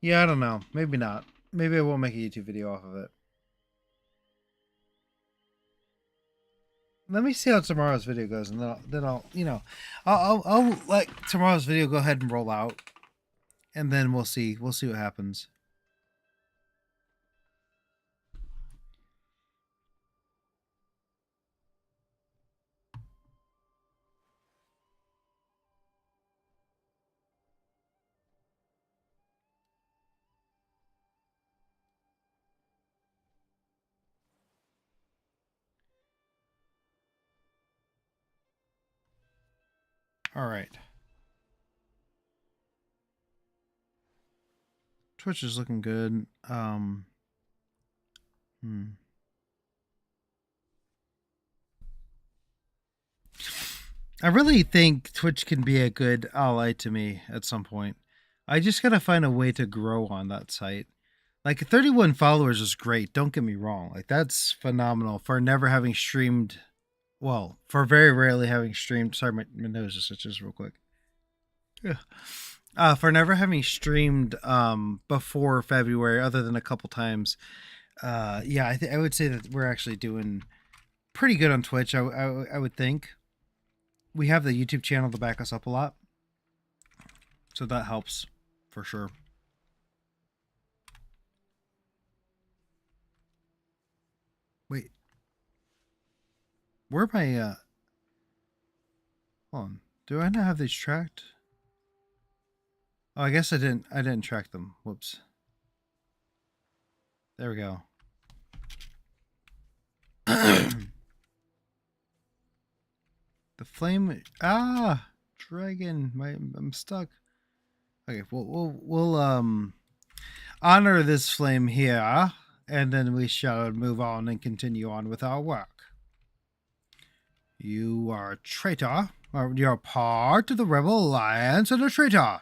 yeah, I don't know. Maybe not. Maybe I won't make a YouTube video off of it. Let me see how tomorrow's video goes, and then I'll you know, I'll let tomorrow's video go ahead and roll out, and then we'll see what happens. All right. Twitch is looking good. I really think Twitch can be a good ally to me at some point. I just gotta find a way to grow on that site. Like 31 followers is great. Don't get me wrong. Like that's phenomenal for never having streamed. Well, for very rarely having streamed. Sorry, my nose just itches real quick. Yeah. For never having streamed before February, other than a couple times. Yeah, I would say that we're actually doing pretty good on Twitch. I would think. We have the YouTube channel to back us up a lot, so that helps for sure. Wait. Where am I? Hold on. Do I not have these tracked? Oh, I guess I didn't. I didn't track them. Whoops. There we go. The flame. Ah, dragon. I'm stuck. Okay, we'll honor this flame here, and then we shall move on and continue on with our work. You are a traitor. Or you're part of the Rebel Alliance and a traitor.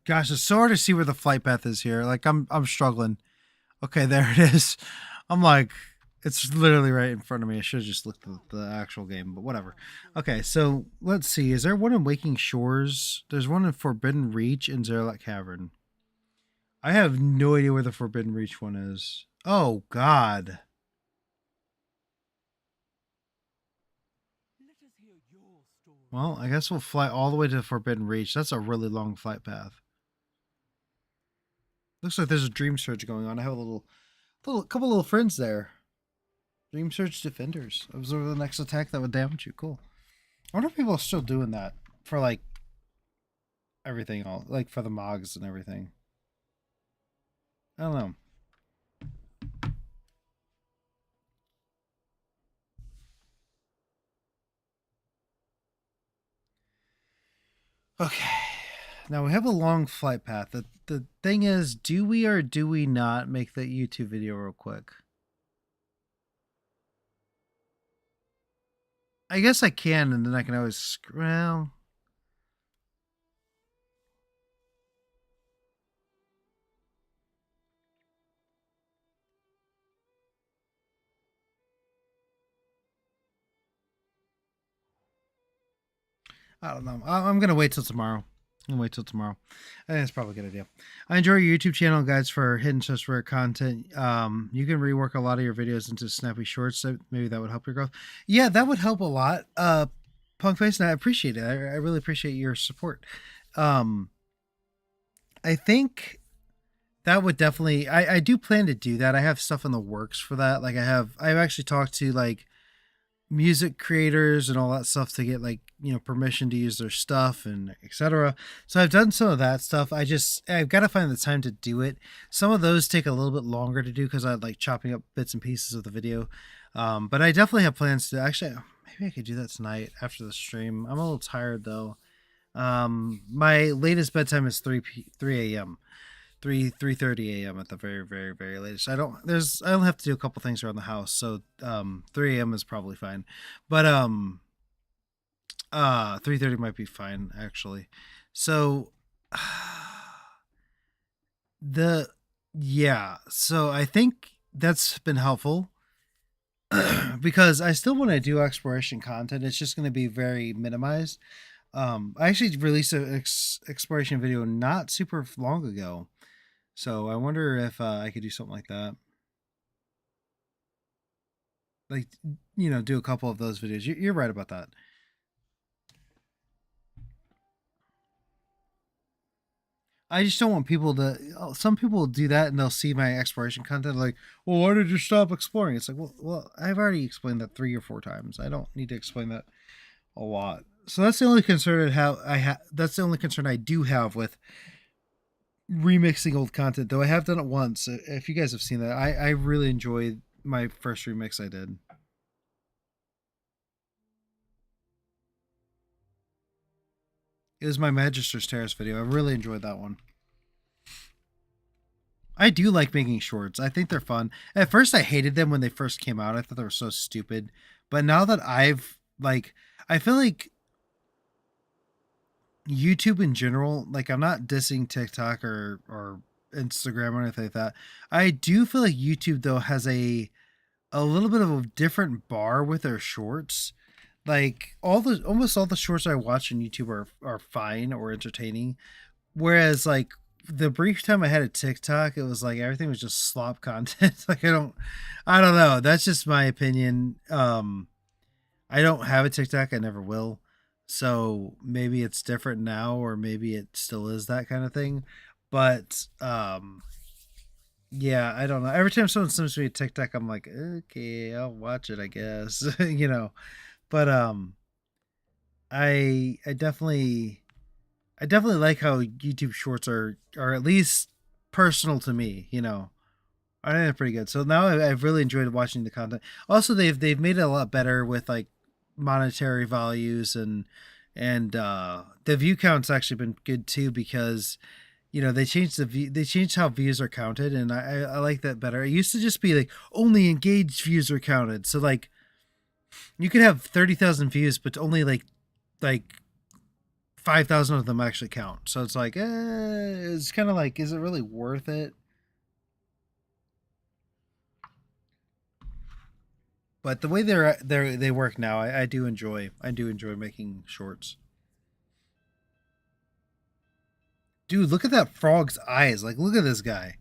Gosh, it's so hard to see where the flight path is here. Like I'm struggling. Okay, there it is. I'm like, it's literally right in front of me. I should have just looked at the actual game, but whatever. Okay, so let's see. Is there one in Waking Shores? There's one in Forbidden Reach and Zerlak Cavern. I have no idea where the Forbidden Reach one is. Oh, God. Let us hear your story. Well, I guess we'll fly all the way to Forbidden Reach. That's a really long flight path. Looks like there's a Dream Surge going on. I have a couple little friends there. Dream Surge Defenders. Observe the next attack that would damage you. Cool. I wonder if people are still doing that for like everything, all like for the Mogs and everything. I don't know. Okay. Now we have a long flight path. The thing is, do we or do we not make the YouTube video real quick? I guess I can, and then I can always, well, I don't know. I'm going to wait till tomorrow. I think it's probably a good idea. I enjoy your YouTube channel, guys, for hitting such rare content. You can rework a lot of your videos into snappy shorts. So maybe that would help your growth. Yeah, that would help a lot. Punkface, and I appreciate it. I really appreciate your support. I think that would definitely. I do plan to do that. I have stuff in the works for that. Like I've actually talked to like music creators and all that stuff to get like permission to use their stuff and etc. So I've done some of that stuff. I've got to find the time to do it. Some of those take a little bit longer to do because I like chopping up bits and pieces of the video. But I definitely have plans to actually. Maybe I could do that tonight after the stream. I'm a little tired though. My latest bedtime is 3 a.m. 3:30 a.m. at the very, very, very latest. I only have to do a couple things around the house, so 3 a.m. is probably fine. But 3:30 might be fine actually. So so I think that's been helpful because I still want to do exploration content. It's just going to be very minimized. I actually released an exploration video not super long ago. So I wonder if I could do something like that. Like, do a couple of those videos. You're right about that. I just don't want people to. Some people will do that and they'll see my exploration content like, well, why did you stop exploring? It's like, well, I've already explained that 3 or 4 times. I don't need to explain that a lot. So that's the only concern That's the only concern I do have with remixing old content, though I have done it once. If you guys have seen that, I really enjoyed my first remix I did. It was my Magister's Terrace video. I really enjoyed that one. I do like making shorts. I think they're fun. At first I hated them when they first came out. I thought they were so stupid. But now that I feel like YouTube in general, like I'm not dissing TikTok or Instagram or anything like that. I do feel like YouTube though has a little bit of a different bar with their shorts. Like almost all the shorts I watch on YouTube are fine or entertaining. Whereas like the brief time I had a TikTok, it was like everything was just slop content. Like I don't know. That's just my opinion. I don't have a TikTok. I never will. So maybe it's different now, or maybe it still is that kind of thing. But yeah, I don't know. Every time someone sends me a TikTok, I'm like, okay, I'll watch it, I guess. You know. But I definitely like how YouTube Shorts are at least personal to me. You know, I think they're pretty good. So now I've really enjoyed watching the content. Also, they've made it a lot better with like monetary values, and the view count's actually been good too, because they changed how views are counted, and I like that better. It used to just be like only engaged views are counted. So like you could have 30,000 views, but only like 5,000 of them actually count. So it's like, it's kind of like, is it really worth it? But the way they work now, I do enjoy. I do enjoy making shorts. Dude, look at that frog's eyes. Like, look at this guy.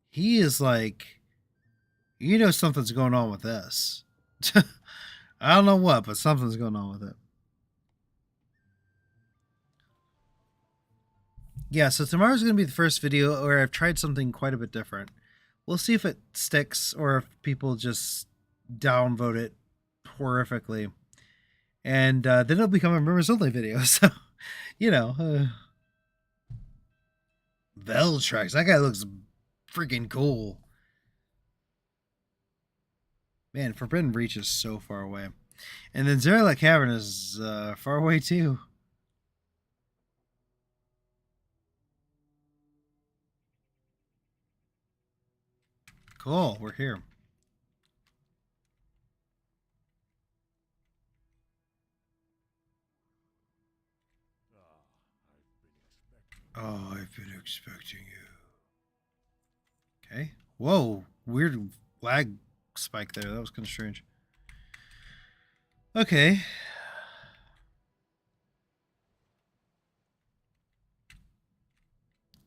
He is like, something's going on with this. I don't know what, but something's going on with it. Yeah, so tomorrow's going to be the first video where I've tried something quite a bit different. We'll see if it sticks or if people just downvote it horrifically. And then it'll become a members only video. So, you know, Veltrax, that guy looks freaking cool. Man, Forbidden Reach is so far away. And then Zerlak Cavern is far away too. Cool, we're here. Oh, I've been expecting you. Okay. Whoa, weird lag spike there. That was kind of strange. Okay.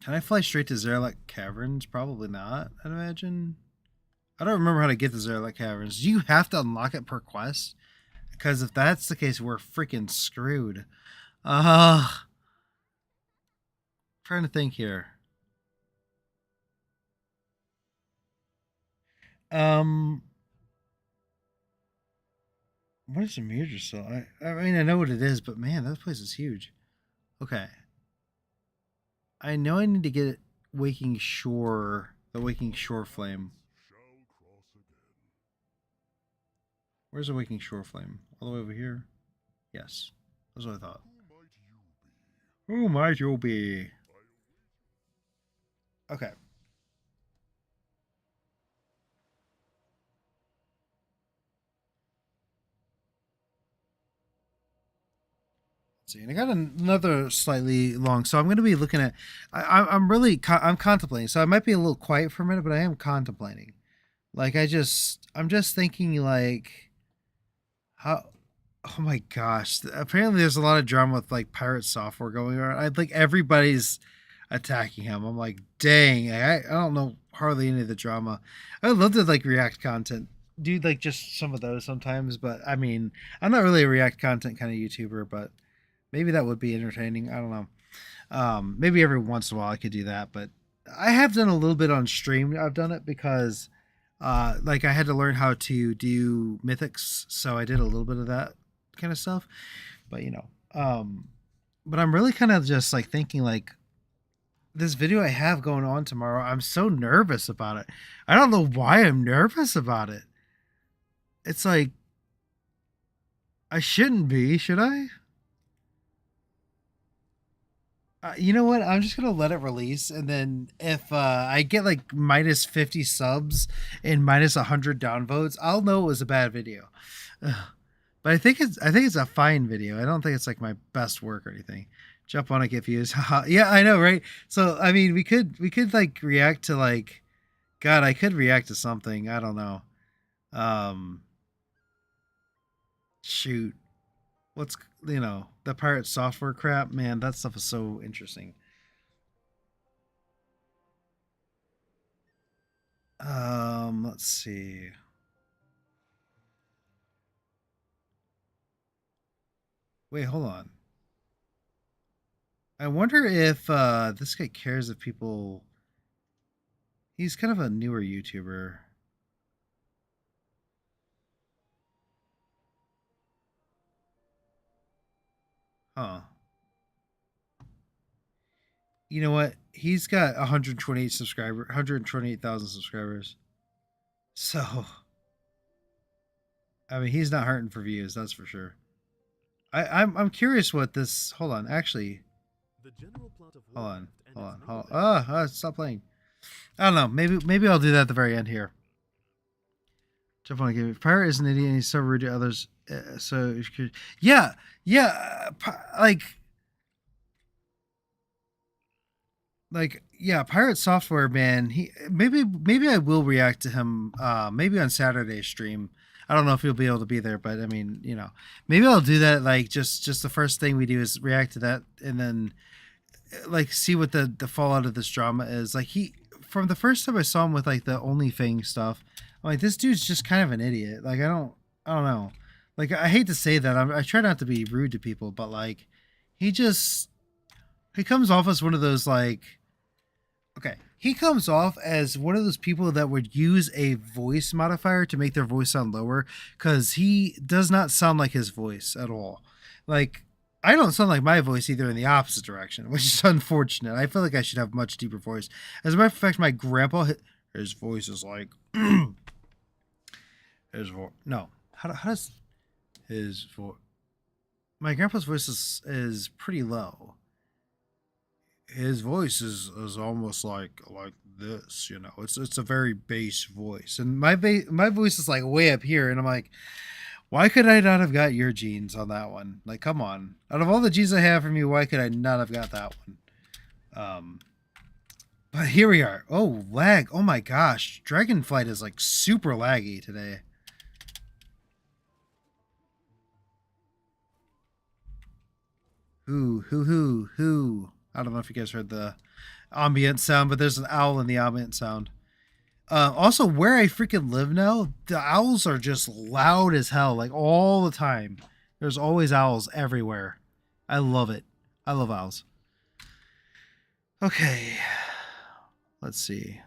Can I fly straight to Zerlak Caverns? Probably not, I'd imagine. I don't remember how to get to Zerlak Caverns. Do you have to unlock it per quest? Because if that's the case, we're freaking screwed. Trying to think here. Um, what is a Murdercell? I mean, I know what it is, but man, that place is huge. Okay. I know I need to get Waking Shore, the Waking Shore Flame. Where's the Waking Shore Flame? All the way over here? Yes. That's what I thought. Who might you be? Okay. See, and I got another slightly long, so I'm going to be looking at. I'm really I'm contemplating, so I might be a little quiet for a minute, but I am contemplating. Like I'm just thinking like how. Oh my gosh! Apparently, there's a lot of drama with like pirate software going on. I think everybody's attacking him. I'm like, dang! I don't know hardly any of the drama. I would love to like react content, do like just some of those sometimes, but I mean, I'm not really a react content kind of YouTuber, but maybe that would be entertaining. I don't know. Maybe every once in a while I could do that, but I have done a little bit on stream. I've done it because, like, I had to learn how to do mythics, so I did a little bit of that kind of stuff. But but I'm really kind of just like thinking like this video I have going on tomorrow. I'm so nervous about it. I don't know why I'm nervous about it. It's like I shouldn't be, should I? You know what? I'm just gonna let it release, and then if I get like minus 50 subs and minus 100 downvotes, I'll know it was a bad video. Ugh. But I think it's a fine video. I don't think it's like my best work or anything. Jump on it, get views. Yeah, I know, right? So I mean, we could like react to like, God, I could react to something. I don't know. Um, shoot, what's the pirate software crap? Man, that stuff is so interesting. Let's see. Wait, hold on. I wonder if this guy cares if people. He's kind of a newer YouTuber. Huh. You know what? He's got 128,000 subscribers. So, I mean, he's not hurting for views, that's for sure. I'm curious what this. Hold on, actually, The general plot of hold on, Warcraft and hold its on, hold. mega-led Stop playing. I don't know. Maybe I'll do that at the very end here. Jeff want to give Pirate is an idiot and he's so rude to others. Yeah, yeah, yeah, Pirate Software, man. He maybe I will react to him. Maybe on Saturday's stream. I don't know if he'll be able to be there, but I mean, maybe I'll do that. Like just the first thing we do is react to that, and then like see what the fallout of this drama is. Like from the first time I saw him with like the OnlyFans stuff, I'm like, this dude's just kind of an idiot. Like I don't know. Like I hate to say that. I try not to be rude to people, but like he just he comes off as one of those like. Okay, he comes off as one of those people that would use a voice modifier to make their voice sound lower because he does not sound like his voice at all. Like, I don't sound like my voice either in the opposite direction, which is unfortunate. I feel like I should have much deeper voice. As a matter of fact, my grandpa, his voice is like, his voice. No, how does his voice? My grandpa's voice is pretty low. His voice is almost like this, it's a very bass voice, and my voice is like way up here, and I'm like, why could I not have got your genes on that one? Like, come on, out of all the genes I have from you, why could I not have got that one? But here we are. Oh, lag. Oh my gosh, Dragonflight is like super laggy today. Who. I don't know if you guys heard the ambient sound, but there's an owl in the ambient sound. Also, where I freaking live now, the owls are just loud as hell, like all the time. There's always owls everywhere. I love it. I love owls. Okay, let's see.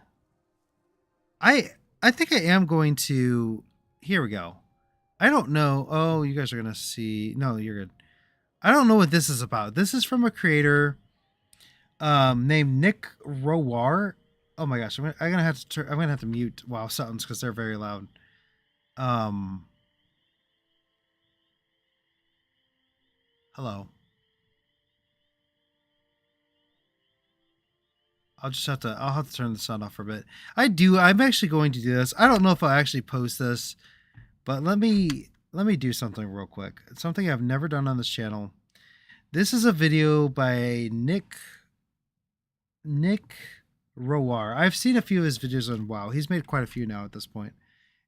I think I am going to. Here we go. I don't know. Oh, you guys are gonna see. No, you're good. I don't know what this is about. This is from a creator named Nick Rowar. Oh my gosh, I'm gonna have to mute WoW sounds because they're very loud. Hello. I'll have to turn the sound off for a bit. I'm actually going to do this. I don't know if I'll actually post this, but let me do something real quick. It's something I've never done on this channel. This is a video by Nick Rowar. I've seen a few of his videos on WoW. He's made quite a few now at this point.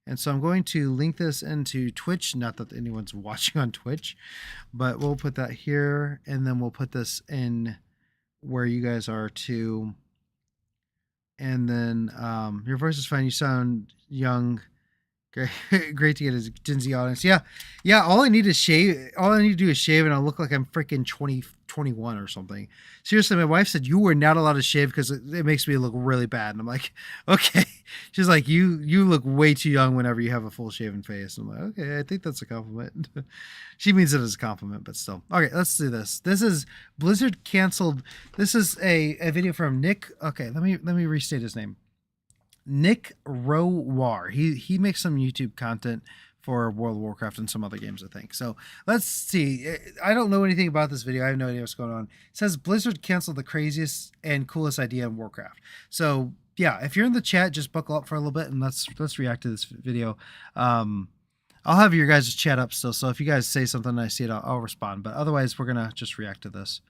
And so I'm going to link this into Twitch. Not that anyone's watching on Twitch, but we'll put that here, and then we'll put this in where you guys are too. And then your voice is fine. You sound young. Great to get a Gen Z audience. Yeah. All I need is shave. All I need to do is shave, and I'll look like I'm freaking 21 or something. Seriously, my wife said you were not allowed to shave because it makes me look really bad. And I'm like, okay. She's like, you look way too young whenever you have a full shaven face. I'm like, okay, I think that's a compliment. She means it as a compliment, but still. Okay, let's do this. This is Blizzard canceled. This is a video from Nick. Okay, let me restate his name. Nick Rowar. He makes some YouTube content for World of Warcraft and some other games, I think. So let's see. I don't know anything about this video. I have no idea what's going on. It says Blizzard canceled the craziest and coolest idea in Warcraft. So yeah, if you're in the chat, just buckle up for a little bit and let's react to this video. I'll have your guys' chat up still. So if you guys say something and I see it, I'll respond. But otherwise, we're gonna just react to this.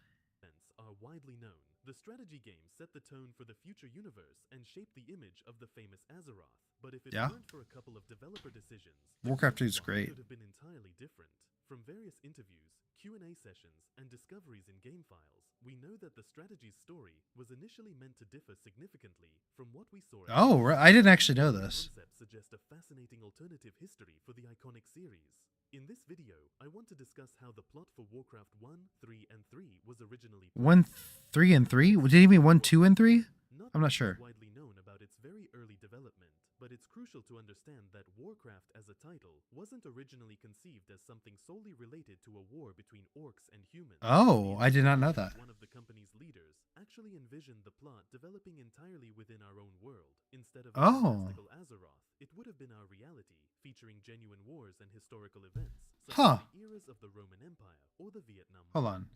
are widely known. The strategy games set the tone for the future universe and shaped the image of the famous Azeroth. But if it weren't for a couple of developer decisions, Warcraft is great. Could have been entirely different. From various interviews, Q&A sessions, and discoveries in game files, we know that the strategy's story was initially meant to differ significantly from what we saw. Oh, I didn't actually know this. Concepts suggest a fascinating alternative history for the iconic series. In this video, I want to discuss how the plot for Warcraft 1, 3, and 3 was originally 1, planned. 3, and 3? Did he mean 1, 2, and 3? I'm not much sure. is widely known about its very early development, but it's crucial to understand that Warcraft as a title wasn't originally conceived as something solely related to a war between orcs and humans. Oh, I did not know that. One of the company's leaders actually envisioned the plot developing entirely within our own world. Instead of fantastical Azeroth, it would have been our reality, featuring genuine wars and historical events, such as the eras of the Roman Empire or the Vietnam War. Hold on.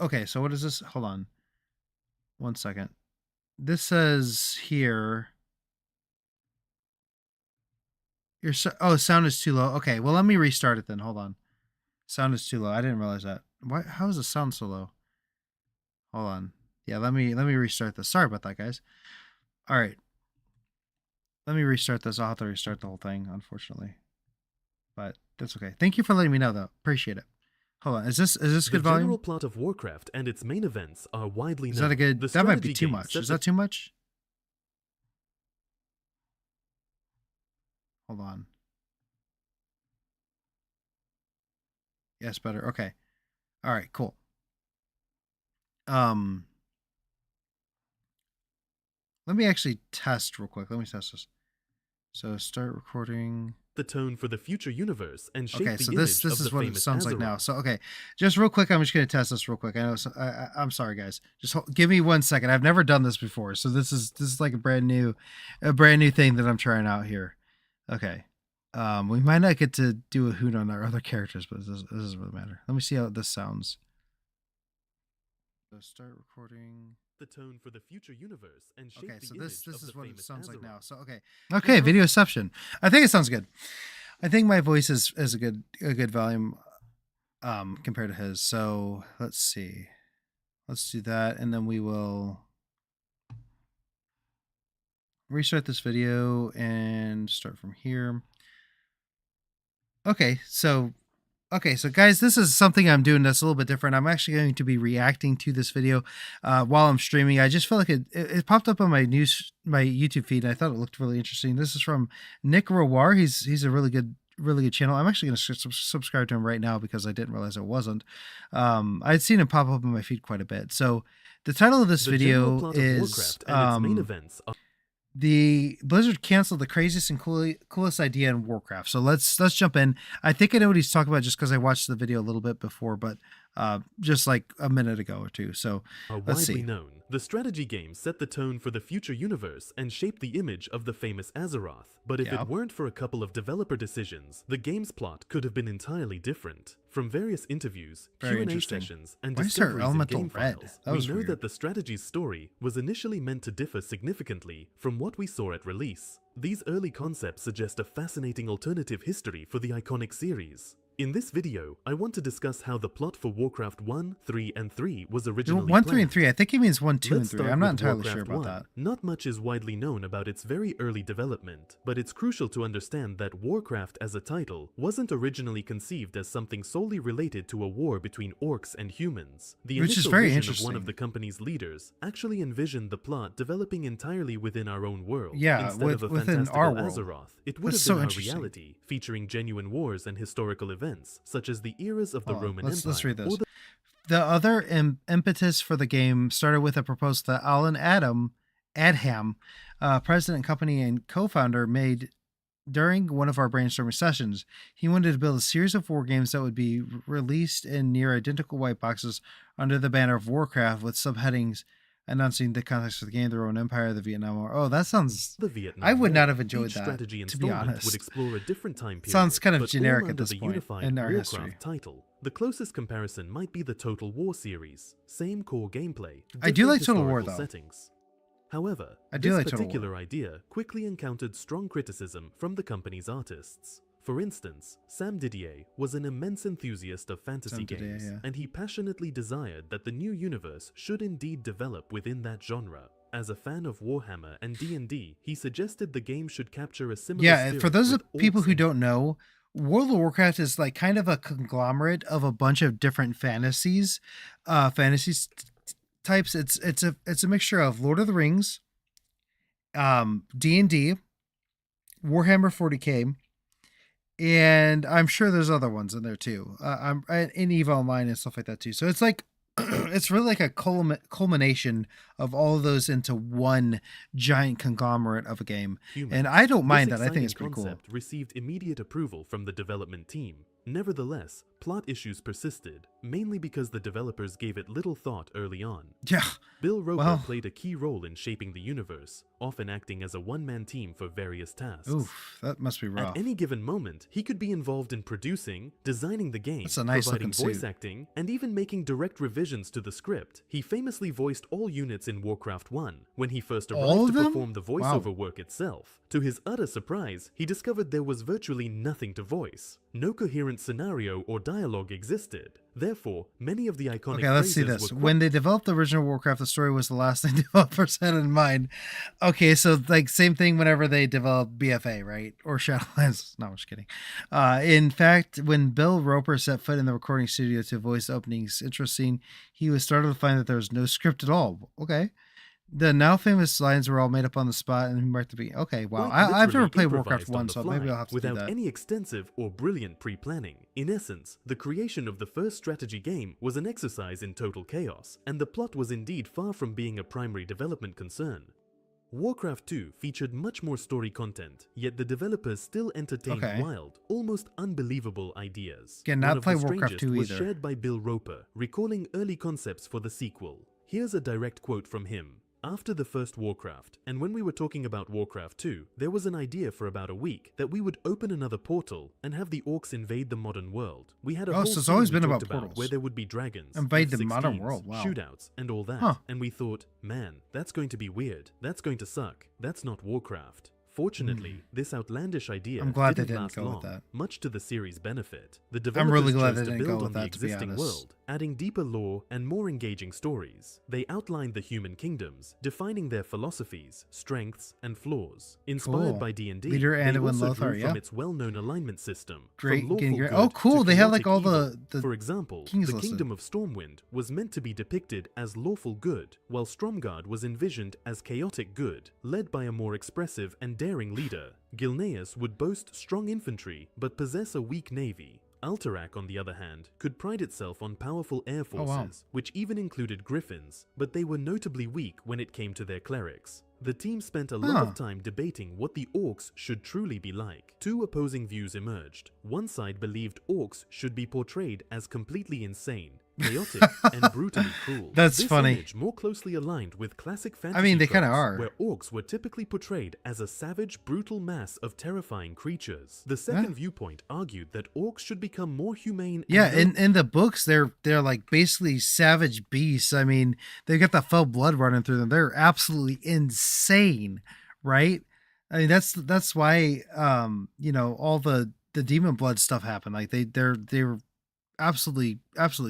Okay, so what is this? Hold on. 1 second. This says here. Sound is too low. Okay, well, let me restart it then. Hold on. Sound is too low. I didn't realize that. Why? How is the sound so low? Hold on. Yeah, let me restart this. Sorry about that, guys. All right. Let me restart this. I'll have to restart the whole thing, unfortunately. But that's okay. Thank you for letting me know, though. Appreciate it. Hold on. Is this good volume? The general plot of Warcraft and its main events are widely known. Is that a good? That might be too much. Is that too much? Hold on. Yes, better. Okay. All right, cool. Let me actually test real quick. Let me test this. So start recording. The tone for the future universe and shape okay, so the this is what it sounds like now. So okay, just real quick, I'm just going to test this real quick. I know I'm sorry, guys. Just give me 1 second. I've never done this before, so this is like a brand new thing that I'm trying out here. Okay. We might not get to do a hoot on our other characters, but this doesn't really matter. Let me see how this sounds. So start recording. The tone for the future universe and shape okay, the so image this is what it sounds like now. So okay, videoception. I think it sounds good. I think my voice is a good volume compared to his. So let's see. Let's do that, and then we will restart this video and start from here. Okay, so guys, this is something I'm doing that's a little bit different. I'm actually going to be reacting to this video while I'm streaming. I just feel like it popped up on my YouTube feed, and I thought it looked really interesting. This is from Nick Rawar. He's a really good channel. I'm actually going to subscribe to him right now because I didn't realize it wasn't. I'd seen him pop up on my feed quite a bit. So the title of this video is its main events the Blizzard canceled the craziest and coolest idea in Warcraft. So let's jump in. I think I know what he's talking about just because I watched the video a little bit before, but just like a minute ago or two. So let's see. Known. The strategy game set the tone for the future universe and shaped the image of the famous Azeroth. But if it weren't for a couple of developer decisions, the game's plot could have been entirely different. From various interviews, Q&A sessions, and discoveries in game files, we know that the strategy's story was initially meant to differ significantly from what we saw at release. These early concepts suggest a fascinating alternative history for the iconic series. In this video, I want to discuss how the plot for Warcraft 1, 3, and 3 was originally 1, 3, and 3. I think he means 1, 2, and 3. I'm not entirely sure about 1. that. Not much is widely known about its very early development, but it's crucial to understand that Warcraft as a title wasn't originally conceived as something solely related to a war between orcs and humans. The initial vision of one of the company's leaders actually envisioned the plot developing entirely within our own world. Instead of a fantastical Azeroth, it would have been our reality, featuring genuine wars and historical events, such as the eras of the Roman Empire. Let's read this. The other impetus for the game started with a proposal that Alan Adham, president, company, and co-founder, made during one of our brainstorming sessions. He wanted to build a series of war games that would be released in near identical white boxes under the banner of Warcraft, with subheadings announcing the context of the game, the Roman Empire, the Vietnam War. Oh, that sounds... I would not have enjoyed that, to be honest. Would explore a different time period, sounds kind of generic at this point in our Warcraft history. Title. The closest comparison might be the Total War series. Same core gameplay. I do like Total War, though. Settings. However, I do this like particular idea quickly encountered strong criticism from the company's artists. For instance, Sam Didier was an immense enthusiast of fantasy games, and he passionately desired that the new universe should indeed develop within that genre. As a fan of Warhammer and D&D, he suggested the game should capture a similar spirit. For those people who don't know, World of Warcraft is like kind of a conglomerate of a bunch of different fantasy types. It's a mixture of Lord of the Rings, D&D, Warhammer 40K, and I'm sure there's other ones in there too. I'm in EVE Online and stuff like that too. So it's like it's really like a culmination of all of those into one giant conglomerate of a game. Human. And I don't mind This that. I think it's exciting pretty cool. concept received immediate approval from the development team. Nevertheless, plot issues persisted, mainly because the developers gave it little thought early on. Yeah. Bill Roper Well, played a key role in shaping the universe, often acting as a one-man team for various tasks. oof, that must be rough. At any given moment, he could be involved in producing, designing the game, That's a nice providing looking voice suit. acting, and even making direct revisions to the script. He famously voiced all units in Warcraft 1, when he first All arrived of to them? perform the Wow. voiceover work itself. To his utter surprise, he discovered there was virtually nothing to voice. No coherent scenario or dialogue existed. Therefore, many of the iconic Okay, let's see phrases this. were When they developed the original Warcraft, the story was the last thing developers had in mind. Okay, so like same thing whenever they developed BFA, right? Or Shadowlands. No, I'm just kidding. In fact, when Bill Roper set foot in the recording studio to voice the opening's intro scene, he was startled to find that there was no script at all. Okay. The now famous lines were all made up on the spot and he marked the beat. Okay, wow. Quite I've never literally played Warcraft improvised on 1, the so fly, maybe I'll have to do without that. any extensive or brilliant pre-planning. In essence, the creation of the first strategy game was an exercise in total chaos, and the plot was indeed far from being a primary development concern. Warcraft 2 featured much more story content, yet the developers still entertained Okay. wild, almost unbelievable ideas. Again, One not of play the Warcraft strangest 2 was either. shared by Bill Roper, recalling early concepts for the sequel. Here's a direct quote from him. After the first Warcraft, and when we were talking about Warcraft 2, there was an idea for about a week that we would open another portal and have the orcs invade the modern world. We had a Oh, whole so it's scene always we been talked about portals. where there would be dragons, Invade the modern F-16s, world, wow. shootouts, and all that. Huh. And we thought, man, that's going to be weird. That's going to suck. That's not Warcraft. Fortunately, this outlandish idea I'm glad they didn't didn't last go with long, that. much to the series' benefit. The I'm developers really glad chose they to didn't go build with on the that, to be existing honest. world, adding deeper lore and more engaging stories. They outlined the human kingdoms, defining their philosophies, strengths, and flaws. Inspired Cool. by D&D, Leader they Anduin also Lothar, grew yeah. from its well-known alignment system. Great, from lawful getting great. good Oh, cool. to They have like chaotic all evil. the For example, kings the listed. kingdom of Stormwind was meant to be depicted as lawful good, while Stromgarde was envisioned as chaotic good, led by a more expressive and daring leader. Gilneas would boast strong infantry, but possess a weak navy. Alterac, on the other hand, could pride itself on powerful air forces, wow. which even included griffins, but they were notably weak when it came to their clerics. The team spent a lot of time debating what the orcs should truly be like. Two opposing views emerged. One side believed orcs should be portrayed as completely insane, chaotic, and brutally cruel. That's this funny. image more closely aligned with classic fantasy I mean, they kinda tropes, are. where orcs were typically portrayed as a savage, brutal mass of terrifying creatures. The second viewpoint argued that orcs should become more humane. Yeah, and in the books, they're like basically savage beasts. I mean, they got the fell blood running through them. They're absolutely insane, right? I mean, that's why you know, all the demon blood stuff happened. Like they were absolutely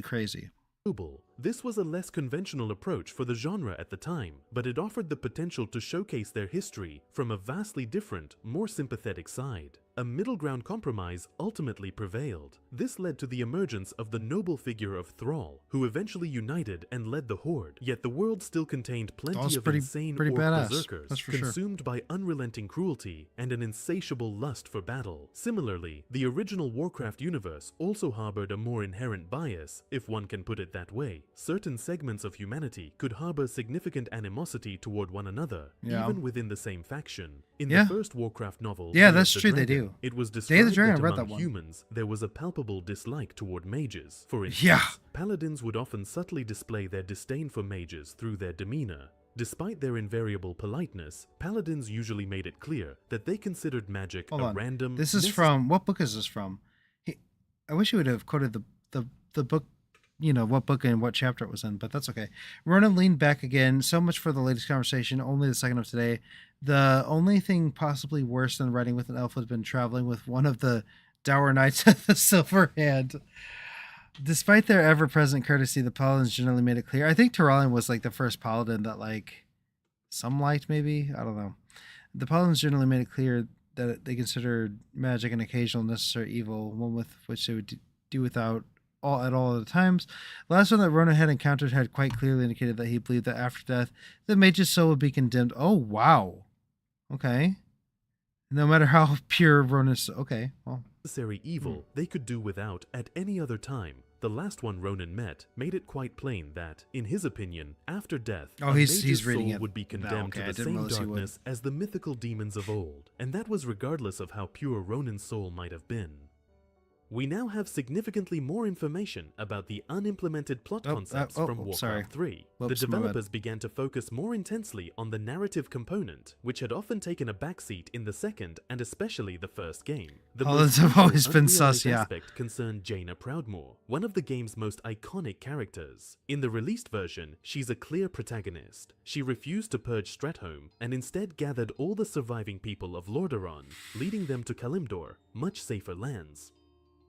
crazy. noble. This was a less conventional approach for the genre at the time, but it offered the potential to showcase their history from a vastly different, more sympathetic side. A middle ground compromise ultimately prevailed. This led to the emergence of the noble figure of Thrall, who eventually united and led the Horde. Yet the world still contained plenty Thrall's of pretty insane orc badass, berserkers, that's for sure. consumed by unrelenting cruelty and an insatiable lust for battle. Similarly, the original Warcraft universe also harbored a more inherent bias, if one can put it that way. Certain segments of humanity could harbor significant animosity toward one another, Yeah. even within the same faction. In Yeah. the first Warcraft novel, Yeah, Day of that's the true, they Dragon, do. it was Day of the described Dragon, that I read among that one. humans, there was a palpable dislike toward mages. For instance, Yeah. paladins would often subtly display their disdain for mages through their demeanor. Despite their invariable politeness, paladins usually made it clear that they considered magic Hold a on. random. This is from what book is this from? I wish you would have quoted the book, you know, what book and what chapter it was in, but that's okay. Ronan leaned back again. So much for the latest conversation, only the second of today. The only thing possibly worse than riding with an elf would have been traveling with one of the Dour Knights of the Silver Hand. Despite their ever-present courtesy, the paladins generally made it clear. I think Tyrallion was like the first paladin that like some liked, maybe. I don't know. The paladins generally made it clear that they considered magic an occasional necessary evil, one with which they would do without at all other times. The last one that Ronan had encountered had quite clearly indicated that he believed that after death, the mage's soul would be condemned. Oh, wow. Okay. No matter how pure Ronan's... Okay, well... necessary evil they could do without at any other time. The last one Ronan met made it quite plain that, in his opinion, after death, a he's mage's reading soul it would be now. condemned Okay, I to the didn't same realize he would. darkness as the mythical demons of old, and that was regardless of how pure Ronan's soul might have been. We now have significantly more information about the unimplemented plot concepts from Warcraft 3. The developers began to focus more intensely on the narrative component, which had often taken a backseat in the second and especially the first game. The most that's always been unrealized sus, yeah. aspect concerned Jaina Proudmoore, one of the game's most iconic characters. In the released version, she's a clear protagonist. She refused to purge Stratholme and instead gathered all the surviving people of Lordaeron, leading them to Kalimdor, much safer lands.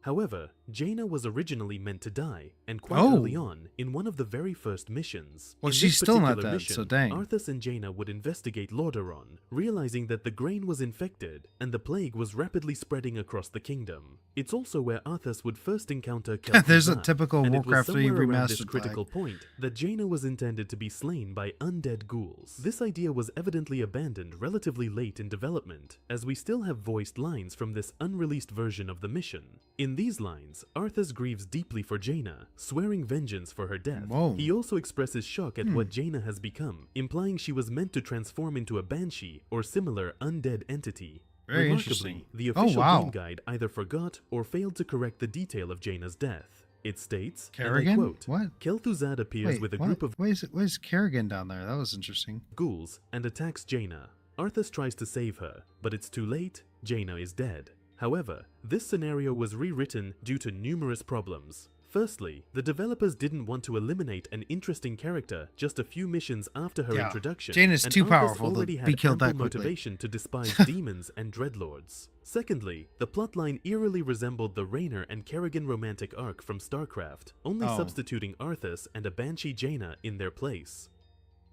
However, Jaina was originally meant to die, and quite early on, in one of the very first missions. Well, in she's this still not particular dead, mission, so dang. Arthas and Jaina would investigate Lordaeron, realizing that the grain was infected, and the plague was rapidly spreading across the kingdom. It's also where Arthas would first encounter Kel'Thuzad, There's a typical and Warcraft 3 it was somewhere around this remastered critical point that Jaina was intended to be slain by undead ghouls. This idea was evidently abandoned relatively late in development, as we still have voiced lines from this unreleased version of the mission. In these lines, Arthas grieves deeply for Jaina, swearing vengeance for her death. Whoa. He also expresses shock at what Jaina has become, implying she was meant to transform into a banshee or similar undead entity. Very Remarkably, interesting. the official wow. game guide either forgot or failed to correct the detail of Jaina's death. It states, and I Kerrigan? quote, What? Kel'Thuzad appears Wait, with a what? group of Where's Kerrigan down there? That was interesting. ghouls and attacks Jaina. Arthas tries to save her, but it's too late. Jaina is dead. However, this scenario was rewritten due to numerous problems. Firstly, the developers didn't want to eliminate an interesting character just a few missions after her introduction. Jaina's and too Arthas powerful already to had be killed that ample quickly. motivation to despise demons and dreadlords. Secondly, the plotline eerily resembled the Raynor and Kerrigan romantic arc from StarCraft, only substituting Arthas and a Banshee Jaina in their place.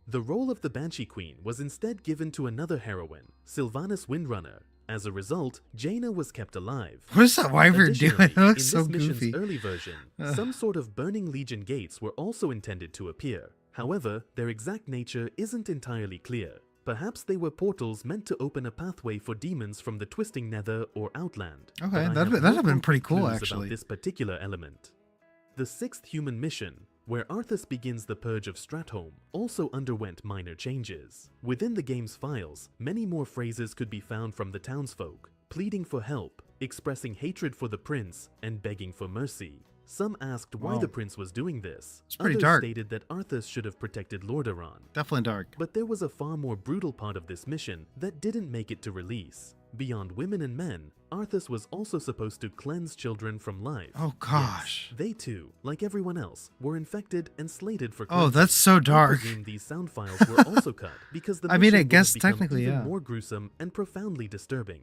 The role of the Banshee Queen was instead given to another heroine, Sylvanas Windrunner. As a result, Jaina was kept alive. What is that wyvern doing? Additionally, It looks so in this mission's goofy. early version, some sort of Burning Legion gates were also intended to appear. However, their exact nature isn't entirely clear. Perhaps they were portals meant to open a pathway for demons from the Twisting Nether or Outland. Okay, But I that'd have have no been pretty concrete cool, clues actually. about this particular element. The sixth human mission, where Arthas begins the purge of Stratholme, also underwent minor changes. Within the game's files, many more phrases could be found from the townsfolk, pleading for help, expressing hatred for the prince, and begging for mercy. Some asked why the prince was doing this. It's pretty Others dark. stated that Arthas should have protected Lordaeron. Definitely dark. But there was a far more brutal part of this mission that didn't make it to release. Beyond women and men, Arthas was also supposed to cleanse children from life. Oh gosh. Yes, they too, like everyone else, were infected and slated for Oh, cleansing. that's so I dark. presume these sound files were also cut because the I mean, I mission would guess have become technically, even yeah. more gruesome and profoundly disturbing.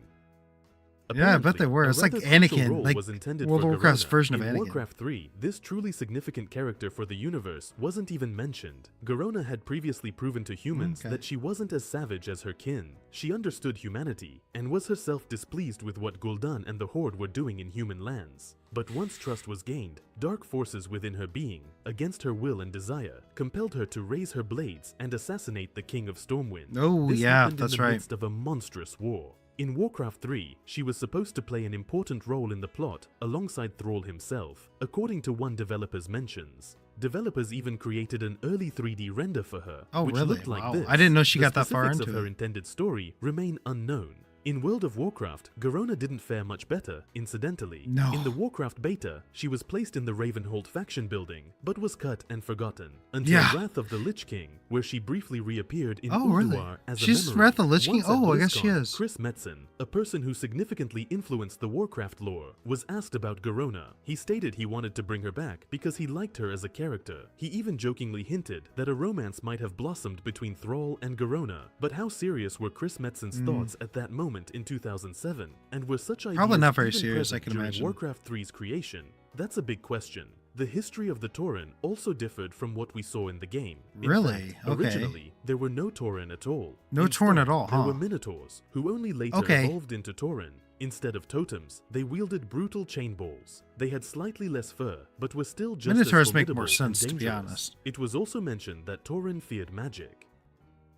Yeah, I bet they Apparently, were. a It's like rather crucial Anakin, role like was intended World for of Warcraft's Garona. version of In Anakin. Warcraft 3, this truly significant character for the universe wasn't even mentioned. Garona had previously proven to humans that she wasn't as savage as her kin. She understood humanity, and was herself displeased with what Gul'dan and the Horde were doing in human lands. But once trust was gained, dark forces within her being, against her will and desire, compelled her to raise her blades and assassinate the King of Stormwind. Oh, This yeah, happened that's in the right. midst of a monstrous war. In Warcraft 3, she was supposed to play an important role in the plot alongside Thrall himself, according to one developer's mentions. Developers even created an early 3D render for her, Oh, which really? looked like Wow. this. I didn't know she The got that far specifics into of her it. intended story remain unknown. In World of Warcraft, Garona didn't fare much better, incidentally. No. In the Warcraft beta, she was placed in the Ravenhold faction building, but was cut and forgotten, until Yeah. Wrath of the Lich King, where she briefly reappeared in Oh, really? Ulduar as She's a memory. Wrath of the Lich King? Once at Oh, I guess she BlizzCon, is. Chris Metzen, a person who significantly influenced the Warcraft lore, was asked about Garona. He stated he wanted to bring her back because he liked her as a character. He even jokingly hinted that a romance might have blossomed between Thrall and Garona. But how serious were Chris Metzen's thoughts at that moment in 2007? And were such ideas Probably not very even serious, I present can during imagine. Warcraft 3's creation? That's a big question. The history of the Tauren also differed from what we saw in the game. In Really? fact, Okay. originally, there were no Tauren at all. No Instead, Tauren at all, There huh? were Minotaurs, who only later Okay. evolved into Tauren. Instead of totems, they wielded brutal chain balls. They had slightly less fur, but were still just Minotaurs as make formidable more sense, and to be dangerous. honest. It was also mentioned that Tauren feared magic.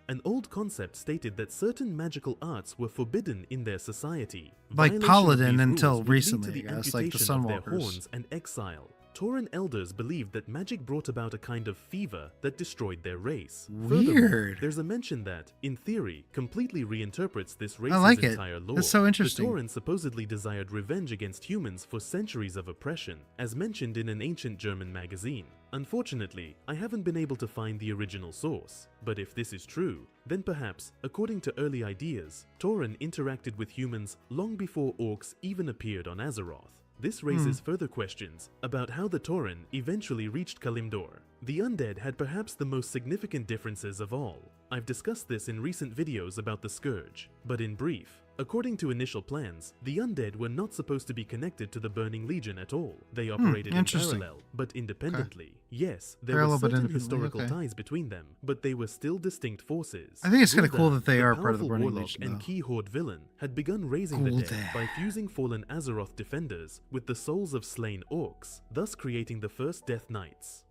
An old concept stated that certain magical arts were forbidden in their society. Like Violation of Paladin these until rules would lead recently, to the I guess, like the amputation of their Sunwalkers. horns and exile. Tauren elders believed that magic brought about a kind of fever that destroyed their race. Weird. There's a mention that, in theory, completely reinterprets this race's I like entire it. lore. It's so interesting. The Tauren supposedly desired revenge against humans for centuries of oppression, as mentioned in an ancient German magazine. Unfortunately, I haven't been able to find the original source, but if this is true, then perhaps, according to early ideas, Tauren interacted with humans long before orcs even appeared on Azeroth. This raises further questions about how the Tauren eventually reached Kalimdor. The undead had perhaps the most significant differences of all. I've discussed this in recent videos about the Scourge, but in brief, according to initial plans, the undead were not supposed to be connected to the Burning Legion at all. They operated in parallel, but independently. Okay. Yes, there were certain historical ties between them, but they were still distinct forces. I think it's kind of cool that they are part of the Burning Warlock Legion, and key horde villain had begun raising the dead by fusing fallen Azeroth defenders with the souls of slain orcs, thus creating the first Death Knights.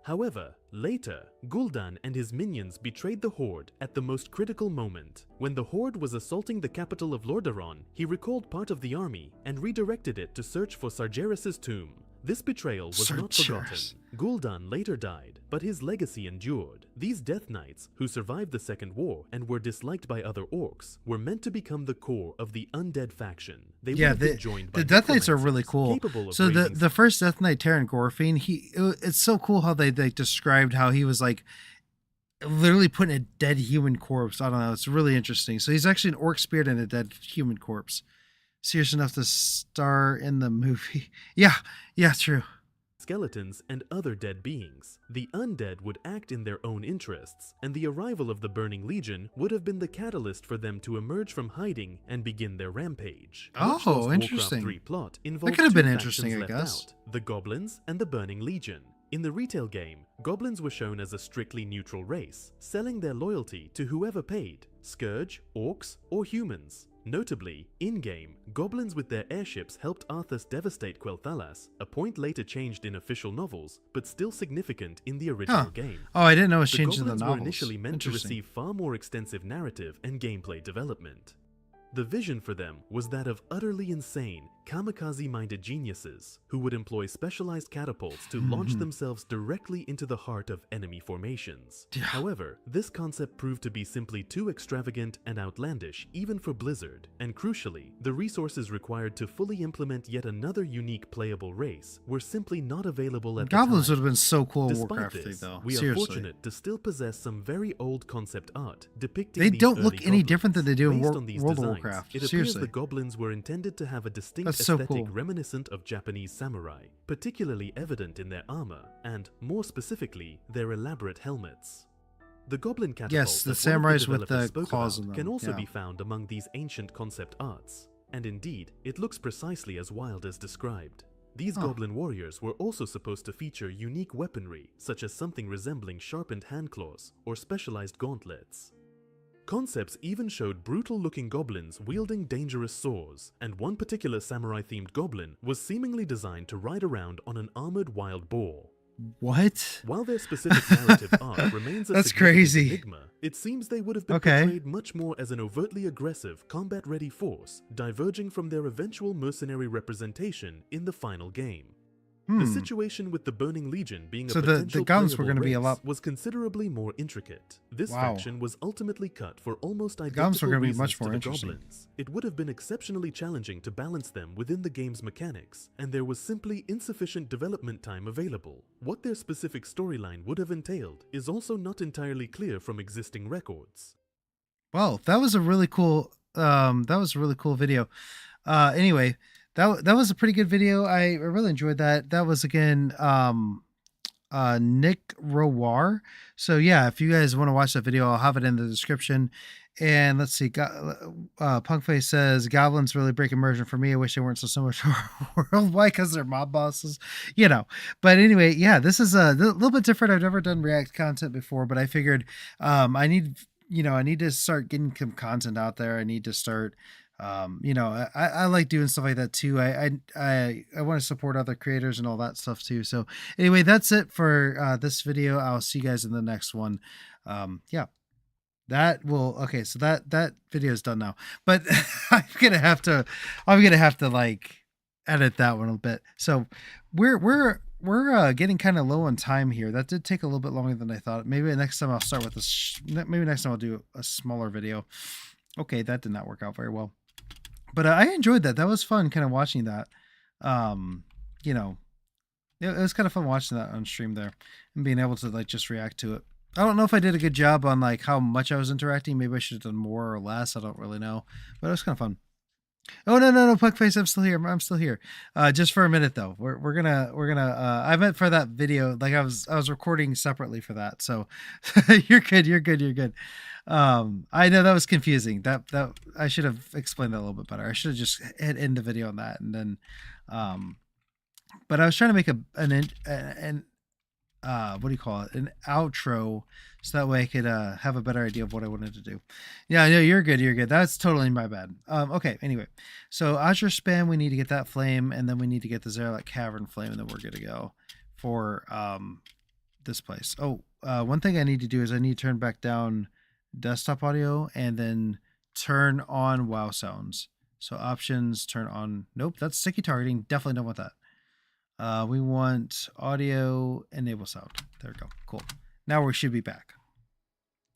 However, later, Gul'dan and his minions betrayed the Horde at the most critical moment. When the Horde was assaulting the capital of Lordaeron, he recalled part of the army and redirected it to search for Sargeras' tomb. This betrayal was not forgotten. Gul'dan later died, but his legacy endured. These Death Knights, who survived the Second War and were disliked by other orcs, were meant to become the core of the undead faction. They would have been joined by the Death Knights are really cool. So the first Death Knight, Terran Gorfine, it's so cool how they described how he was like literally putting a dead human corpse. I don't know. It's really interesting. So he's actually an orc spirit and a dead human corpse. Serious enough to star in the movie. Yeah, true. Skeletons and other dead beings. The undead would act in their own interests, and the arrival of the Burning Legion would have been the catalyst for them to emerge from hiding and begin their rampage. Oh, interesting. Warcraft 3 plot involved that could have been two interesting, I left guess. Out, the Goblins and the Burning Legion. In the retail game, Goblins were shown as a strictly neutral race, selling their loyalty to whoever paid, Scourge, Orcs, or humans. Notably, in-game, goblins with their airships helped Arthas devastate Quel'Thalas, a point later changed in official novels, but still significant in the original game. Oh, I didn't know it was changed in the novels. The goblins were initially meant to receive far more extensive narrative and gameplay development. The vision for them was that of utterly insane, kamikaze-minded geniuses who would employ specialized catapults to launch themselves directly into the heart of enemy formations. However, this concept proved to be simply too extravagant and outlandish even for Blizzard, and crucially, the resources required to fully implement yet another unique playable race were simply not available at the time. Goblins would have been so cool in Despite Warcraft this, though. we Seriously. are fortunate to still possess some very old concept art depicting They these don't early look any goblins. different than they do in Based on these World of designs, Warcraft. it appears Seriously. the goblins were intended to have a distinct That's so aesthetic cool. reminiscent of Japanese samurai, particularly evident in their armor and, more specifically, their elaborate helmets. The goblin catapult Yes, the that one of samurais with developers the spoke claws about in them, can also yeah. be found among these ancient concept arts, and indeed, it looks precisely as wild as described. These goblin warriors were also supposed to feature unique weaponry, such as something resembling sharpened handclaws or specialized gauntlets. Concepts even showed brutal-looking goblins wielding dangerous swords, and one particular samurai-themed goblin was seemingly designed to ride around on an armored wild boar. What? While their specific narrative arc remains a That's significant crazy. enigma, it seems they would have been Okay. portrayed much more as an overtly aggressive, combat-ready force, diverging from their eventual mercenary representation in the final game. The situation with the Burning Legion being So a the potential guns were playable gonna be a race lot- was considerably more intricate. This Wow. faction was ultimately cut for almost guns identical were gonna be reasons much to more the interesting. goblins. It would have been exceptionally challenging to balance them within the game's mechanics, and there was simply insufficient development time available. What their specific storyline would have entailed is also not entirely clear from existing records. Well, that was a really cool video. Anyway, that was a pretty good video. I really enjoyed that. That was again Nick Rowar. So yeah, if you guys want to watch that video, I'll have it in the description. And let's see, Punkface says goblins really break immersion for me. I wish they weren't so similar to our world. Why? Because they're mob bosses, you know. But anyway, yeah, this is a little bit different. I've never done React content before, but I figured I need to start getting some content out there. I need to start. I like doing stuff like that too. I want to support other creators and all that stuff too. So anyway, that's it for this video. I'll see you guys in the next one. Yeah. That will okay. So that video is done now, but I'm gonna have to like edit that one a bit. So we're getting kind of low on time here. That did take a little bit longer than I thought. Maybe next time I'll start with this. Maybe next time I'll do a smaller video. Okay, that did not work out very well, but I enjoyed that. That was fun, kind of watching that. You know, it was kind of fun watching that on stream there and being able to like just react to it. I don't know if I did a good job on like how much I was interacting. Maybe I should have done more or less. I don't really know, but it was kind of fun. Oh no, Puckface, I'm still here. I'm still here. Just for a minute though. We're gonna I meant for that video, like I was recording separately for that. So you're good. I know that was confusing. That I should have explained that a little bit better. I should have just hit end the video on that and then but I was trying to make an what do you call it, an outro, so that way I could have a better idea of what I wanted to do. Yeah, no, you're good. That's totally my bad. Okay, anyway, so Azure Span, we need to get that flame, and then we need to get the Zerlak Cavern flame, and then we're good to go for this place. Oh, one thing I need to do is I need to turn back down desktop audio and then turn on WoW sounds. So options, turn on. Nope, that's sticky targeting. Definitely don't want that. We want audio, enable sound. There we go. Cool. Now we should be back.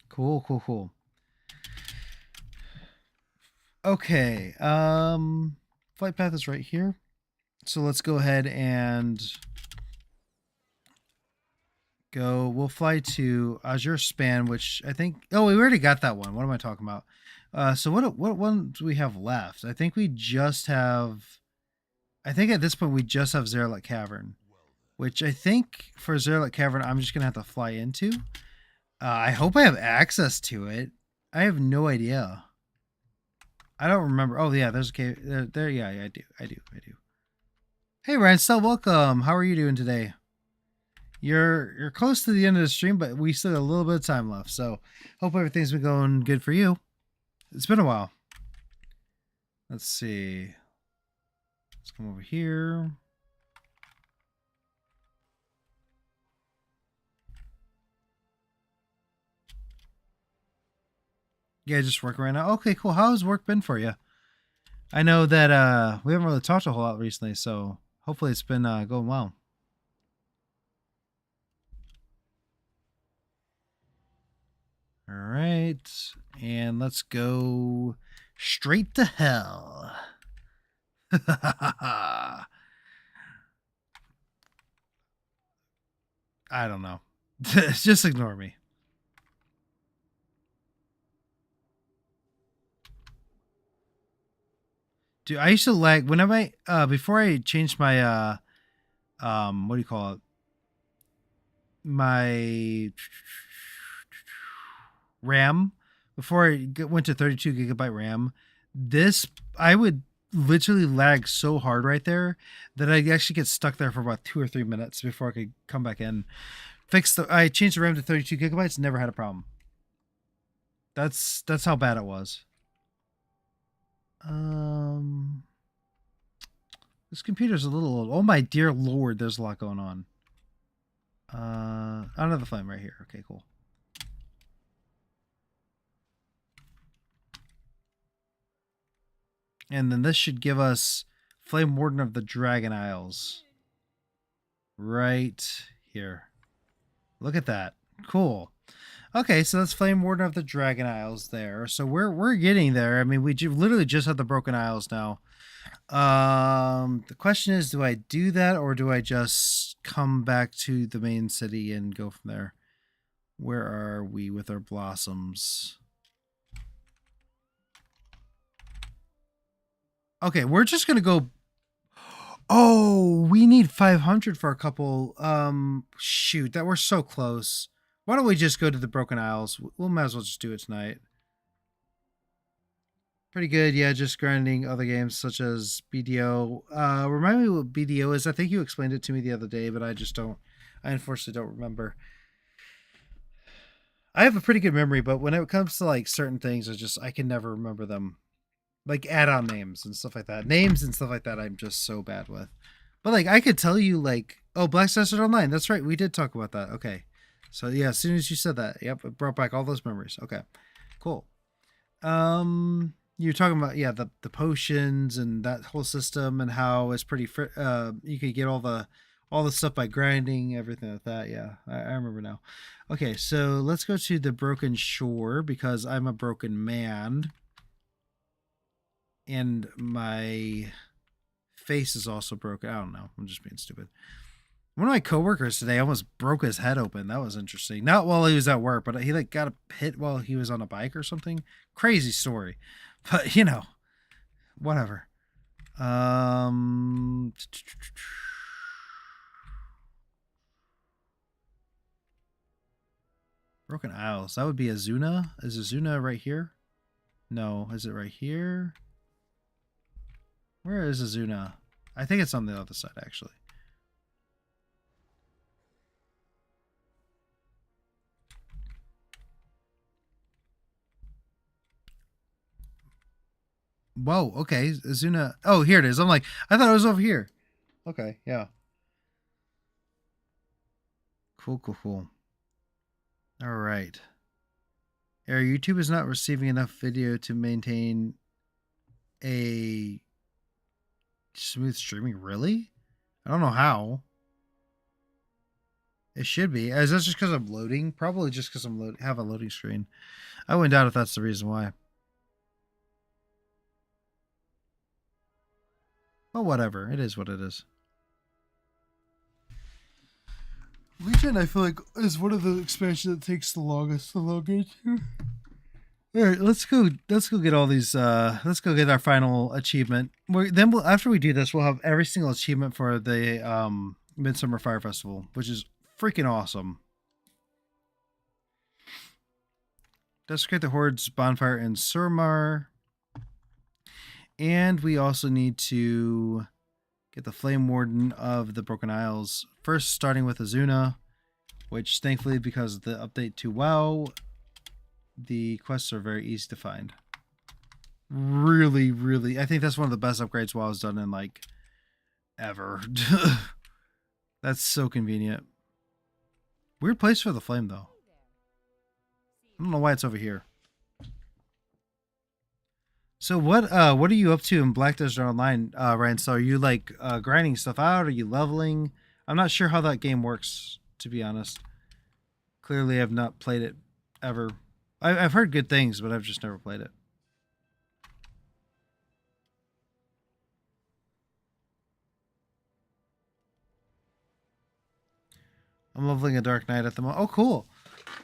Cool. Okay. Flight path is right here. So let's go ahead and go. We'll fly to Azure Span, which I think, oh, we already got that one. What am I talking about? So what one do we have left? I think at this point we just have Zerlak Cavern, which I think for Zerlak Cavern I'm just gonna have to fly into. I hope I have access to it. I have no idea. I don't remember. Oh yeah, there's a cave there. Yeah, I do. Hey Ransell, welcome. How are you doing today? You're close to the end of the stream, but we still have a little bit of time left. So hope everything's been going good for you. It's been a while. Let's see. Let's come over here. Yeah, just working right now. Okay, cool. How's work been for you? I know that we haven't really talked a whole lot recently, so hopefully it's been going well. All right, and let's go straight to hell. I don't know. Just ignore me. Dude, I used to lag whenever before I changed my what do you call it? My RAM before I went to 32 gigabyte RAM. I would literally lag so hard right there that I actually get stuck there for about 2 or 3 minutes before I could come back in. I changed the RAM to 32 gigabytes, never had a problem. That's how bad it was. This computer's a little old. Oh my dear lord, there's a lot going on. Another flame right here. Okay, cool. And then this should give us Flame Warden of the Dragon Isles. Right here. Look at that. Cool. Okay, so that's Flame Warden of the Dragon Isles there. So we're getting there. I mean, we literally just had the Broken Isles now. The question is, do I do that or do I just come back to the main city and go from there? Where are we with our blossoms? Okay, we're just gonna go. Oh, we need 500 for a couple. Shoot, that we're so close. Why don't we just go to the Broken Isles? We might as well just do it tonight. Pretty good, yeah. Just grinding other games such as BDO. Remind me what BDO is. I think you explained it to me the other day, but I just don't. I unfortunately don't remember. I have a pretty good memory, but when it comes to like certain things, I can never remember them. Like add-on names and stuff like that. Names and stuff like that I'm just so bad with. But like I could tell you like, oh, Black Desert Online. That's right. We did talk about that. Okay. So yeah, as soon as you said that, yep, it brought back all those memories. Okay. Cool. You're talking about the potions and that whole system and how it's pretty you could get all the stuff by grinding, everything like that. Yeah, I remember now. Okay, so let's go to the Broken Shore because I'm a broken man. And my face is also broken. I don't know. I'm just being stupid. One of my coworkers today almost broke his head open. That was interesting. Not while he was at work, but he like got hit while he was on a bike or something. Crazy story. But you know, whatever. Broken Isles. That would be Azuna. Is Azuna right here? No. Is it right here? Where is Azuna? I think it's on the other side, actually. Whoa, okay. Azuna. Oh, here it is. I'm like, I thought it was over here. Okay, yeah. Cool. All right. Our YouTube is not receiving enough video to maintain a smooth streaming. Really? I don't know how. It should be. Is that just because I'm loading? Probably just because I'm have a loading screen. I wouldn't doubt if that's the reason why. Well, whatever. It is what it is. Legion, I feel like, is one of the expansions that takes the longest to log into. All right, let's go get all these. Let's go get our final achievement. After we do this, we'll have every single achievement for the Midsummer Fire Festival, which is freaking awesome. Desecrate the Horde's bonfire in Surmar. And we also need to get the Flame Warden of the Broken Isles. First, starting with Azuna, which thankfully, because of the update to WoW, the quests are very easy to find. Really, I think that's one of the best upgrades WoW's done in, like, ever. That's so convenient. Weird place for the flame, though. I don't know why it's over here. So what are you up to in Black Desert Online, Ryan? So are you like grinding stuff out? Are you leveling? I'm not sure how that game works, to be honest. Clearly, I've not played it ever. I've heard good things, but I've just never played it. I'm leveling a Dark Knight at the moment. Oh, cool.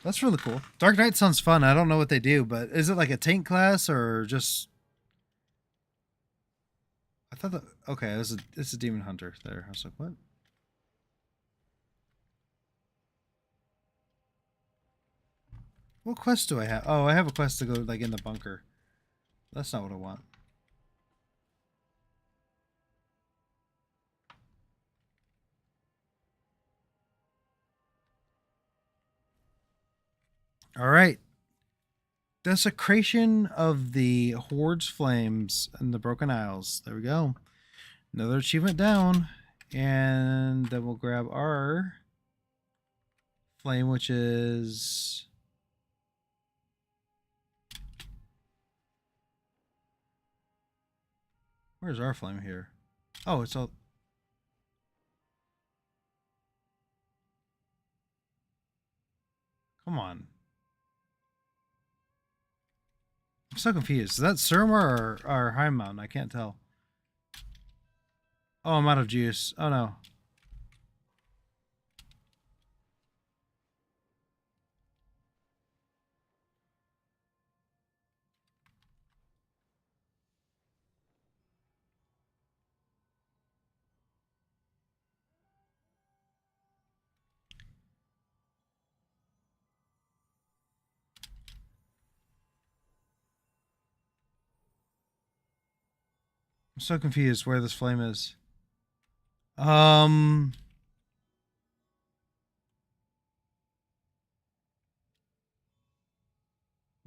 That's really cool. Dark Knight sounds fun. I don't know what they do, but is it like a tank class or just... I thought that... Okay, it's a Demon Hunter there. I was like, what? What quest do I have? Oh, I have a quest to go like in the bunker. That's not what I want. All right. Desecration of the Horde's Flames and the Broken Isles. There we go. Another achievement down. And then we'll grab our flame, which is... Where's our flame here? Oh, it's all... Come on. I'm so confused. Is that Surmar or High Mountain? I can't tell. Oh, I'm out of juice. Oh, no. I'm so confused where this flame is.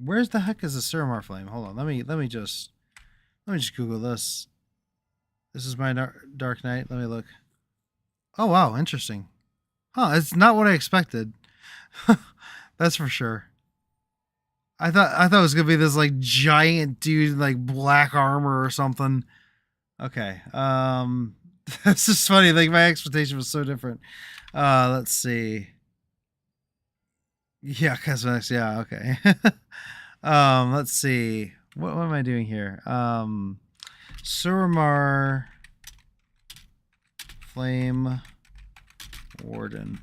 Where's the heck is the Surmar flame? Hold on. Let me just Google this. This is my Dark Knight. Let me look. Oh wow, interesting. Huh, it's not what I expected. That's for sure. I thought it was gonna be this like giant dude in like black armor or something. Okay. That's just funny. Like my expectation was so different. Let's see. Yeah, cosmetics. Yeah, okay. Let's see. What am I doing here? Suramar Flame Warden.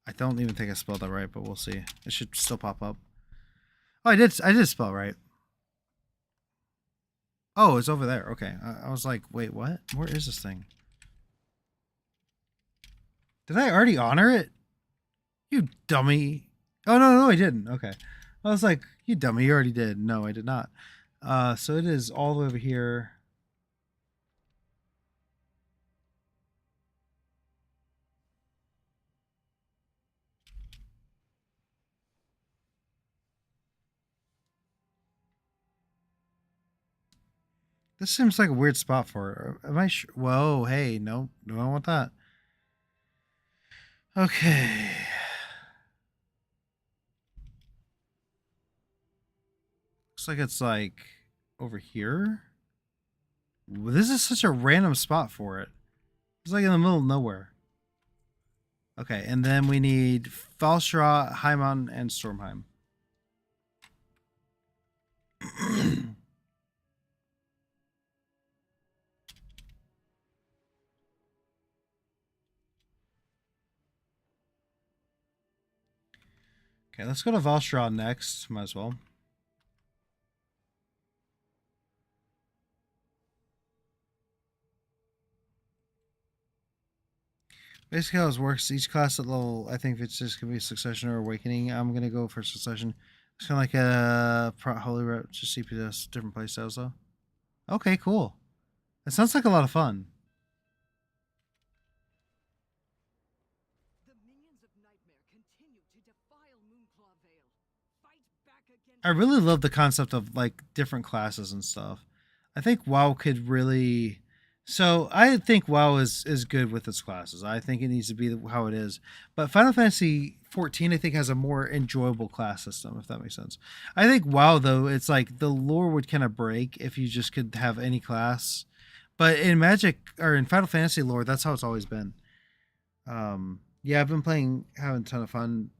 I don't even think I spelled that right, but we'll see. It should still pop up. Oh, I did spell right. Oh, it's over there. Okay. I was like, wait, what? Where is this thing? Did I already honor it? You dummy. Oh, no, I didn't. Okay. I was like, you dummy, you already did. No, I did not. So it is all the way over here. This seems like a weird spot for it. Am I sure? Whoa, hey, no, I don't want that. Okay. Looks like it's like over here. This is such a random spot for it. It's like in the middle of nowhere. Okay, and then we need Falstraw, High Mountain, and Stormheim. Okay, let's go to Valstraw next. Might as well. Basically how this works, each class at level, I think if it's just going to be Succession or Awakening, I'm going to go for Succession. It's kind of like a Holy Rep, just CPS, different playstyles though. Okay, cool. It sounds like a lot of fun. I really love the concept of like different classes and stuff. I think WoW could really. So I think WoW is good with its classes. I think it needs to be how it is. But Final Fantasy 14, I think, has a more enjoyable class system, if that makes sense. I think WoW though, it's like the lore would kind of break if you just could have any class. But in Magic or in Final Fantasy lore, that's how it's always been. Yeah, I've been playing, having a ton of fun.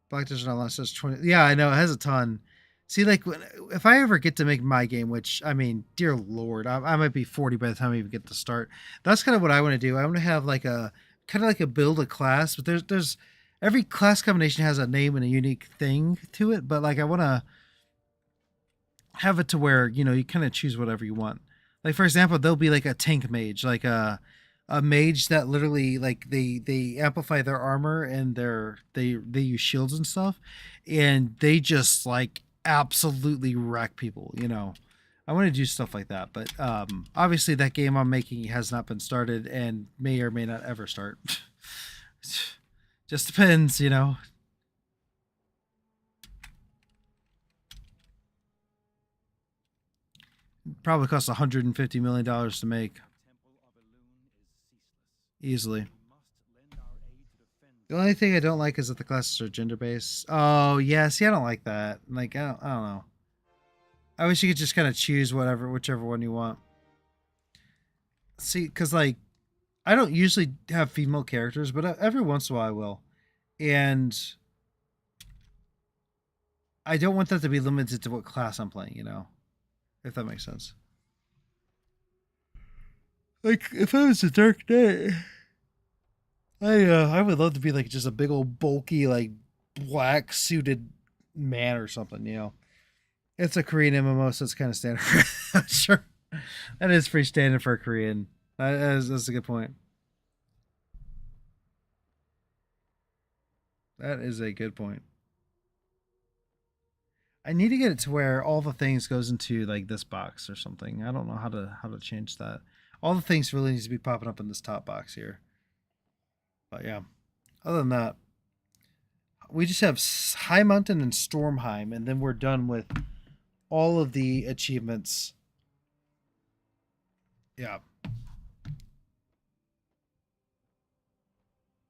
Black Desert Online says 20. Yeah, I know it has a ton. See, like, if I ever get to make my game, which, I mean, dear Lord, I might be 40 by the time I even get to start. That's kind of what I want to do. I want to have like a, kind of like a build a class, but there's, every class combination has a name and a unique thing to it. But like, I want to have it to where, you know, you kind of choose whatever you want. Like, for example, there'll be like a tank mage, like a mage that literally like they amplify their armor and they use shields and stuff, and they just like absolutely wreck people, you know. I want to do stuff like that, but obviously that game I'm making has not been started and may or may not ever start. Just depends, you know. Probably costs $150 million to make. Easily. The only thing I don't like is that the classes are gender based. Oh yeah, see, I don't like that. Like I don't know. I wish you could just kind of choose whichever one you want. See, because like I don't usually have female characters, but every once in a while I will, and I don't want that to be limited to what class I'm playing. You know, if that makes sense. Like if I was a Dark Knight, I would love to be like just a big old bulky like black suited man or something. You know, it's a Korean MMO, so it's kind of standard. Sure, that is pretty standard for a Korean. That's a good point. That is a good point. I need to get it to where all the things goes into like this box or something. I don't know how to change that. All the things really needs to be popping up in this top box here. But yeah, other than that, we just have High Mountain and Stormheim, and then we're done with all of the achievements. Yeah.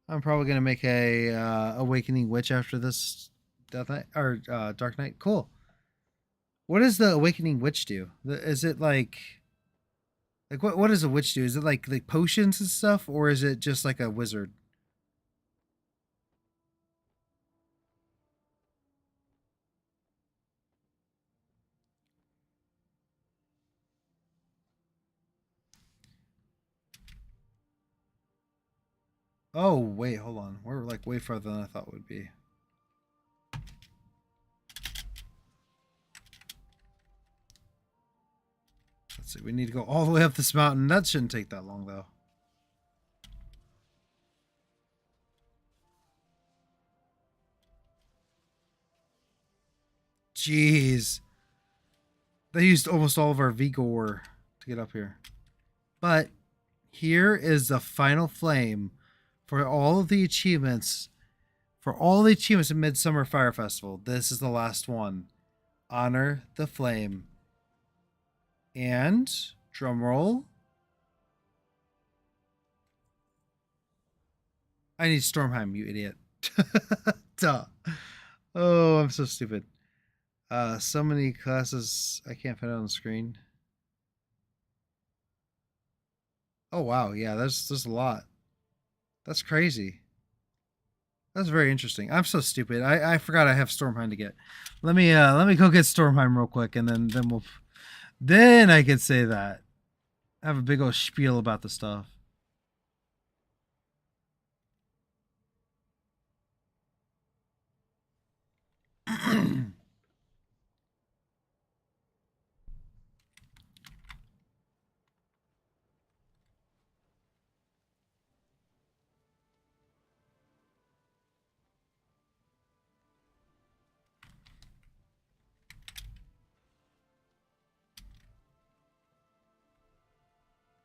I'm probably gonna make a Awakening Witch after this Death Knight or Dark Knight. Cool. What does the Awakening Witch do? Is it like what does a witch do? Is it like potions and stuff, or is it just like a wizard? Oh wait, hold on. We're like way farther than I thought would be. Let's see. We need to go all the way up this mountain. That shouldn't take that long though. Jeez. They used almost all of our Vigor to get up here. But here is the final flame for all of the achievements. For all the achievements in Midsummer Fire Festival. This is the last one. Honor the flame. And, drumroll. I need Stormheim, you idiot. Duh. Oh, I'm so stupid. So many classes I can't fit on the screen. Oh wow, yeah, there's a lot. That's crazy. That's very interesting. I'm so stupid. I forgot I have Stormheim to get. Let me go get Stormheim real quick, and then I could say that. I have a big old spiel about the stuff.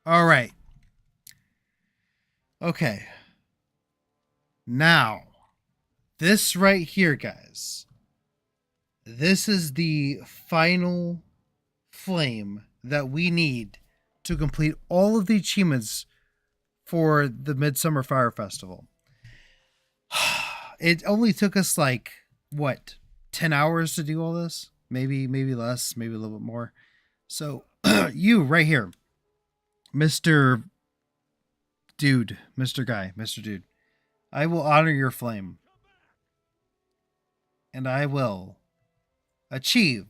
All right. Okay. Now, this right here, guys. This is the final flame that we need to complete all of the achievements for the Midsummer Fire Festival. It only took us like what, 10 hours to do all this? Maybe less, maybe a little bit more. So, you right here, Mr. Dude, Mr. Guy, Mr. Dude, I will honor your flame. And I will achieve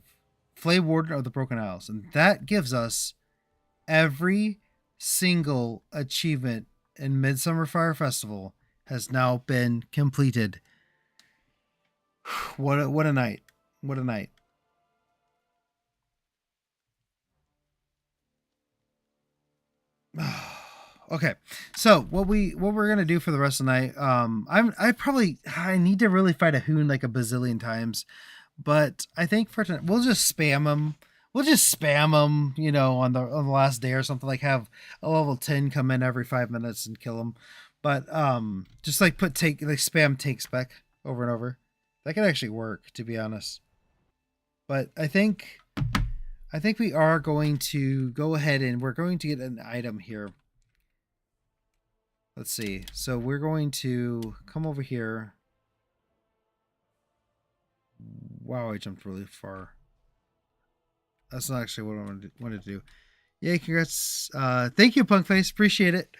Flame Warden of the Broken Isles. And that gives us every single achievement in Midsummer Fire Festival has now been completed. What a night. What a night. Okay, so what we're gonna do for the rest of the night, I need to really fight a hoon like a bazillion times, but I think for tonight we'll just spam him. We'll just spam him, you know, on the last day or something. Like have a level 10 come in every 5 minutes and kill him, but just like spam take spec over and over. That could actually work, to be honest. But I think we are going to go ahead and we're going to get an item here. Let's see. So we're going to come over here. Wow, I jumped really far. That's not actually what I wanted to do. Yeah, congrats. Thank you, Punkface. Appreciate it.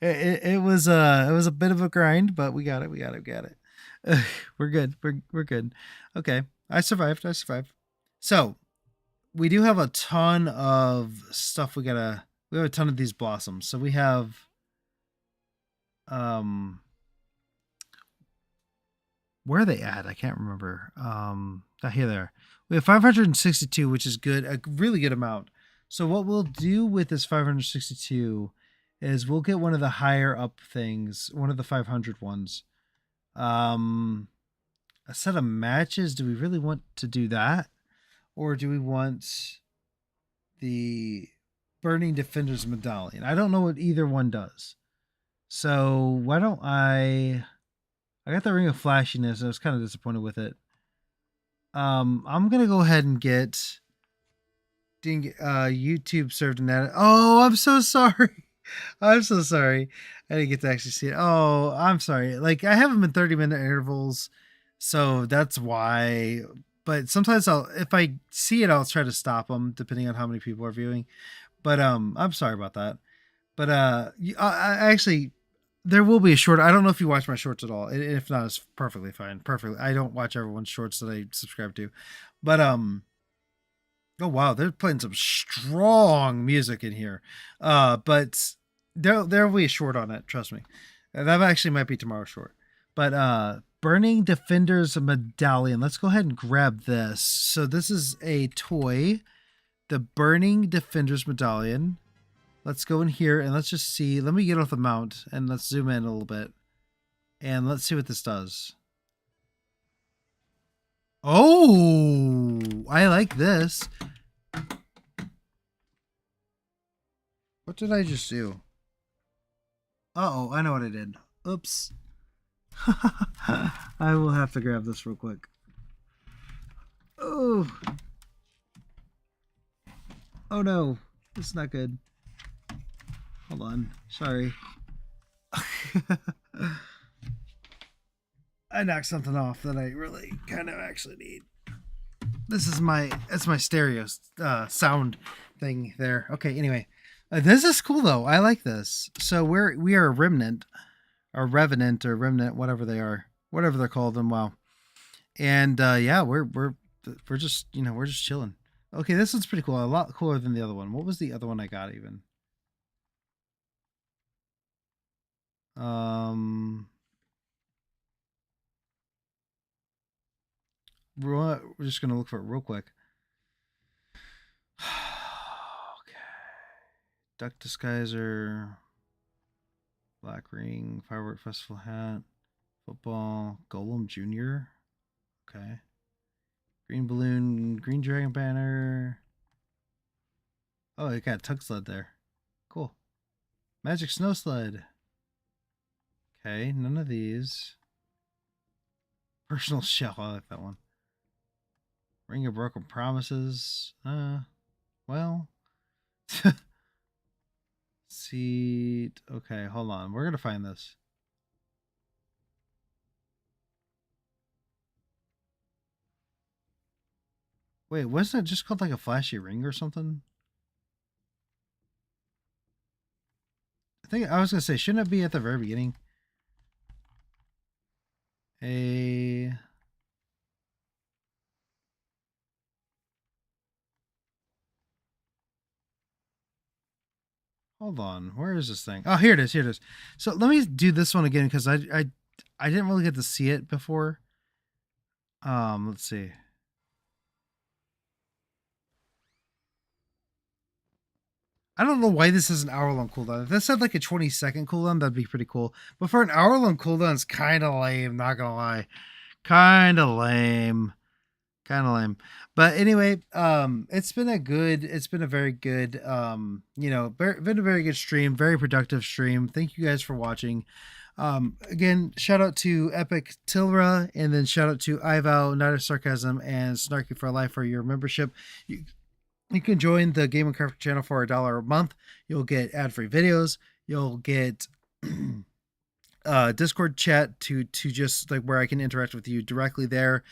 It was a bit of a grind, but we got it. We got it. We're good. We're good. Okay. I survived. So we do have a ton of stuff we have a ton of these blossoms. So we have where are they at? I can't remember. Here they are. We have 562, which is good, a really good amount. So what we'll do with this 562 is we'll get one of the higher up things, one of the 500 ones. A set of matches. Do we really want to do that? Or do we want the Burning Defender's Medallion? I don't know what either one does. So why don't I got the Ring of Flashiness. I was kind of disappointed with it. I'm going to go ahead and get YouTube served an edit. Oh, I'm so sorry. I'm so sorry. I didn't get to actually see it. Oh, I'm sorry. Like I have them in 30-minute intervals. So that's why. But sometimes if I see it, I'll try to stop them depending on how many people are viewing. But I'm sorry about that. But I actually, there will be a short. I don't know if you watch my shorts at all. If not, it's perfectly fine. Perfectly. I don't watch everyone's shorts that I subscribe to. But oh wow, they're playing some strong music in here. But there'll be a short on it. Trust me. That actually might be tomorrow's short. But Burning Defender's Medallion. Let's go ahead and grab this. So this is a toy, the Burning Defender's Medallion. Let's go in here and let's just see. Let me get off the mount and let's zoom in a little bit. And let's see what this does. Oh, I like this. What did I just do? Uh-oh, I know what I did. Oops. I will have to grab this real quick. Oh. Oh no, this is not good. Hold on, sorry. I knocked something off that I really kind of actually need. This is that's my stereo sound thing there. Okay, anyway. This is cool though. I like this. So we are a remnant, or revenant, or remnant, whatever they are, whatever they're called in WoW. And yeah, we're just we're just chilling. Okay, this one's pretty cool. A lot cooler than the other one. What was the other one I got even? We're just gonna look for it real quick. Okay. Duck disguiser, black ring, firework festival hat, football, Golem Junior. Okay. Green balloon, green dragon banner. Oh, it got a tug sled there. Cool. Magic snow sled. Okay, none of these. Personal shell, I like that one. Ring of broken promises. Well. Seat. Okay, hold on. We're gonna find this. Wait, wasn't it just called like a flashy ring or something? I think I was gonna say, shouldn't it be at the very beginning? Hold on, where is this thing? Oh, here it is. Here it is. So let me do this one again because I didn't really get to see it before. Let's see. I don't know why this is an hour-long cooldown. If this had like a 20-second cooldown, that'd be pretty cool. But for an hour-long cooldown, it's kind of lame, not gonna lie. Kind of lame. Kind of lame. But anyway, it's been a very good, been a very good stream, very productive stream. Thank you guys for watching. Again, shout out to Epic Tilra, and then shout out to Ivow, Night of Sarcasm, and Snarky for Life for your membership. You can join the Game and Craft channel for $1 a month. You'll get ad-free videos. You'll get Discord chat to just like where I can interact with you directly there.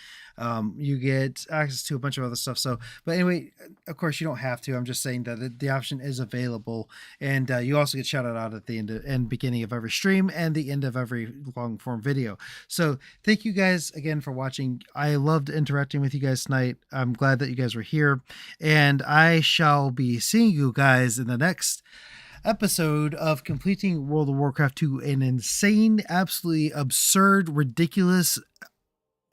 You get access to a bunch of other stuff. So, but anyway, of course you don't have to. I'm just saying that the option is available, and you also get shouted out at the end and beginning of every stream and the end of every long form video. So thank you guys again for watching. I loved interacting with you guys tonight. I'm glad that you guys were here, and I shall be seeing you guys in the next episode of completing World of Warcraft 2, an insane, absolutely absurd, ridiculous,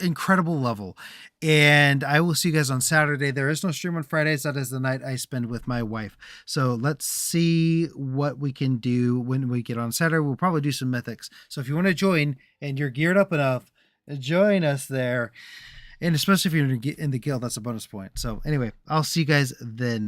incredible level. And I will see you guys on Saturday. There is no stream on Fridays. That is the night I spend with my wife. So let's see what we can do when we get on Saturday. We'll probably do some mythics. So if you want to join and you're geared up enough, join us there. And especially if you're in the guild, that's a bonus point. So anyway, I'll see you guys then.